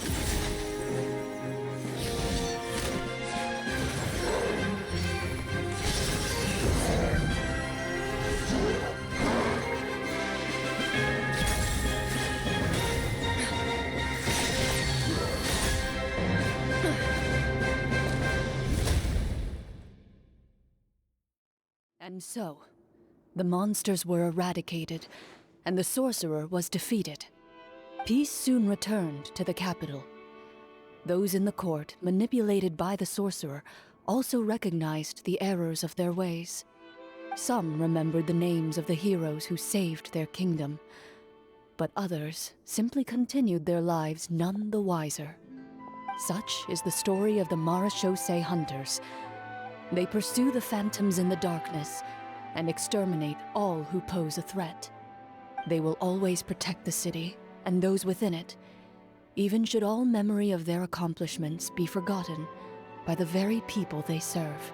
And so, the monsters were eradicated, and the sorcerer was defeated. Peace soon returned to the capital. Those in the court, manipulated by the sorcerer, also recognized the errors of their ways. Some remembered the names of the heroes who saved their kingdom, but others simply continued their lives none the wiser. Such is the story of the Marechaussee Hunters. They pursue the phantoms in the darkness and exterminate all who pose a threat. They will always protect the city and those within it, even should all memory of their accomplishments be forgotten by the very people they serve.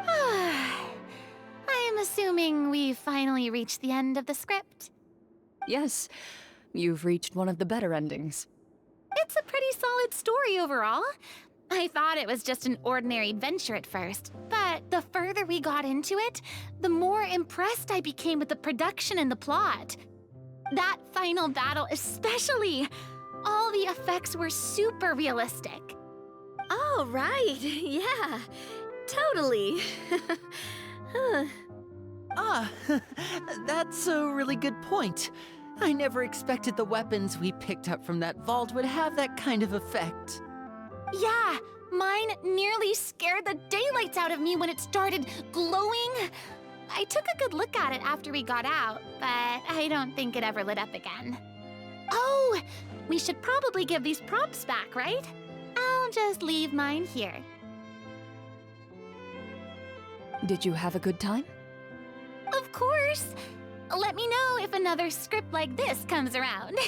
I am assuming we've finally reached the end of the script. Yes, you've reached one of the better endings. It's a pretty solid story overall. I thought it was just an ordinary adventure at first, but the further we got into it, the more impressed I became with the production and the plot. That final battle especially! All the effects were super realistic. Oh, right. Yeah. Totally. Huh. Ah, that's a really good point. I never expected the weapons we picked up from that vault would have that kind of effect. Yeah, mine nearly scared the daylights out of me when it started glowing. I took a good look at it after we got out, but I don't think it ever lit up again. Oh, we should probably give these props back, right? I'll just leave mine here. Did you have a good time? Of course. Let me know if another script like this comes around.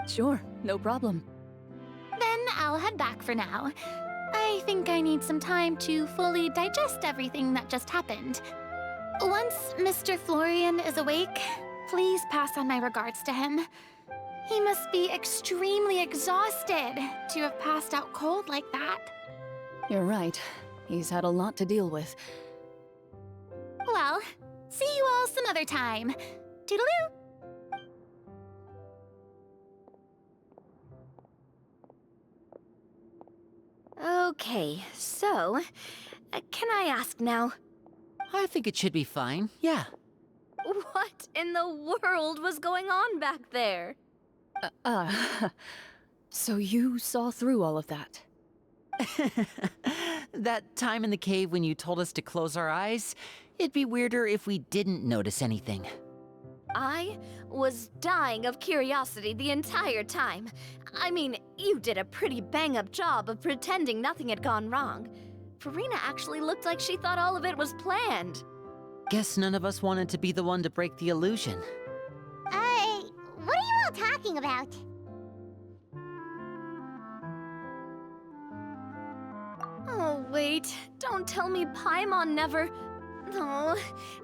Sure, no problem. Then I'll head back for now. I think I need some time to fully digest everything that just happened. Once Mr. Florian is awake, please pass on my regards to him. He must be extremely exhausted to have passed out cold like that. You're right. He's had a lot to deal with. Well, see you all some other time. Toodaloo! Okay, so, can I ask now, I think it should be fine, yeah. what in the world was going on back there? So you saw through all of that? That time in the cave when you told us to close our eyes, it'd be weirder if we didn't notice anything. I was dying of curiosity the entire time. I mean, you did a pretty bang-up job of pretending nothing had gone wrong. Farina actually looked like she thought all of it was planned. Guess none of us wanted to be the one to break the illusion. What are you all talking about? Oh, wait. Don't tell me Paimon never... Oh,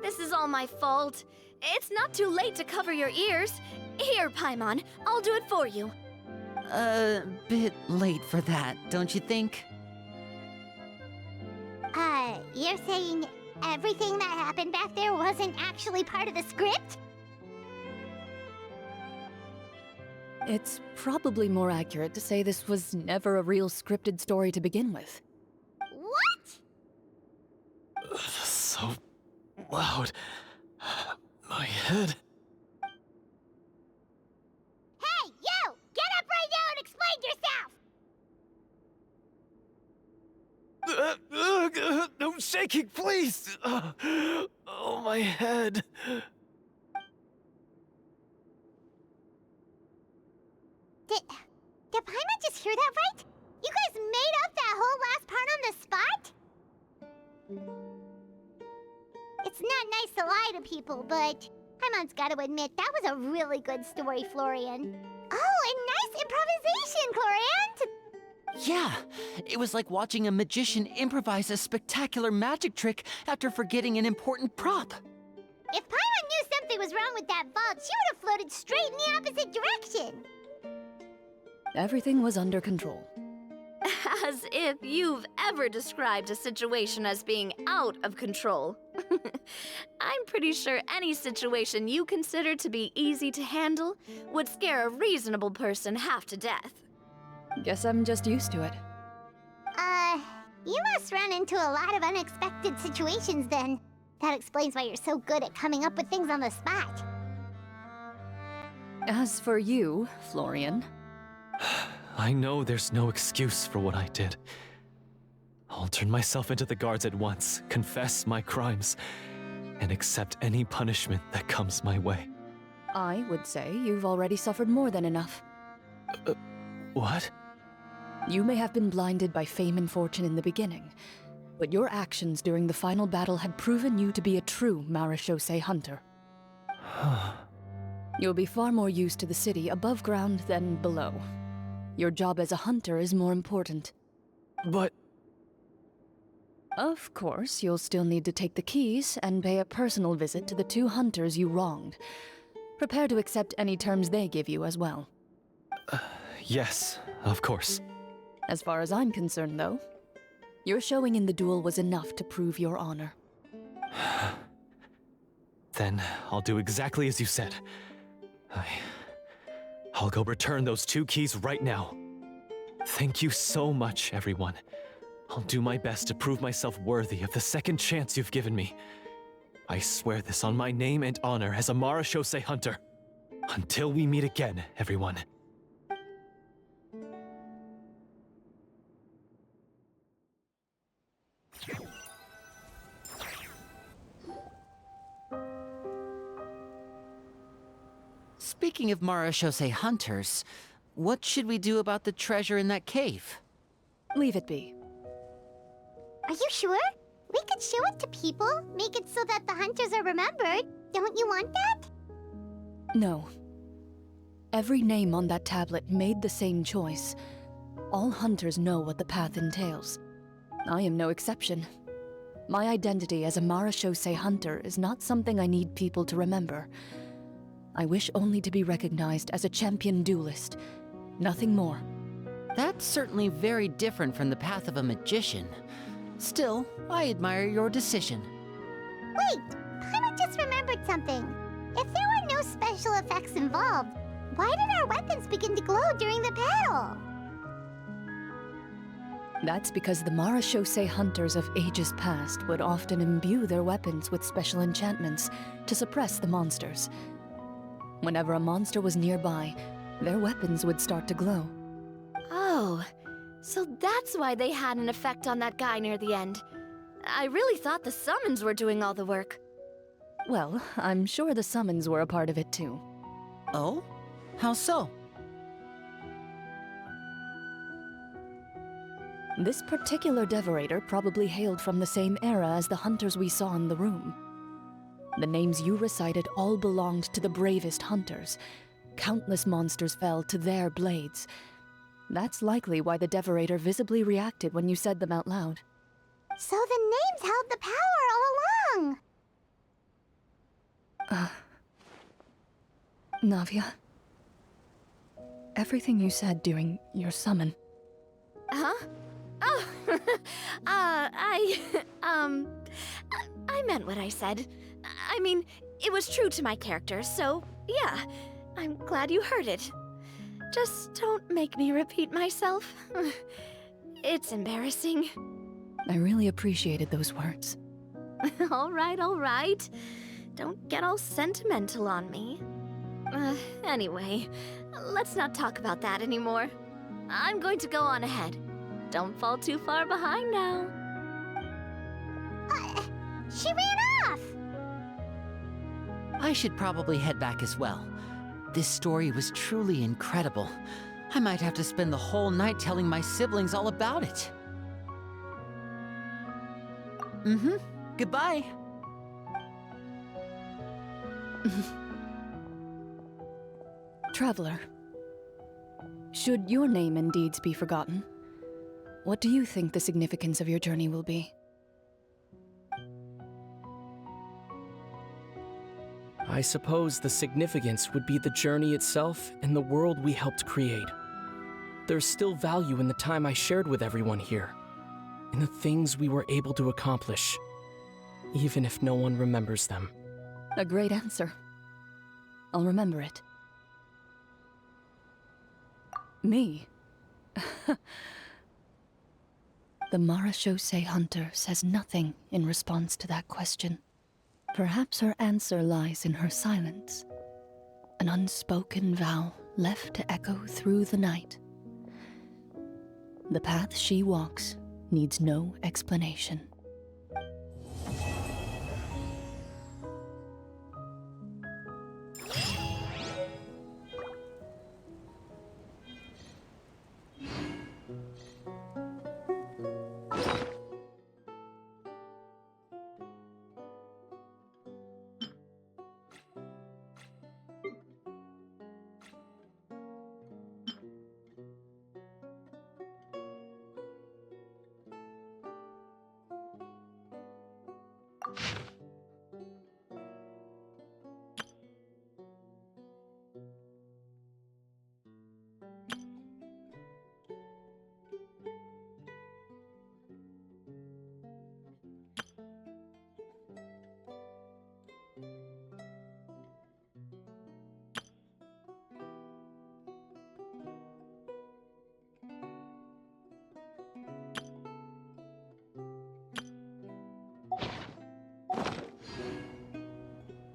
this is all my fault. It's not too late to cover your ears. Here, Paimon, I'll do it for you. Bit late for that, don't you think? You're saying everything that happened back there wasn't actually part of the script? It's probably more accurate to say this was never a real scripted story to begin with. What? So loud. My head. Hey, you! Get up right now and explain yourself! No shaking, please! Oh, my head. Did Paimon just hear that right? You guys made up that whole last part on the spot? It's not nice to lie to people, but Paimon's gotta admit, that was a really good story, Florian. Oh, and nice improvisation, Clorinde! Yeah, it was like watching a magician improvise a spectacular magic trick after forgetting an important prop. If Paimon knew something was wrong with that vault, she would have floated straight in the opposite direction. Everything was under control. As if you've ever described a situation as being out of control. I'm pretty sure any situation you consider to be easy to handle would scare a reasonable person half to death. Guess I'm just used to it. You must run into a lot of unexpected situations then. That explains why you're so good at coming up with things on the spot. As for you, Florian... I know there's no excuse for what I did. I'll turn myself into the guards at once, confess my crimes, and accept any punishment that comes my way. I would say you've already suffered more than enough. What? You may have been blinded by fame and fortune in the beginning, but your actions during the final battle had proven you to be a true Marechaussee hunter. You'll be far more used to the city above ground than below. Your job as a hunter is more important. But... Of course, you'll still need to take the keys and pay a personal visit to the 2 hunters you wronged. Prepare to accept any terms they give you as well. Yes, of course. As far as I'm concerned, though, your showing in the duel was enough to prove your honor. Then I'll do exactly as you said. I'll go return those 2 keys right now. Thank you so much, everyone. I'll do my best to prove myself worthy of the second chance you've given me. I swear this on my name and honor as a Marashose hunter. Until we meet again, everyone. Speaking of Marashose hunters, what should we do about the treasure in that cave? Leave it be. Are you sure? We could show it to people, make it so that the hunters are remembered. Don't you want that? No. Every name on that tablet made the same choice. All hunters know what the path entails. I am no exception. My identity as a Marashose hunter is not something I need people to remember. I wish only to be recognized as a champion duelist. Nothing more. That's certainly very different from the path of a magician. Still, I admire your decision. Wait, Paimon just remembered something. If there were no special effects involved, why did our weapons begin to glow during the battle? That's because the Marashose hunters of ages past would often imbue their weapons with special enchantments to suppress the monsters. Whenever a monster was nearby, their weapons would start to glow. Oh, so that's why they had an effect on that guy near the end. I really thought the summons were doing all the work. Well, I'm sure the summons were a part of it too. Oh? How so? This particular devorator probably hailed from the same era as the hunters we saw in the room. The names you recited all belonged to the bravest hunters. Countless monsters fell to their blades. That's likely why the devorator visibly reacted when you said them out loud. So the names held the power all along! Navia, everything you said during your summon. Huh? Oh, I meant what I said. I mean, it was true to my character, so yeah, I'm glad you heard it. Just don't make me repeat myself. It's embarrassing. I really appreciated those words. All right. Don't get all sentimental on me. Anyway, let's not talk about that anymore. I'm going to go on ahead. Don't fall too far behind now. She ran off! I should probably head back as well. This story was truly incredible. I might have to spend the whole night telling my siblings all about it. Goodbye. Traveler, should your name and deeds be forgotten, what do you think the significance of your journey will be? I suppose the significance would be the journey itself and the world we helped create. There's still value in the time I shared with everyone here, in the things we were able to accomplish, even if no one remembers them. A great answer. I'll remember it. Me? The Marashose hunter says nothing in response to that question. Perhaps her answer lies in her silence. An unspoken vow left to echo through the night. The path she walks needs no explanation.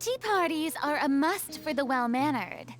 Tea parties are a must for the well-mannered.